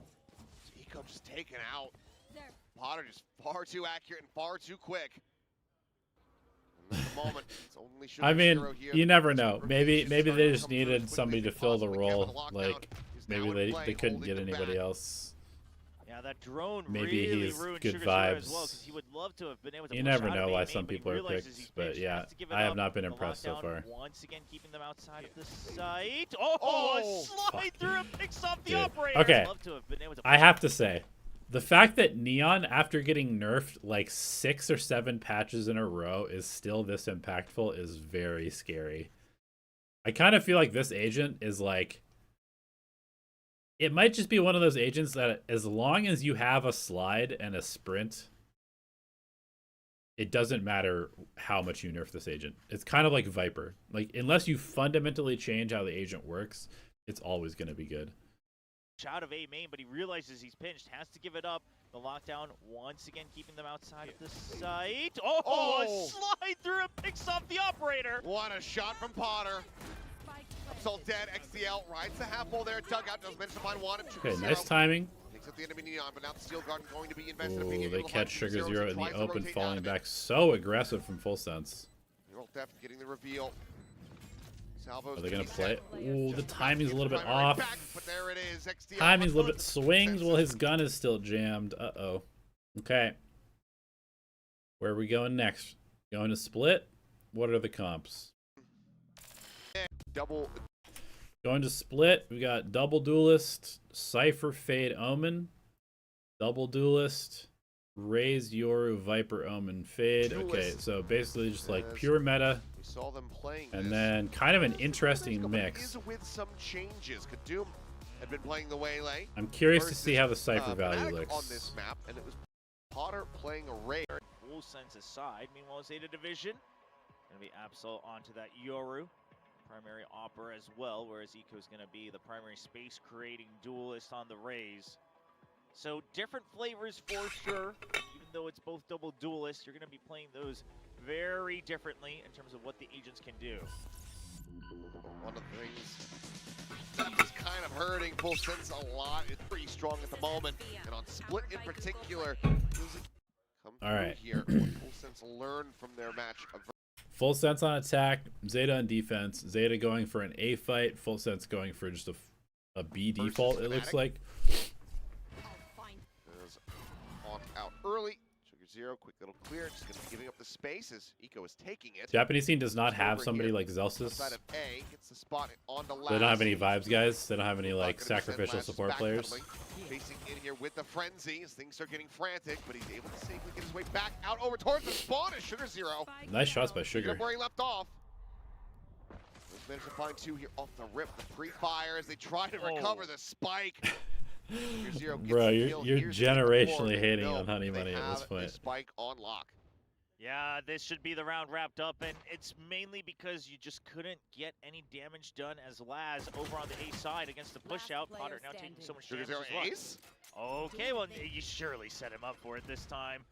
Eco just taken out. Potter just far too accurate and far too quick. And at the moment, it's only I mean, Zero here. you never know. Maybe Just they starting to just come through needed as quickly somebody as to they fill the possibly can, role. but the lockdown Like is now maybe in they play, couldn't holding get them anybody back. else. Yeah, that drone Maybe really he's ruined good Sugar Zero as vibes. well, because he would love to have been able to You push never out know of why A some main, but he people are realizes picked, he's but pinched, yeah, has to give it I have up. not been The impressed so lockdown far. Once again, keeping them outside of the site. Oh, a slide fuck. through and picks off the Dude. operator. Okay. Love to have been able to I push have to say, the fact that Neon, after getting nerfed like 6 or 7 patches in a row, is still this impactful is very scary. I kind of feel like this agent is like, it might just be one of those agents that as long as you have a slide and a sprint, it doesn't matter how much you nerf this agent. It's kind of like Viper. Like, unless you fundamentally change how the agent works, it's always going to be good. out of A main, but he realizes he's pinched, has to give it up. The lockdown once again keeping them outside of the site. Oh, a slide through and picks off the operator. What a shot from Potter. Absol dead. XDL rides the half wall there. Dugout does manage to find one. Okay, nice timing. Takes up the enemy neon, but now the Steel Garden going to be invested. Ooh, they catch Sugar Zero in the open, falling back so aggressive from Full Sense. Neural Theft getting the reveal. Salvo's Are they going to play it? set. Ooh, the timing's a little bit primary off. back, but there it is. XDL Timing's a little bit unloads. swings while his gun is still jammed. Uh-oh. Okay. Where are we going next? Going to split? What are the comps? Double. Going to split, we got Double Duelist, Cypher Fade Omen, Double Duelist, Raise Yoru Viper Omen Fade. Okay, so basically just like pure meta, We saw them playing and this. then kind of an interesting But it mix. is with some changes. Kadum had been playing the Waylay. I'm curious to versus, see how the Cypher Fnatic value on looks. this map, and it was Potter playing a Ray. FULLSENSE side. Meanwhile, Zeta division gonna be Absol onto that Yoru. Primary Opera as well, whereas Eco's going to be the primary space creating duelist on the Rays. So different flavors for sure. Even though it's both double duelists, you're going to be playing those very differently in terms of what the agents can do. One of the things that is kind of hurting FULLSENSE a lot. It's pretty strong at the moment, and on split in particular, come All right. here. FULLSENSE learned from their match of Full Sense on attack, Zeta on defense. Zeta going for an A fight, Full Sense going for just a B default, it looks Fnatic. like. is on out early. Sugar Zero, quick little clear, just gonna be giving up the space as Eco is taking it. Japanese team does not have Over somebody here, like Zelsis. Outside of A, gets the spot on the last. They don't have any vibes, guys. They don't have any like Not gonna be sent sacrificial last, just support players. backpedaling. Facing in here with the frenzy as things are getting frantic, but he's able to safely get his way back out over towards the spawn as Sugar Zero. Nice shots by Pick Sugar. up where he left off. He's managed to find two here off the rip. The pre-fire as they try to recover the spike. Sugar Zero gets Bro, the kill. you're Here's the generationally board. hating No, on Honey they Money at this have point. the spike on lock. Yeah, this should be the round wrapped up, and it's mainly because you just couldn't get any damage done as Laz over on the A side against the push out. Last Potter player now taking so much Sugar damage Zero as well. ace. Okay, well, you surely set him up for it this time.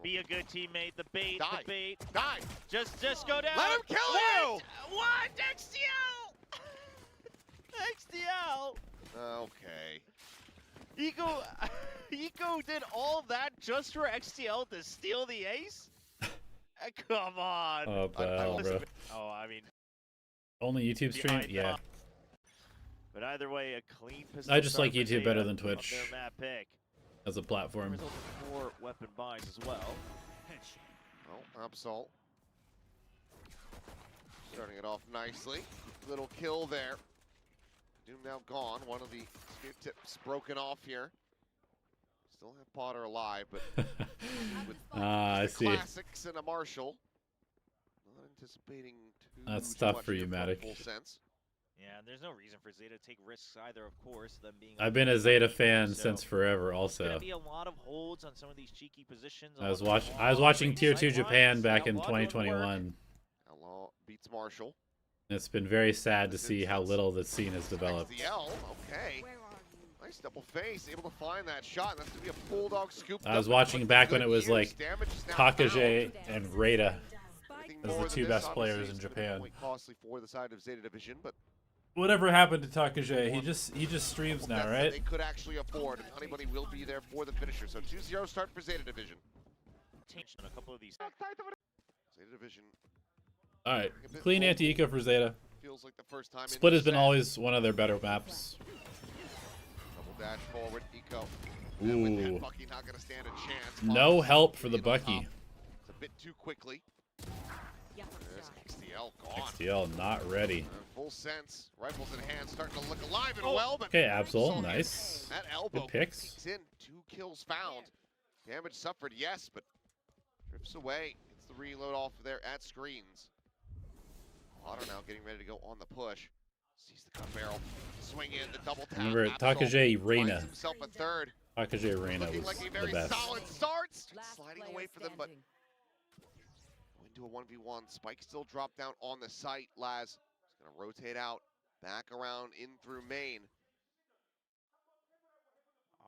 Be a good teammate. The bait, Die. the bait. Die. Just go down. Let him kill What? you! What? XDL! XDL! Okay. Eco did all that just for XTL to steal the ace? Come on. Oh, pal, bro. Oh, I mean, Only YouTube stream? behind Yeah. them. But either way, a clean pistol. I just like start for YouTube better Zeta than Twitch. on their map pick. As a platform. Result in 4 weapon buys as well. Oh, Absol. Starting it off nicely. Little kill there. Doom now gone. One of the spear tips broken off here. Still have Potter alive, but with Ah, I the see. classics and a Marshall. Not anticipating That's too tough much for you, here from Matic. FULLSENSE. Yeah, and there's no reason for Zeta to take risks either, of course. Them being I've been a Zeta so fan since forever There's also. gonna be a lot of holds on some of these cheeky positions. I was along the watching wall. Tier 2 Sight Japan lines, back in Outlaw doing work. 2021. Outlaw beats Marshall. It's been very sad to see how little the scene has developed. XDL, okay. Nice double face, able to find that shot. That's gonna be a bulldog scoop. I was watching back when it was like Takage and Reda as the two best players in Japan. Costly for the side of Zeta Division, but Whatever happened to Takage? He just streams now, that's right? They could actually afford, and Honey Bunny will be there for the finisher. So 2-0 start for Zeta Division. On a couple of these. Zeta Division All right, clean anti-eco for Zeta. feels like the first time. Split in has been set. always one of their better maps. Double dash forward, Eco. And with that, Ooh. Bucky not gonna stand a chance. No Fox help for the getting on Bucky. top. It's a bit too quickly. There's XDL gone. XTL not ready. FULLSENSE, rifles in hand, starting to look alive and Oh. well, but Okay, Absol, Absol nice. that elbow Good picks. peeks in, 2 kills found. Damage suffered, yes, but drifts away. Gets the reload off there at screens. Potter now getting ready to go on the push. Sees the cut barrel, swing in, the double tap. Remember, Absol Takage finds Reina. himself a third. Takage Reina Looking was like a the very best. solid start. Last Sliding player away for them, but standing. into a 1v1. Spike still dropped down on the site. Laz is going to rotate out, back around in through main.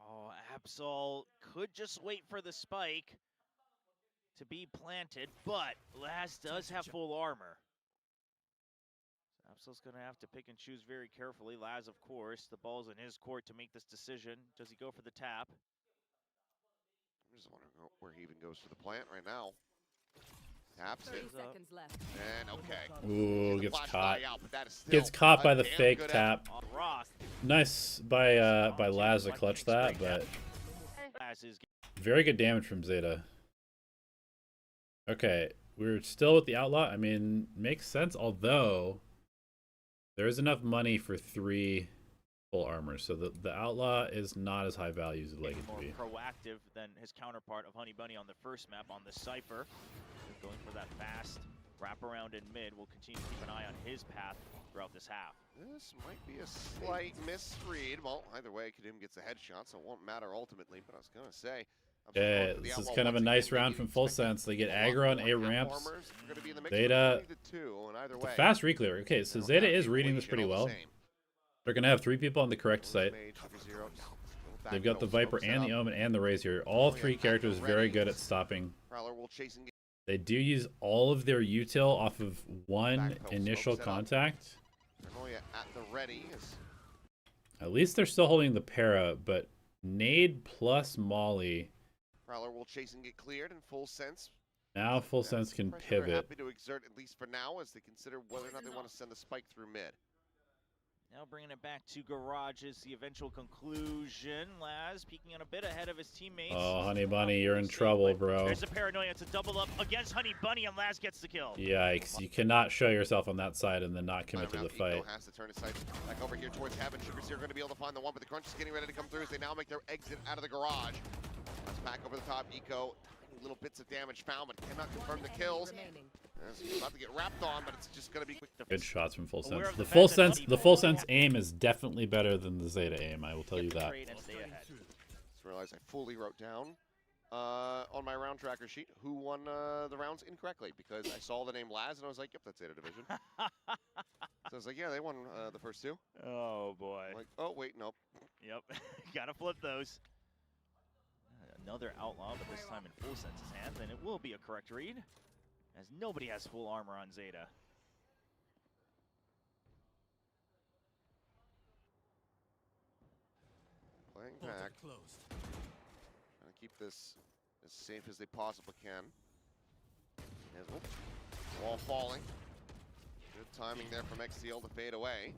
Oh, Absol could just wait for the spike to be planted, but Laz does have full armor. Absol's going to have to pick and choose very carefully. Laz, of course, the ball's in his court to make this decision. Does he go for the tap? I'm just wondering where he even goes for the plant right now. Taps 30 it. seconds left. And okay. Ooh, The gets flash caught. die out, but that is still Gets caught by a the damn fake good tap. Roth. Nice by Laz to clutch that, but Laz is very good damage from Zeta. Okay, we're still with the Outlaw. I mean, makes sense, although there is enough money for 3 full armor, so the Outlaw is not as high value as you'd like it to more be. proactive than his counterpart of Honey Bunny on the first map on the Cypher. Going for that fast wraparound in mid. We'll continue to keep an eye on his path throughout this half. This might be a slight misread. Well, either way, Kadim gets a headshot, so it won't matter ultimately, but I was going to say... Yeah, this is kind of a nice round from FULLSENSE. They get aggro on A ramps. Zeta, the fast reclear. Okay, so Zeta is reading this pretty well. They're going to have 3 people on the correct site. They've got the Viper and the Omen and the Raze here. All 3 characters very good at stopping. They do use all of their util off of 1 initial contact. At least they're still holding the para, but nade plus Molly. Prowler will chase and get cleared in FULLSENSE. Now FULLSENSE can pivot. Happy to exert at least for now as they consider whether or not they want to send a spike through mid. Now bringing it back to Garage is the eventual conclusion. Laz peeking on a bit ahead of his teammates. Oh, Honey Bunny, you're in trouble, bro. There's a paranoia. It's a double up against Honey Bunny, and Laz gets the kill. Yikes. You cannot show yourself on that side and then not commit to the fight. Has to turn his sights back over here towards Heaven. Sugars here going to be able to find the one, but the Crunch is getting ready to come through as they now make their exit out of the garage. That's back over the top. Eco, tiny little bits of damage found, but cannot confirm the kills. He's about to get wrapped on, but it's just going to be quick. Good shots from FULLSENSE. The FULLSENSE aim is definitely better than the Zeta aim, I will tell you that. Just realized I fully wrote down on my round tracker sheet who won the rounds incorrectly because I saw the name Laz and I was like, yep, that's Zeta Division. So I was like, yeah, they won the first 2. Oh, boy. I'm like, oh, wait, nope. Yep, gotta flip those. Another Outlaw, but this time in FULLSENSE's hands, and it will be a correct read, as nobody has full armor on Zeta. Playing back. Trying to keep this as safe as they possibly can. As, wall falling. Good timing there from XCL to fade away.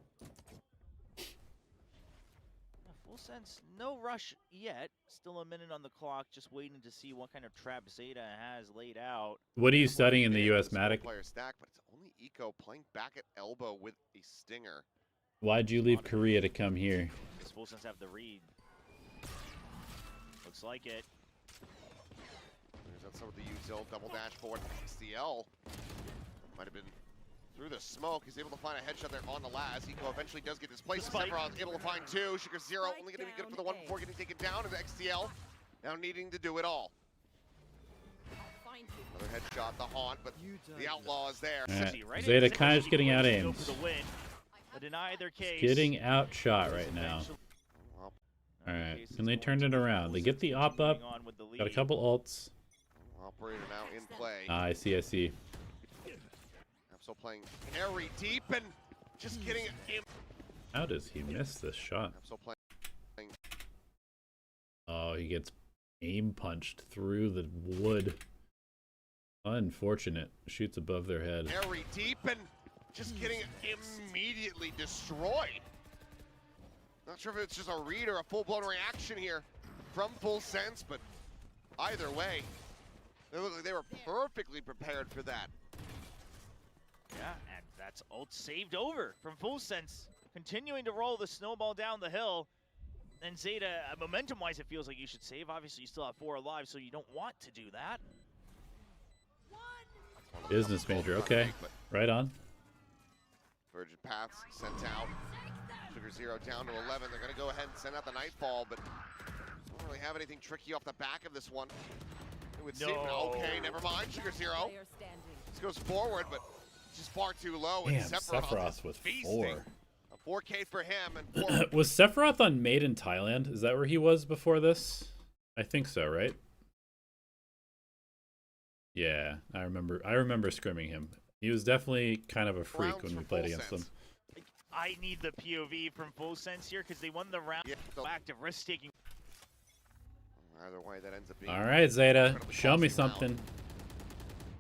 FULLSENSE, no rush yet. Still a minute on the clock, just waiting to see what kind of trap Zeta has laid out. What are you studying in the US Matic? Player stack, but it's only Eco playing back at elbow with a stinger. Why'd you leave Korea to come here? Does FULLSENSE have the read? Looks like it. There's some of the util double dash forward. XCL might have been through the smoke. He's able to find a headshot there on the Laz. Eco eventually does get displaced. Sephiroth able to find 2. Sugar Zero only going to be good for the 1 before getting taken down. And XCL now needing to do it all. Another headshot, the haunt, but the Outlaw is there. Right. Zeta kind of just getting out aimed. Deny their case. Getting outshot right now. Alright, and they turned it around. They get the op up. Got a couple ults. Operator now in play. I see, I see. So playing very deep and just getting him. How does he miss this shot? So playing. Oh, he gets aim punched through the wood. Unfortunate. Shoots above their head. Very deep and just getting immediately destroyed. Not sure if it's just a read or a full-blown reaction here from FULLSENSE, but either way, they look like they were perfectly prepared for that. Yeah, and that's ult saved over from FULLSENSE. Continuing to roll the snowball down the hill. And Zeta, momentum-wise, it feels like you should save. Obviously, you still have 4 alive, so you don't want to do that. Business major, okay. Right on. Virgin Paths sent out. Sugar Zero down to 11. They're going to go ahead and send out the Nightfall, but don't really have anything tricky off the back of this one. It would seem, okay, never mind. Sugar Zero. This goes forward, but just far too low. Damn, and Sephiroth with 4. A 4K for him. And was Sephiroth on Made in Thailand? Is that where he was before this? I think so, right? Yeah, I remember scrimming him. He was definitely kind of a freak when we played against him. I need the POV from FULLSENSE here because they won the round. Yeah, so Active risk-taking. either way, that ends up being All right, Zeta, incredibly show me costly round. something.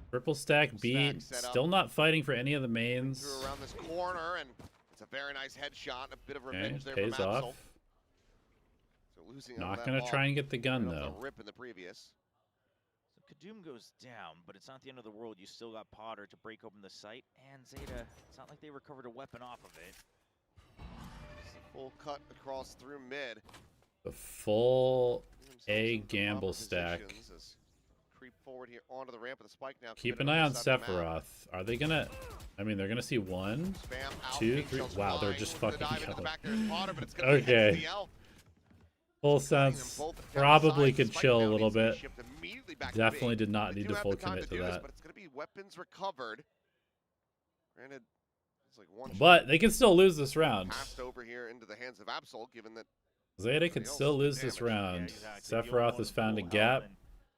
Triple stack beat. set up. Still not fighting for any of the mains. Through around this corner, and it's a very nice headshot. A bit of Okay, revenge there pays from Absol. off. So losing out Not that gonna ball try and get the gun right off though. the rip in the previous. So Kadoom goes down, but it's not the end of the world. You still got Potter to break open the site, and Zeta, it's not like they recovered a weapon off of it. Just a full cut across through mid. The full Themselves A into gamble proper stack. positions as creep forward here onto the ramp with the spike now. Keep an committed eye on the side of the map. Sephiroth. Are they gonna? I mean, they're gonna see one. Spam out, Two, pink three- shells wow, they're flying, just looking to fucking dive into the going. back. There's Potter, but it's gonna be Okay. HCL. Full Putting them sense. both down the Probably side. could Spike chill now a little needs to be bit. shipped immediately back to Definitely B. did not They need do to have full the time commit to to do this, that. but it's gonna be weapons recovered. Granted, it's like one But they can still lose this round. passed over here into the hands of Absol, given that Zeta could else still did lose this damage. round. Yeah, exactly. The Sephiroth only has one found a full gap. health,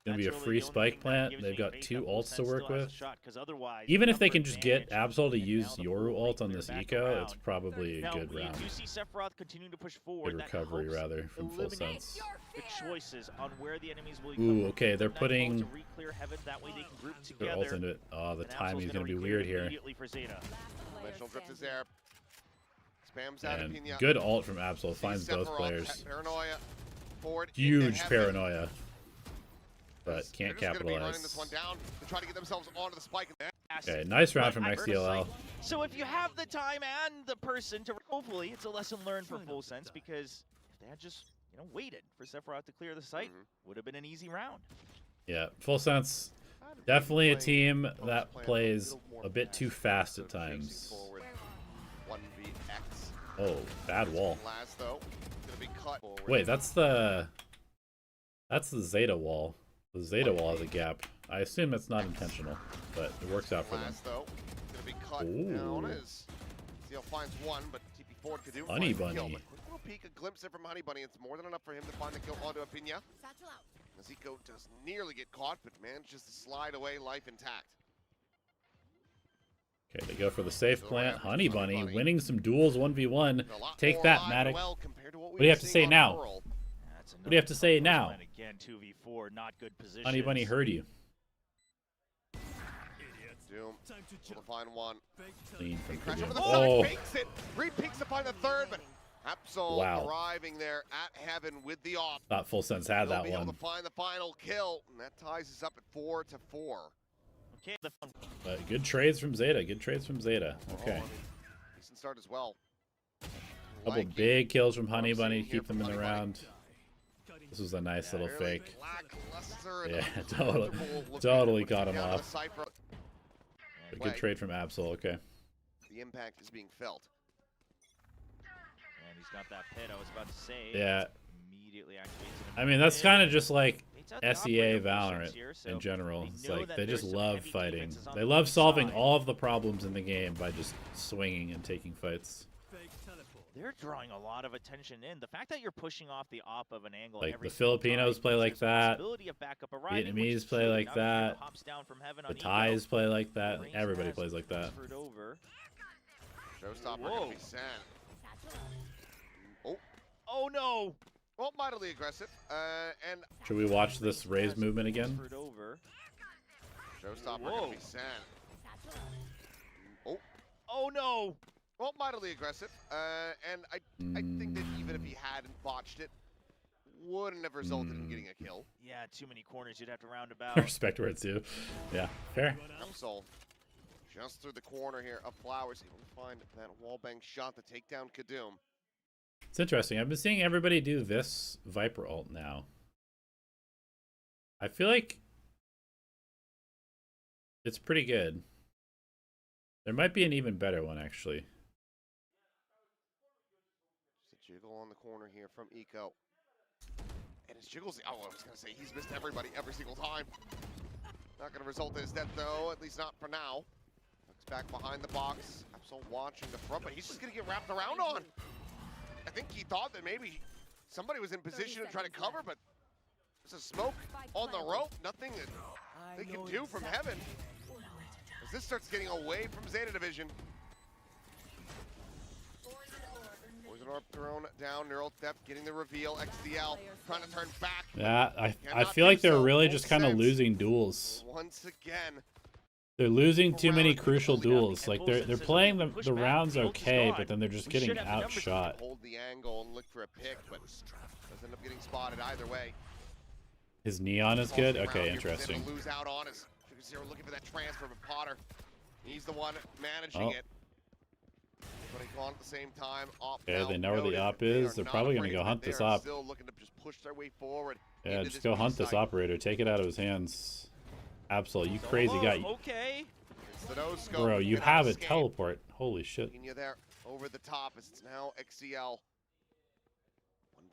and Gonna be a that's free really the only spike thing that plant. gives They've me got faith two that ults to FULLSENSE work still has a with. shot, 'cause otherwise Even the if they number can just get advantage, Absol to and use now the Yoru full ult on clear this back eco, around. it's probably a Now, good we round. do see Sephiroth continue to push forward. Good That recovery, helps rather, from eliminate FULLSENSE. the choices on where the enemies will Ooh, come okay, they're from. putting To re-clear heaven, that way they can group their ult together. into it. Oh, the and Absol's timing's gonna be re-clear weird here. immediately for Zeta. Last player dimensional drift is standing. there. Spams out of And Pina. good ult from Absol. Sees Finds both Sephiroth, players. Paranoia forward into Huge heaven. paranoia. But They're can't just gonna be running this capitalize. one down to try to get themselves onto the spike. Okay, nice round But from I heard XDLL. So if you have the time and the person to, hopefully it's a lesson learned for FULLSENSE, because if they had just waited for Sephiroth to clear the site, would have been an easy round. Yeah, FULLSENSE. Definitely a team that plays a bit too fast at times. 1vx. Oh, bad wall. Last though, gonna be cut forward. Wait, that's the Zeta wall. The Zeta wall has a gap. I assume it's not intentional, but it works out for them. Last though, gonna be cut Ooh. down as CL finds one, but TP forward could do Honey find the kill. Bunny. But quick little peek, a glimpse there from Honey Bunny. It's more than enough for him to find the kill onto a Pina. Satchel out. Zico does nearly get caught, but manages to slide away, life intact. Okay, they go for the safe So plant. what happens Honey to Honey Bunny Bunny? winning some duels 1v1. A lot Take more that, alive and Fnatic. well compared to what do you have to we've say seen now? on Pearl. That's do you have to say another now? close line again, 2v4, not good position. Honey Bunny heard you. Doom will find one. Clean from Crash over Kadoom. the Oh, side, fakes it. Re-peeks to find the third, but Absol Wow. arriving there at heaven with the off. thought FULLSENSE had They'll that be able one. to find the final kill, and that ties us up at 4-4. Okay, But good trades from Zeta. Good trades from Zeta. Okay. Oh, I mean, decent start as well. Couple Liking big kills from what I'm Honey seeing Bunny. here Keep them from in the Honey Bunny. round. This was a nice little Fairly fake. lackluster and Yeah, uncomfortable looking, totally but got him down to the off. cipher. A good trade from Absol. Okay. The impact is being felt. and he's got that pit I was about to say. Yeah. Immediately activates it. I mean, that's kind of just like It's out the SEA operator Valorant positions here, so in general. we It's know like that they just there's some love heavy fighting. defenses on They the love solving side. all of the problems in the game by just swinging and taking fights. They're drawing a lot of attention in. The fact that you're pushing off the op of an angle Like every the single Filipinos time play means like there's that. possibility of backup arriving, which Vietnamese is play true. like Now that. hops down from heaven The on Eco. Thais play like that. Reigns Everybody has plays like that. transferred over. Showstopper Whoa. gonna be sent. Oh, Oh no! well, mightily aggressive. And Should we watch this raise movement again? Transferred over. Showstopper Whoa. gonna be sent. Oh, Oh no! well, mightily aggressive. And I think that even if he hadn't botched it, wouldn't have resulted in getting a kill. Yeah, too many corners you'd have to round about. Respect where it's due. Yeah, fair. Absol just through the corner here of Flowers, able to find that wallbang shot to take down Kadoom. It's interesting. I've been seeing everybody do this Viper ult now. I feel like it's pretty good. There might be an even better one, actually. Just a jiggle on the corner here from Eco. And his jiggles, oh, I was going to say, he's missed everybody every single time. Not going to result in his death, though, at least not for now. Looks back behind the box. Absol watching the front, but he's just going to get wrapped around on. I think he thought that maybe somebody was in position to try to cover, but there's a smoke on the rope. Nothing that they can do from heaven. As this starts getting away from Zeta Division. Orb thrown down, Neural Theft getting the reveal, XDL trying to turn back. Yeah, I Cannot feel do like they're so. really Full just kind of sense. losing duels. Once again, They're losing too many Round crucial people, yeah, duels. and Like Full they're Sense says, playing okay, the push the back, rounds the ult is okay, gone. but then they're just We getting should have the numbers. outshot. hold the angle and look for a pick, but doesn't end up getting spotted either way. His neon is good. Falls around Okay, here, interesting. Zeta lose out on us. Zero looking for that transfer, but Potter, he's the one managing Oh. it. But he gone at the same time. Op Okay, now they know where the noted. op They is. are They're not probably gonna afraid go of it. hunt They this are op. still looking to just push their way forward. Yeah, into just this go B hunt this site. operator. Take it out of his hands. Absol, you crazy Solo, guy. Okay. It's the no scope. Bro, you Cannot have a escape. teleport. Holy shit. Taking you there over the top as it's now XCL.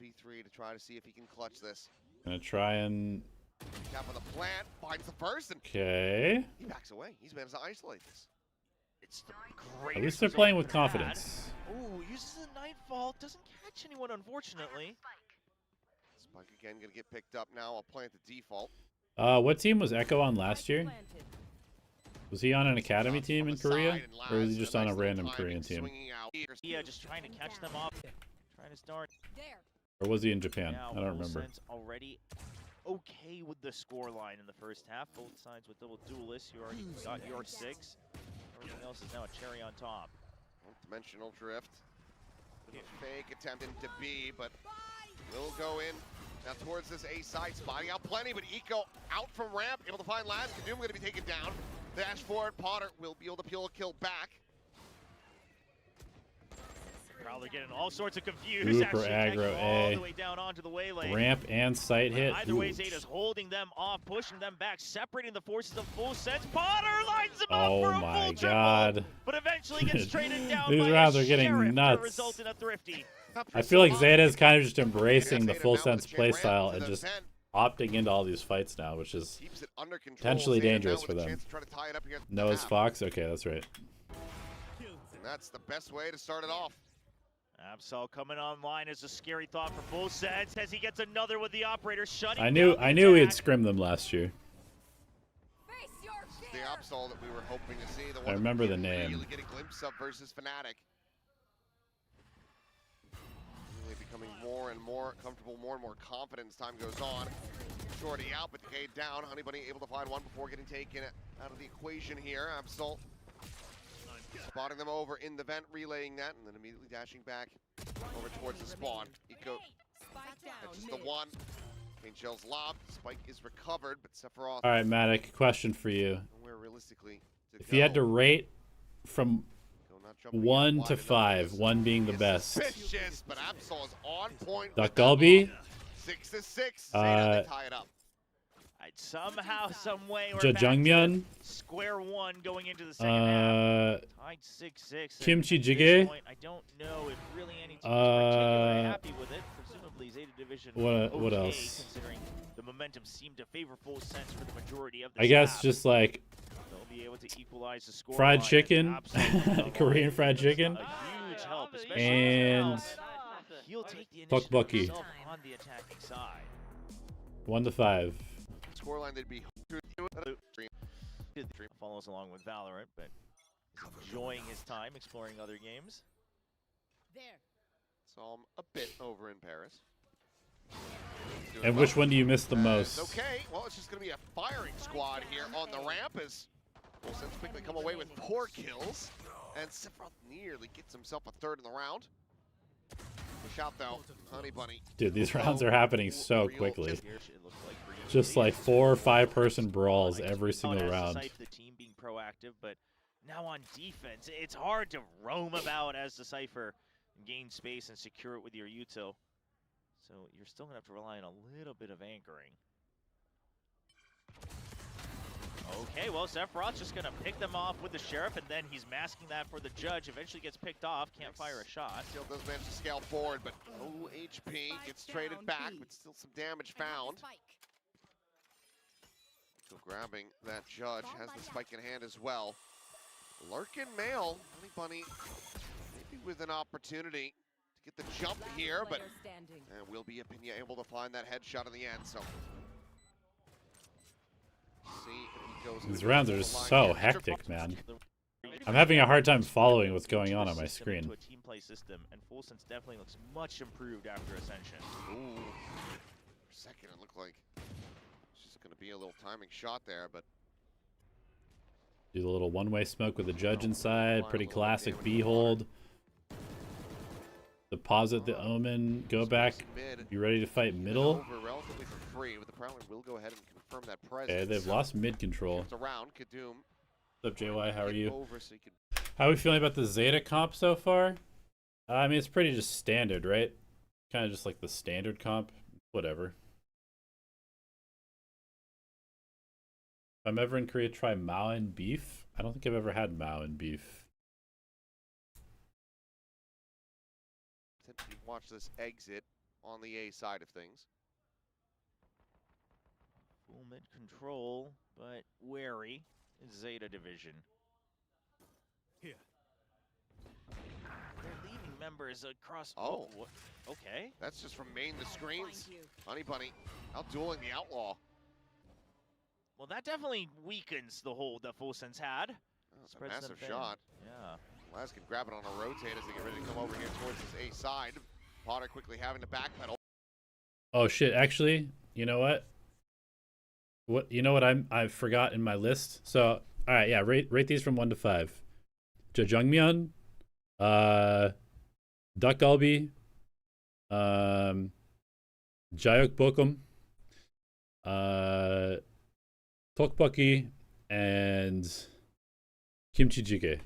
1v3 to try to see if he can clutch this. Gonna try and... Cap of the plant, finds the first, and Okay. he backs away. He's managed to isolate this. It's the greatest At least they're result playing with we've had. confidence. Ooh, uses the Nightfall. Doesn't catch anyone, unfortunately. Spike again gonna get picked up now. I'll plant the default. What team was Echo on last year? Planted. Was he on an academy Shots team from in the Korea? side, and Or was Laz, he just a on nice a little random timing, Korean team? swinging out. Yeah, just trying to catch them up. Trying to start. There. Or was he in Japan? Now, I don't remember. FULLSENSE already okay with the score line in the first half. Both sides with double duelists. You already got your 6. Everything else is now a cherry on top. Dimensional drift. Little fake attempt into B, but will go in now towards this A side, spotting out plenty, but Eco out from ramp, able to find Laz. Kadum going to be taken down. Dash forward, Potter will be able to peel a kill back. Probably getting all sorts of confused. Super Actually aggro tagging all A. the way down onto the waylay. Ramp and sight hit. Either way, Ooh. Zeta's holding them off, pushing them back, separating the forces of FULLSENSE. Potter lines him up Oh for a my full triple, god. but eventually gets traded down These by rounds a are getting Sheriff nuts. to result in a thrifty. I feel like Zeta is kind of just And embracing the Zeta full now with sense a chain ramp playstyle to and the just vent. opting into all these fights now, which is Keeps it under control. potentially Zeta now dangerous with for a them. chance to try to tie it up here at the Noah's half. Fox. Okay, that's right. And that's the best way to start it off. Absol coming online is a scary thought for FULLSENSE as he gets another with the operator shutting I knew down the we had attack. scrimmed them last year. Face your The fear. Absol that we were hoping to see. The one I remember that the we name. Really get a glimpse of versus Fnatic. Really becoming more and more comfortable, more and more confident as time goes on. Shorty out, but Decade down. Honey Bunny able to find one before getting taken out of the equation here. Absol spotting them over in the vent, relaying that, and then immediately dashing back over towards the spawn. Eco Spike down. catches the mid. one. Kane Shell's lobbed. Spike is recovered, but Sephiroth All right, Matic, question for you. nowhere realistically to If you had to rate from go, not jumping 1 wide to enough 5, is 1 being the best, suspicious, but Absol is on point. Duck with that Gulby, ball. 6-6. Zeta, they tie it up. I'd somehow, some way, we're Jajangmyeon, square one going into the second half. Tied 6-6. Kimchi At this Jjigae, point, I don't know if really any team is particularly happy with it. Presumably Zeta Division. what okay, else? Considering the momentum seemed to favor FULLSENSE for the majority of the I guess half. just like They'll be able to equalize the score. fried line and chicken, absolutely Korean fried chicken, a huge help, especially and he'll take the initiative tteokbokki. himself on the attacking side. 1 to 5. Scoreline, they'd be Follows along with Valorant, but he's enjoying his time exploring other games. There. saw him a bit over in Paris. Doing And well. which one do you miss the It's most? okay. Well, it's just going to be a firing squad here on the ramp as FULLSENSE quickly come away with 4 kills. And Sephiroth nearly gets himself a third in the round. Push out though, Honey Bunny. Dude, these rounds are happening so Real quickly. It looks like for you, Just Zeta like is 4 or really 5 person brawls like, every single as round. The team being proactive, but now on defense, it's hard to roam about as the Cypher and gain space and secure it with your util. So you're still gonna have to rely on a little bit of anchoring. Okay, well, Sephiroth's just gonna pick them off with the Sheriff, and then he's masking that for the Judge. Eventually gets picked off, can't fire a shot. Still does manage to scale forward, but no HP. Gets traded back, but still some damage found. So grabbing that Judge, has the spike in hand as well. Lurkin Male, Honey Bunny, maybe with an opportunity to get the jump here, but and will be able to find that headshot in the end. So see if he goes. These rounds are just so hectic, man. I'm having a hard time following what's going on my System screen. into a team play system, and FULLSENSE definitely looks much improved after Ascension. Ooh. For a second, it looked like it's just going to be a little timing shot there, but Do the little one-way smoke with the judge inside. Fire Pretty a little classic damage B to hold. Deposit the omen. Go back. mid. You ready to fight Even middle? Over relatively for free, but the Prowler will go ahead and confirm that presence. Okay, they've lost mid control. It's around Kadoom. What's up, JY? How are you? Over so you can How are we feeling about the Zeta comp so far? I mean, it's pretty just standard, right? Kind of just like the standard comp. Whatever. If I'm ever in Korea, try Mao and beef. I don't think I've ever had Mao and beef. watch this exit on the A side of things. Full mid control, but wary. Zeta division. Here. They're leaving members across. Oh. What? Okay. That's just from main the screens. Find you. Honey Bunny out dueling the Outlaw. Well, that definitely weakens the hold that FULLSENSE had. Oh, it's a Spreads them massive thin. shot. Yeah. Laz can grab it on a rotate as they get ready to come over here towards this A side. Potter quickly having to backpedal. Oh shit! Actually, you know what? You know what I forgot in my list. So all right, yeah, rate these from 1 to 5. Jajangmyeon, Dakgalbi, Jayokbokum, Tteokbokki, and Kimchi Jjigae.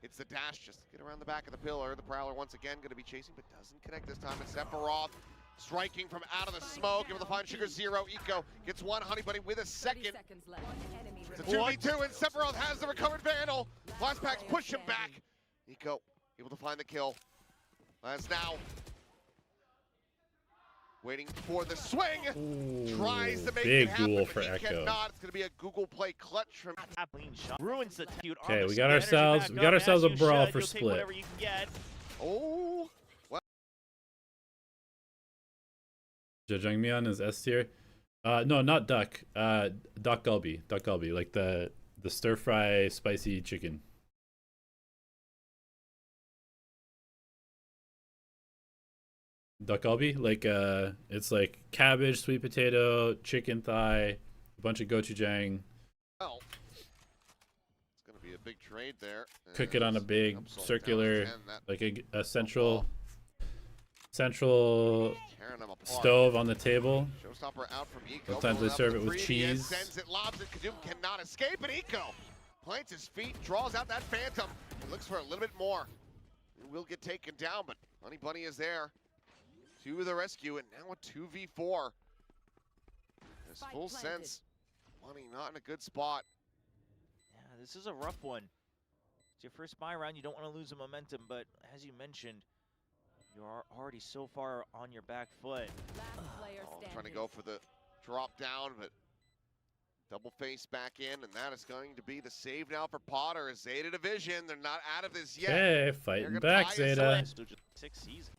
It's the dash, just get around the back of the pillar. The Prowler once again going to be chasing, but doesn't connect this time. It's Sephiroth striking from out of the smoke. Able to find Sugar Zero. Eco gets one Honey Bunny with a 30 second. seconds left. Enemy It's a 2v2, and Sephiroth has the recovered Vandal. Last packs push him back. Eco able to find the kill. Laz now waiting for the swing. Ooh, Tries to make big it happen, duel but for he Echo. cannot. It's going to be a Google play clutch from. Clean shot. Ruins the feud. Okay, we got ourselves a brawl for split. Whatever you can get. Oh, Jajangmyeon is S tier. No, not duck. Dakgalbi. Dakgalbi, like the stir fry spicy chicken. Dakgalbi, like it's like cabbage, sweet potato, chicken thigh, a bunch of gochujang. well, it's going to be a big trade there. Cook it on a As big Upsalt down circular, 10, that like a ball central tearing them apart. stove on the table. Showstopper out from Eco. Sometimes pulling they up serve the it with previous, cheese. Sends it, lobs it. Kadoom cannot escape, and Eco plants his feet, draws out that Phantom, and looks for a little bit more. He will get taken down, but Honey Bunny is there to the rescue, and now a 2v4. As Spike full planted. sense, Bunny not in a good spot. Yeah, this is a rough one. It's your first buy round. You don't want to lose the momentum, but as you mentioned, you're already so far on your back foot. Last player Oh, standing. trying to go for the drop down, but double face back in, and that is going to be the save now for Potter. As Zeta division, they're not out of this yet. Okay, fighting gonna back, tie us Zeta. in. Still just 6 seasons.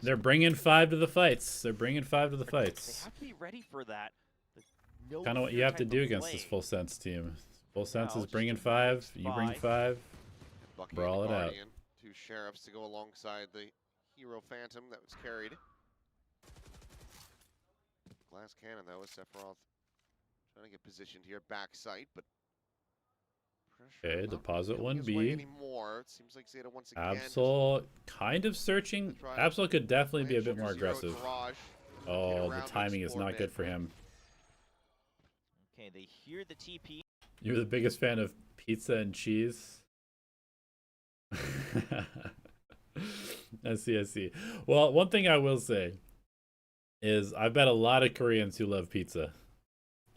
They're bringing 5 to the fights. They're bringing 5 to the They fights. have to be ready for that. No Kind of what fear you have type to of do against play. this full sense team. Full sense Well, is bringing just 5. You bring 5. 5. Bucky Brawl and it out. Guardian, 2 sheriffs to go alongside the hero Phantom that was carried. Glass cannon though is Sephiroth trying to get positioned here, back sight, but pressure Okay, not deposit coming his way 1B. anymore. It seems like Zeta once again. Absol kind of searching. Absol could definitely be a bit more aggressive. Oh, the timing is not good for him. Okay, they hear the TP. You're the biggest fan of pizza and cheese? I see. Well, one thing I will say is I've met a lot of Koreans who love pizza.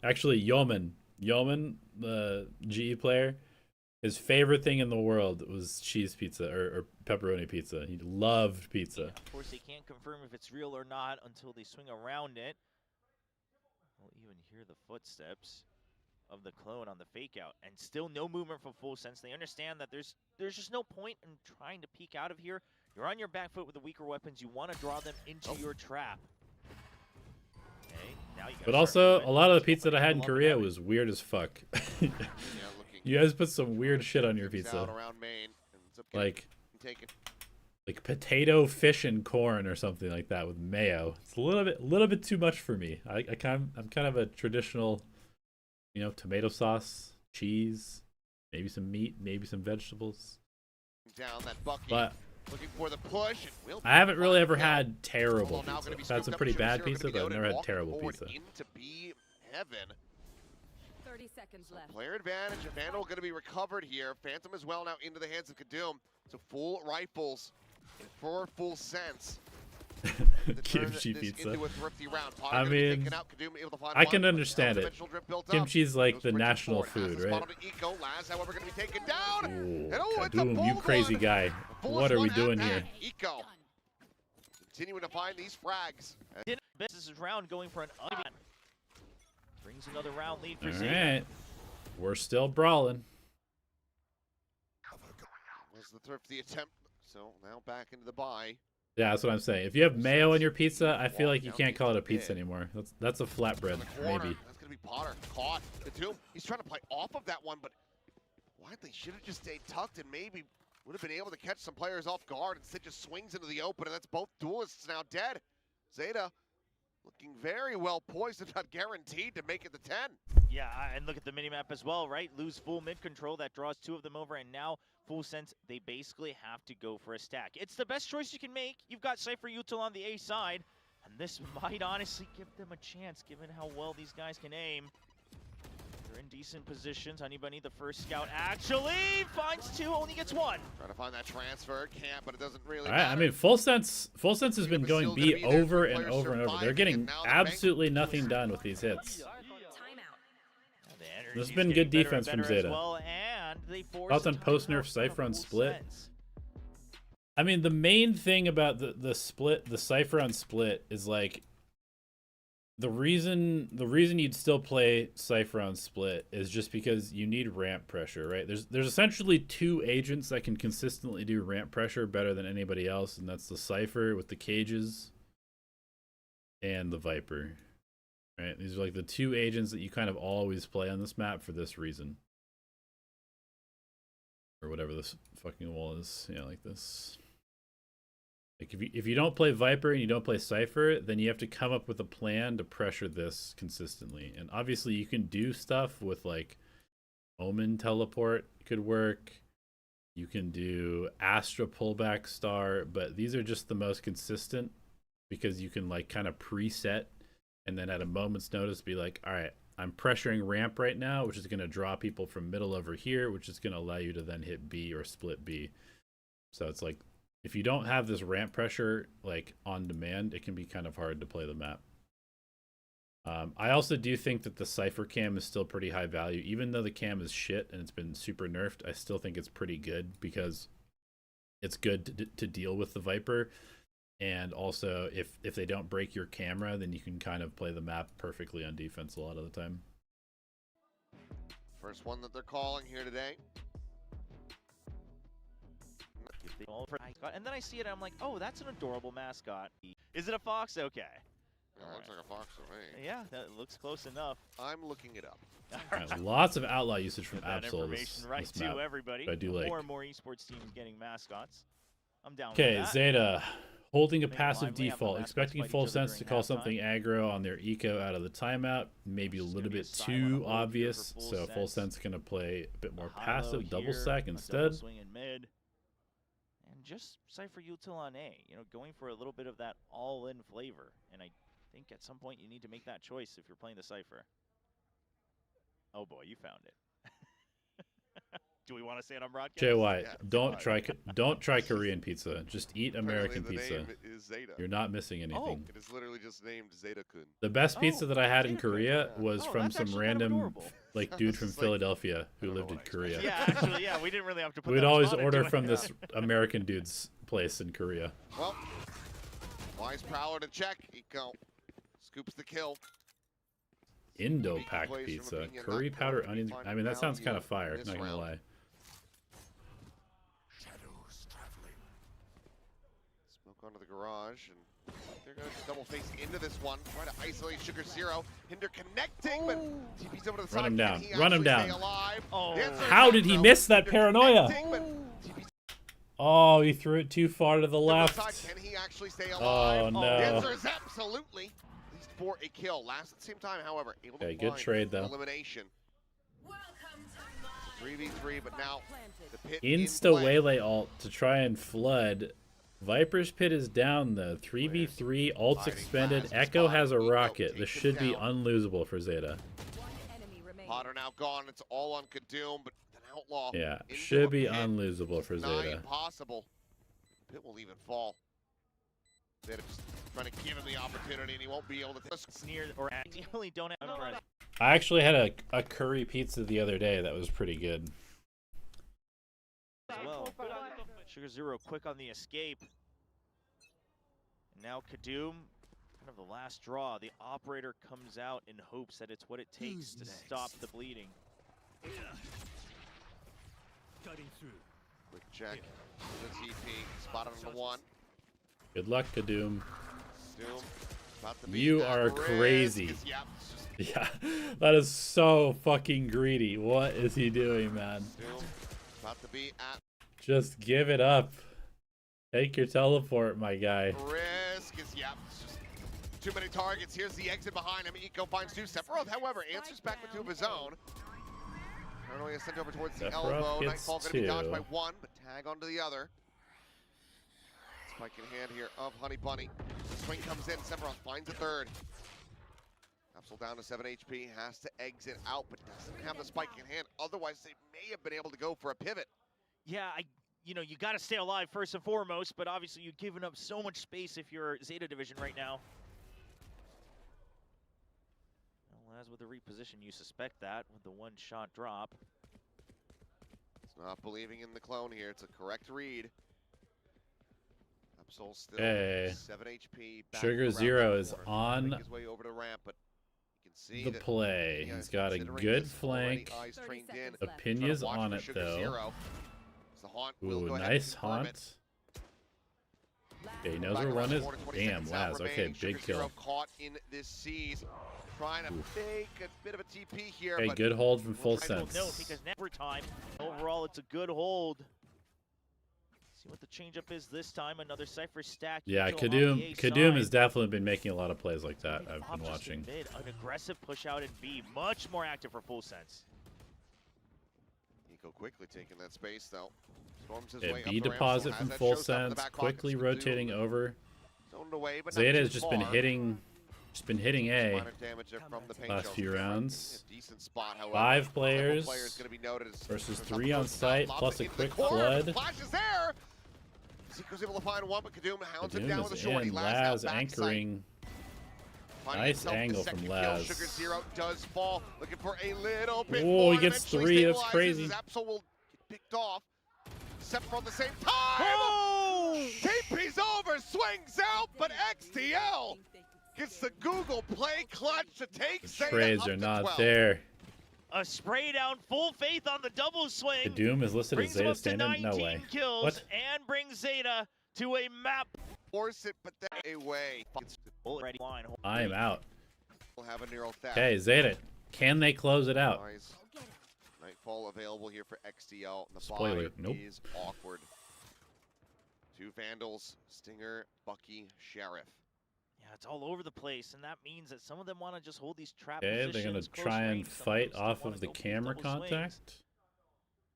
Actually, Yeoman, the GE player, his favorite thing in the world was cheese pizza or pepperoni pizza. He loved pizza. Of course, they can't confirm if it's real or not until they swing around it. We'll even hear the footsteps of the clone on the fake out, and still no movement from FULLSENSE. They understand that there's just no point in trying to peek out of here. You're on your back foot with the weaker weapons. You want to draw them into your trap. Okay, now now you gotta But start also, moving. a lot of the Still pizza that I putting had in people up and Korea heavy. was weird as fuck. Yeah, looking You guys put some weird shit on your things out pizza. around main, and it's up getting Like taken. potato, fish, and corn or something like that with mayo. It's a little bit too much for me. I'm kind of a traditional, you know, tomato sauce, cheese, maybe some meat, maybe some vegetables. Down that Bucky, But looking for the push. And will I haven't really ever now. had terrible Although now pizza. gonna be I've had some scooped up. pretty Sure, bad Zero gonna pizza, be but I've out and never had walking terrible forward pizza. into B heaven. 30 seconds left. Player advantage. Vandal going to be recovered here. Phantom as well now into the hands of Kadum. So full rifles for full sense. Kimchi pizza. Into a thrifty round. I mean, I can understand it. Kimchi's like the national food, right? Laz, however, going to be taken down. Ooh, And it's a Kadoom, you bold crazy one. guy. What are we doing here? Eco. Continuing to find these frags. Didn't miss this round going for an onion. Brings another round lead for All Zeta. right, we're still brawling. Was the thrifty attempt. So now back into the buy. Yeah, that's what I'm saying. If you have mayo on your pizza, I feel like you can't call it a pizza anymore. That's a flatbread, In the corner. maybe. That's going to be Potter. Caught. Kadum. He's trying to play off of that one, but Widely should have just stayed tucked and maybe would have been able to catch some players off guard. Instead, just swings into the open, and that's both duelists now dead. Zeta looking very well poised, if not guaranteed, to make it the 10. Yeah, and look at the minimap as well, right? Lose full mid control, that draws two of them over, and now FULLSENSE, they basically have to go for a stack. It's the best choice you can make. You've got Cypher Util on the A side, and this might honestly give them a chance, given how well these guys can aim. They're in decent positions. Honeybunny, the first scout, actually finds two, only gets one. Trying to find that transfer, can't, but it doesn't really All right, matter. I mean, FULLSENSE has been going B over and over and over. They're getting absolutely nothing done with these hits. This has been good defense from Zeta. Well, and they Thoughts on post-nerf Cypher on split? I mean, the main thing about the split, the Cypher on split, is like the reason you'd still play Cypher on split is just because you need ramp pressure, right? There's essentially two agents that can consistently do ramp pressure better than anybody else, and that's the Cypher with the cages and the Viper. Right? These are like the two agents that you kind of always play on this map for this reason. Or whatever this fucking wall is. Yeah, like this. Like if you don't play Viper and you don't play Cypher, then you have to come up with a plan to pressure this consistently. And obviously you can do stuff with like Omen teleport could work. You can do Astra pullback star, but these are just the most consistent because you can like kind of preset and then at a moment's notice be like, all right, I'm pressuring ramp right now, which is going to draw people from middle over here, which is going to allow you to then hit B or split B. So it's like, if you don't have this ramp pressure like on demand, it can be kind of hard to play the map. I also do think that the Cypher cam is still pretty high value. Even though the cam is shit and it's been super nerfed, I still think it's pretty good because it's good to deal with the Viper. And also, if they don't break your camera, then you can kind of play the map perfectly on defense a lot of the time. First one that they're calling here today. And then I see it and I'm like, oh, that's an adorable mascot. Is it a fox? Okay. Yeah, looks like a fox to me. Yeah, that looks close enough. I'm looking it up. All right, lots of outlaw usage from That Absol information this right map. to everybody. I do like. More and more esports teams getting mascots. I'm down Okay, with that. Zeta holding a Maybe passive lively, have the default, mascots expecting fight each other FULLSENSE to during call halftime. something aggro on their eco out of the timeout. Maybe a Just little gonna be a bit silent too hold here obvious, for so FULLSENSE. FULLSENSE gonna play a bit more A high-low passive, double here, stack a double instead. swing in mid. And just Cypher Util on A, you know, going for a little bit of that all-in flavor. And I think at some point you need to make that choice if you're playing the Cypher. Oh boy, you found it. Do we want to say it on broadcast? Jay White, Yeah, don't try Korean pizza. Just eat American Apparently the pizza. name is Zeta. You're not missing anything. It is literally just named Zeta-kun. The best pizza that I had in Zeta-kun, Korea yeah. was Oh, from that's some actually kind of random adorable. like dude from It's like, Philadelphia who I don't know lived in what I Korea. Yeah, actually, yeah, we didn't really have to put We'd that always thought into order it. from this American dude's place in Korea. Well, Wise Prowler to check. Eco scoops the kill. Indo packed pizza, curry powder, onions. I mean, that sounds kind of fire. This Not gonna round. lie. Smoke onto the garage, and They're going to double face into this one. Try to isolate Sugar Zero. Hinder connecting, but TP's over to the side. Run him down. Can he Run him actually down. stay alive? Oh. The answer is How no, did he though. miss that Hinder paranoia? connecting, but TP's Oh, he threw it too far to the over the left. side. Can he actually stay alive? Oh, no. The answer is absolutely. At least for a kill. Last at the same time, however, able to Okay, good find trade, though. elimination. 3v3, but now the pit Insta waylay ult to try and flood. Viper's pit is down though. 3v3, ult's expended. Echo has a rocket. This should be unlosable for Zeta. Potter now gone. It's all on Kadoom, but an outlaw. Yeah, into should a be pit. unlosable for Nigh Zeta. impossible. Pit will even fall. Zeta just trying to give him the opportunity, and he won't be able to. Near or actually don't have a I actually had a curry pizza the other day that was pretty good. as well. Sugar Zero quick on the escape. And now Kadoom, kind of the last draw. The operator comes out in hopes that it's what it takes to stop the bleeding. Cutting through. Quick check. The TP spotted on the one. Good luck, Kadoom. Doom about to be You at are risk. crazy. Yeah, it's just Yeah, that is so fucking greedy. What is he doing, man? Doom about to be at Just give it up. Take your teleport, my guy. risk. It's just too many targets. Here's the exit behind him. Eco finds two. Sephiroth, however, answers back with two of his own. Paranoia sent over towards the Sephiroth elbow. gets Nightfall going to be dodged two. by one, but tag onto the other. Spike in hand here of Honey Bunny. The swing comes in. Sephiroth finds a third. Capsule down to 7 HP. Has to exit out, but doesn't have the spike in hand. Otherwise, they may have been able to go for a pivot. Yeah, you got to stay alive first and foremost, but obviously you've given up so much space if you're Zeta division right now. Well, as with the reposition, you suspect that with the one-shot drop. It's not believing in the clone here. It's a correct read. Absol still Hey. 7 HP. back Sugar around Zero the is corner. on Making his way over the ramp, but you can see the that play. he He's is got a considering good this already. flank. Eyes trained in. Opinions Trying to watch on for it, Sugar though. Zero. As the haunt will Ooh, go ahead nice and confirm haunt. it. Okay, he knows Back where around one the is. corner, 20 Damn, seconds out Laz. Okay, remaining. big Sugar Zero kill. caught in this siege. Trying to fake a bit of a TP here. Okay, but good hold from Full Try to note Sense. because never time. Overall, it's a good hold. See what the changeup is this time. Another Cypher stack. Yeah, Eco on the A Kadoom side. has definitely been making a lot of plays like that. I've been Options in watching. Mid, an aggressive push out in B. Much more active for Full Sense. Eco quickly taking that space though. Storms his Okay, way B up the ramp, deposit still has from that Full showstopper in the Sense, back pocket. quickly Kadoom rotating over. zoned away, but not Zeta too has just been far. hitting A Minor damage there from the paint last shells. few rounds. A decent spot, however. 5 players Gonna be noted as versus there's 3 nothing on close site, enough. plus Lobs a it into quick the corner. flood. Flash is there. Zico's able to find one, but Kadoom hounds him down Kadoom with a is shorty. in. Laz Laz now backside. anchoring. Finding Nice himself the angle second from kill. Laz. Sugar Zero does fall, looking for a little bit Oh, more. he gets Eventually 3. That's stabilizes crazy. as Absol will get picked off. Sephiroth at the same time. Oh! TP's over, swings out, but XTL gets the Google Play clutch to take Zeta Trades up are to not 12. there. A spray down, full faith on the double swing. Kadoom is listed as Brings him Zeta up to standard. 19 No way. kills What? and brings Zeta to a map. Force it, but then away. Already line. I am out. We'll have a neural theft. Okay, Zeta. Can they close it out? Nice. Nightfall available here for XTL. The Spoiler, buy nope. is awkward. 2 Vandals, Stinger, Bucky, Sheriff. Yeah, it's all over the place, and that means that some of them want to just hold these trap Okay, positions. they're gonna close try and range. Some fight still off wanna of the go for these camera double swings. contact.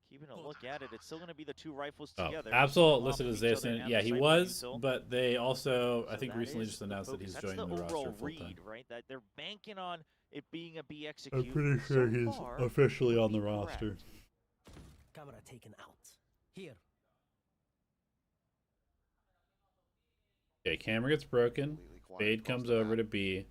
Keeping a look at it, it's still going to be the 2 rifles Oh, together. Absol Still listed off as each Zeta other standard. and Yeah, the he sniper was, intel. but they also, I So think, that recently is just the announced that focus. he's That's joining the overall roster full time. read, right? That they're banking on it being a B execute. I'm pretty sure So he's far, officially on the correct. roster. Camera taken out. Here. Okay, camera gets broken. Completely quiet Fade across comes the over map. to B.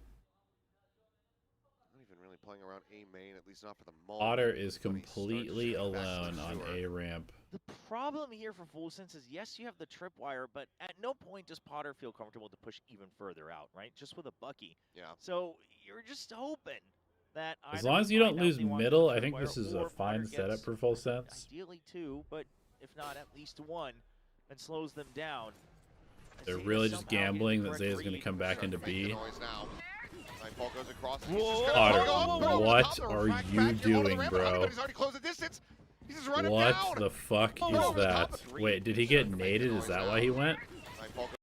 Not even really playing around A main, at least not for the moment. Otter is But he starts completely shooting back alone to on Sewer. A ramp. The problem here for Full Sense is, yes, you have the tripwire, but at no point does Potter feel comfortable to push even further out, right? Just with a Bucky. Yeah. So you're just hoping that As either long we as you don't find out lose they want to middle, do the I think this tripwire is a or fine Potter setup gets for Full Sense. Ideally 2, but if not, at least 1, and slows them down. They're Zeta really just somehow getting gambling the that correct Zeta's going read. to come back into Make B. the noise now. Nightfall goes across. Whoa, He's just gonna Potter, go up, but over the what top, the are refract you back here onto the doing, ramp, but bro? Honeybody's already closed the distance. He's just running What down. the fuck Oh, is over the top that? of Wait, did he get Make the naded? noise Is that now. why he went? Nightfall goes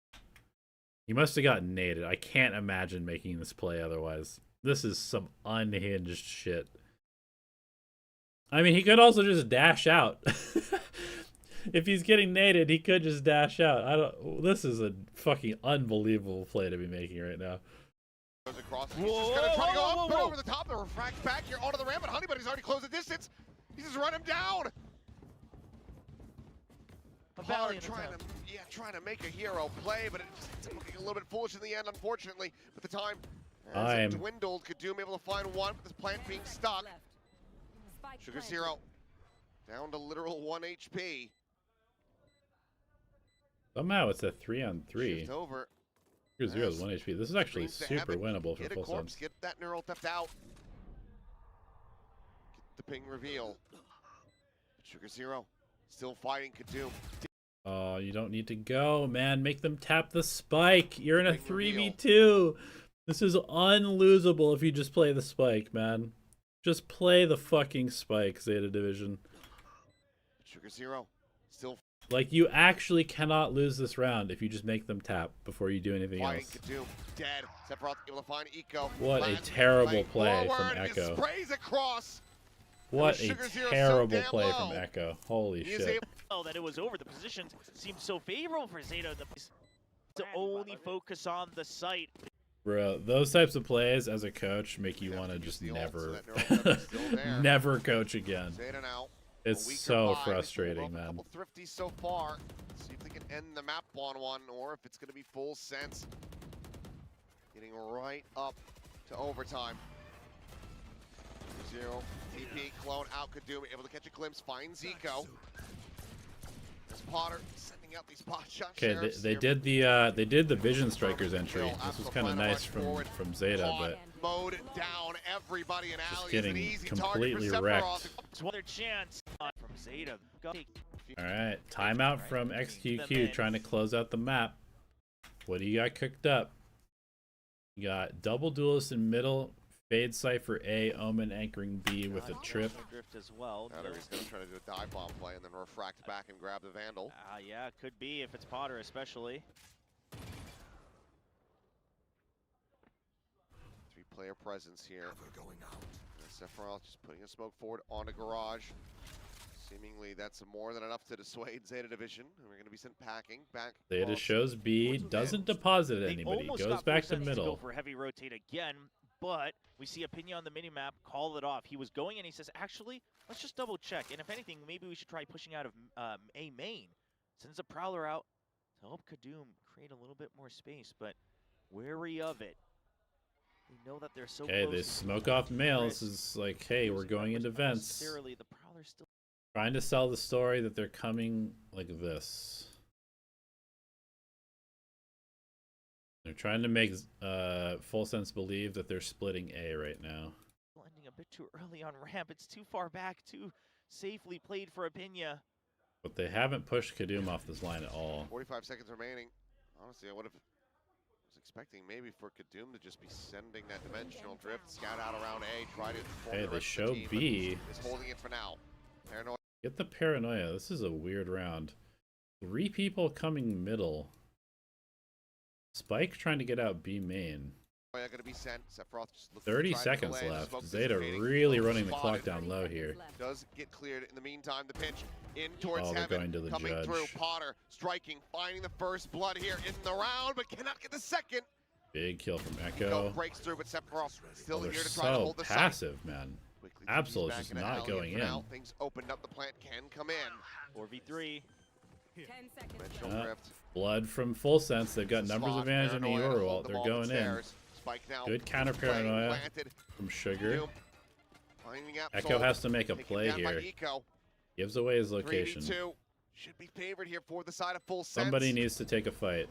He must have gotten naded. I can't imagine making this play otherwise. This is some unhinged shit. I mean, he could also just dash out. If he's getting naded, he could just dash out. This is a fucking unbelievable play to be making right now. goes across. He's just gonna try to go up, but over the top, the refract back here onto the ramp, but Honeybody's already closed the distance. He's just run him down. Potter trying to make a hero play, but it's looking a little bit foolish in the end, unfortunately. But the time has dwindled. Kadoom able to find one, but this plant being stuck. Left. Spike Sugar planted. Zero down to literal 1 HP. Somehow it's a 3-on-3. Shift over. Sugar Zero's 1 HP. This is actually Dreams to super heaven. winnable for Get a full corpse, sense. get that neural theft out. Get the ping reveal. Sugar Zero still fighting Kadoom. Oh, you don't need to go, man. Make them tap the spike. You're in a Big reveal. 3v2. This is unlosable if you just play the spike, man. Just play the fucking spike, Zeta Division. Sugar Zero still Like, you actually cannot lose this round if you just make them tap before you do anything fighting else. Kadoom. Dead. Sephiroth able to find Eco. What a Lands terrible lane play forward, from and he Echo. sprays across. What a Sugar Zero so terrible damn play low. from Echo. Holy He is shit. able That it was over. The positions seemed so favorable for Zeta to only focus on the site. Bro, those types of plays as a coach make you Yeah, want to use just the ult so never, that neural theft is still there. never coach again. Zeta now. It's A weaker so buy. They pulled frustrating, off a man. couple thrifties so far. See if they can end the map on one, or if it's going to be full sense. Getting right up to overtime. Zero TP clone out. Kadoom able to catch a glimpse. Finds Eco. As Potter sending out these pot shot Okay, sheriffs they here. did the Vision Strikers entry. This was kind of nice from Zeta, Caught, but mowed down everybody in just alley. getting An easy completely target for wrecked. Sephiroth. It's one other chance from Zeta. All right, timeout from XQQ trying to close out the map. What do you got cooked up? You got double duelist in middle, Fade Cypher A, Omen anchoring B with a trip. Drift as well. He's going to try to do a dive bomb play and then refract back and grab the Vandal. Yeah, could be if it's Potter especially. 3-player presence here. Sephiroth just putting a smoke forward on a garage. Seemingly that's more than enough to dissuade Zeta Division. And we're going to be sent packing back. Zeta across. shows B, doesn't deposit They anybody, almost goes got back to FULLSENSE go middle. for heavy rotate again, but we see Opinion on the minimap call it off. He was going and he says, actually, let's just double check. And if anything, maybe we should try pushing out of A main. Sends a Prowler out to help Kadoom create a little bit more space, but wary of it. We know that they're so Okay, close they and smoke off males Chris is like, hey, we're using going numbers, into not vents. necessarily the Prowler's still Trying to sell the story that they're coming like this. They're trying to make FULLSENSE believe that they're splitting A right now. ending a bit too early on ramp. It's too far back, too safely played for Opinia. But they haven't pushed Kadoom off this line at all. 45 seconds remaining. Honestly, I was expecting maybe for Kadoom to just be sending that dimensional drift, scout out around A, try to inform Hey, the they rest of show the team, B. but is holding it for now. Paranoia. Get the paranoia. This is a weird round. 3 people coming middle. Spike trying to get out B main. Going to be sent. Sephiroth just looking 30 to try to seconds delay, left. smoke Zeta dissipating. really running the Spotted. clock down low here. Does get cleared in the meantime. The pinch in towards Oh, they're heaven. going to the Coming judge. through. Potter striking, finding the first blood here in the round, but cannot get the second. Big kill from Go Echo. breaks through, but Sephiroth still Oh, they're here to try to so hold the site. passive, man. Quickly Absol's back just into not alley, going and for now, in. things opened up. The plant can come in. 4v3. 10 seconds Dimensional left. drift. Blood from FULLSENSE. They've got numbers Spot, advantage on the Paranoia, Euro hold ult. the They're ball going in. upstairs. Spike now. Good counter Play paranoia planted. from Sugar. Doom finding Echo Absol. has to make a Taken play down by here. Eco. Gives away his location. 3v2. Should be favored here for the side of FULLSENSE. Somebody needs to take a fight.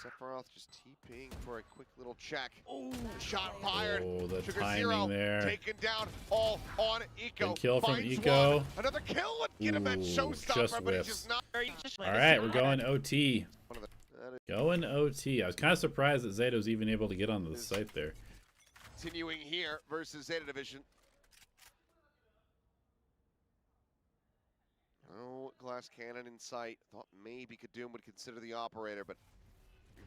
Sephiroth just TPing for a quick little check. Oh, the shot fired. Oh, the Sugar timing Zero there. taken down all on Eco. Good kill from Finds Eco. one. Another kill would get him that Ooh, showstopper, just but he's whiffs. just not. All right, we're going OT. Going OT. I was kind of surprised that Zeta was even able to get onto the site there. Continuing here versus Zeta Division. Oh, glass cannon in sight. Thought maybe Kadoom would consider the operator, but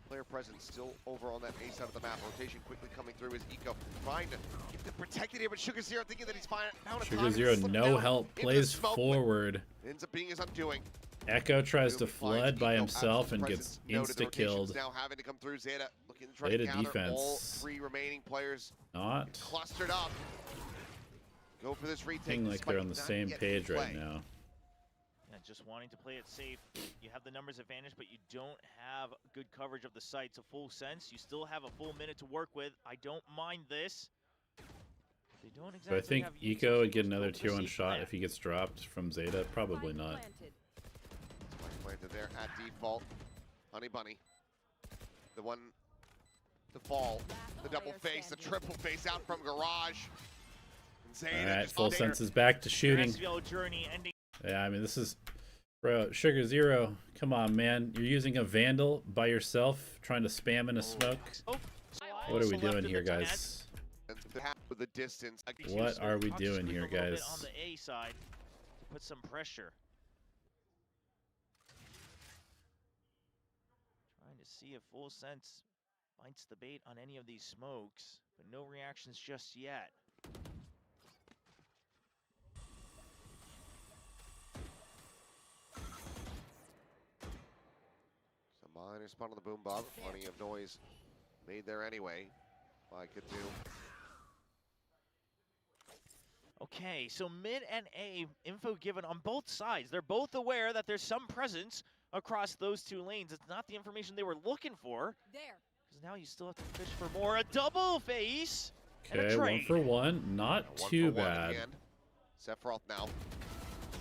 player presence still over on that A side of the map. Rotation quickly coming through as Eco trying to keep them protected here, but Sugar Zero thinking that he's found a Sugar time Zero, to slip no down help, into the plays smoke, but forward. ends up being his undoing. Echo tries to Kadoom flood finds by Eco, himself absolute and gets presence noted. The rotation's insta-killed. now having to come through. Zeta looking to try Zeta to counter all defense. 3 remaining players Not clustered up. Go for this retake. looking like despite they're on the not same yet page play. right now. Yeah, just wanting to play it safe. You have the numbers advantage, but you don't have good coverage of the site. So full sense, you still have a full minute to work with. I don't mind this. They don't exactly So I think have Eco would get Ubisoft another to tier 1 proceed shot from if he gets dropped from Zeta. Probably Spike not. planted. Spike planted there at default. Honey Bunny. The one to fall. The double face, the triple face out from Garage. And Zeta Alright, just Full there. Sense is back to shooting. SVL journey ending. Yeah, I mean, this is... Bro, Sugar Zero, come on, man. You're using a Vandal by yourself, trying to spam in a smoke. Oh, What are we also left doing in here, the net. guys? And half of the distance. What are we doing here, A little bit guys? on the A side to put some pressure. Trying to see if Full Sense bites the bait on any of these smokes, but no reactions just yet. Some minor spot on the boom bob. Plenty of noise made there anyway by Kadoom. Okay, so mid and A info given on both sides. They're both aware that there's some presence across those 2 lanes. It's not the information they were looking for, There. because now you still have to fish for more. A double face and a Okay, 1 trade. for 1. Not One too for one bad. again. Sephiroth now.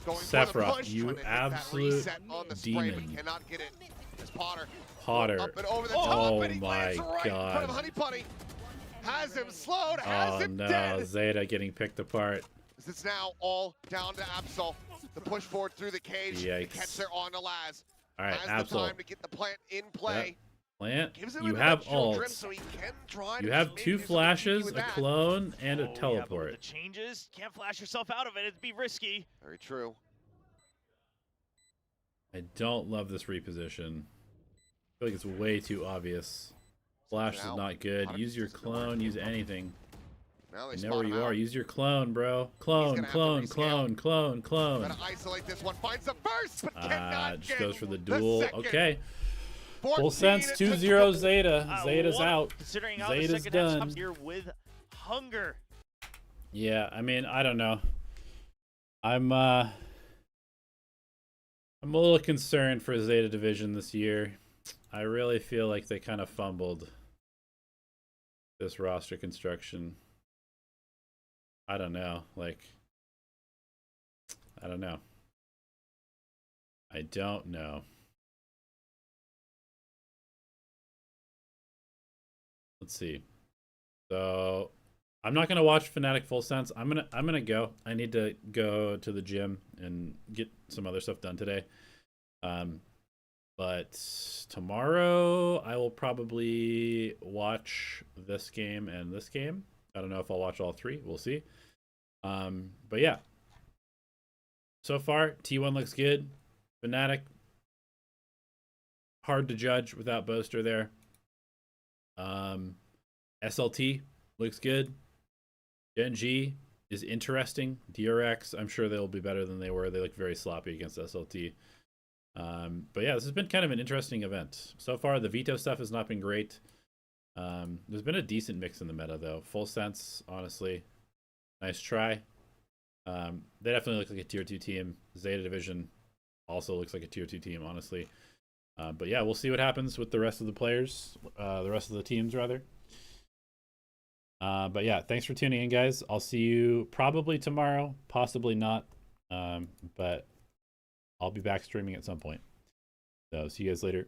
Going for the Sephiroth, push, you trying to hit that absolute reset on the spray, but demon. cannot get it. It's Potter. Potter. Up and over the Oh top, and he my lands right in front of God. Honey Bunny. Has him slowed, has Oh him no, dead. Zeta getting picked apart. It's now all down to Absol. The push forward through the cage. The Yikes. catch there on to Laz. Alright, Has the Absol. time to get the plant in play. Plant, Gives him you an have eventual drip ult. so he can try You to have maybe 2 do something flashes, with a that. clone, and a Oh, yeah, but with teleport. the changes, can't flash yourself out of it. It'd be risky. Very true. I don't love this reposition. I feel like it's way too obvious. Flash is Now, not good. Potter Use your just doesn't work. clone, use anything. Now they I know spot where him you are. out. Use your clone, bro. gonna Clone, have to clone, rescale. clone, clone, clone. Gotta isolate this one. Finds the first, but cannot Just get goes for the duel. second. Okay. 14, Full sense, it took 2-0 Zeta. I Zeta's love it, out. Considering how the Zeta's second half done. stops here with hunger. Yeah, I mean, I don't know. I'm a little concerned for Zeta Division this year. I really feel like they kind of fumbled this roster construction. I don't know. Like, I don't know. I don't know. Let's see. So I'm not gonna watch Fnatic Full Sense. I'm gonna go. I need to go to the gym and get some other stuff done today. But tomorrow I will probably watch this game and this game. I don't know if I'll watch all 3. We'll see. But yeah. So far, T1 looks good. Fnatic, hard to judge without Boaster there. SLT looks good. Gen G is interesting. DRX, I'm sure they'll be better than they were. They look very sloppy against SLT. But yeah, this has been kind of an interesting event. So far, the veto stuff has not been great. There's been a decent mix in the meta, though. Full Sense, honestly. Nice try. They definitely look like a tier 2 team. Zeta Division also looks like a tier 2 team, honestly. But yeah, we'll see what happens with the rest of the players, the rest of the teams, rather. But yeah, thanks for tuning in, guys. I'll see you probably tomorrow, possibly not. But I'll be back streaming at some point. So see you guys later.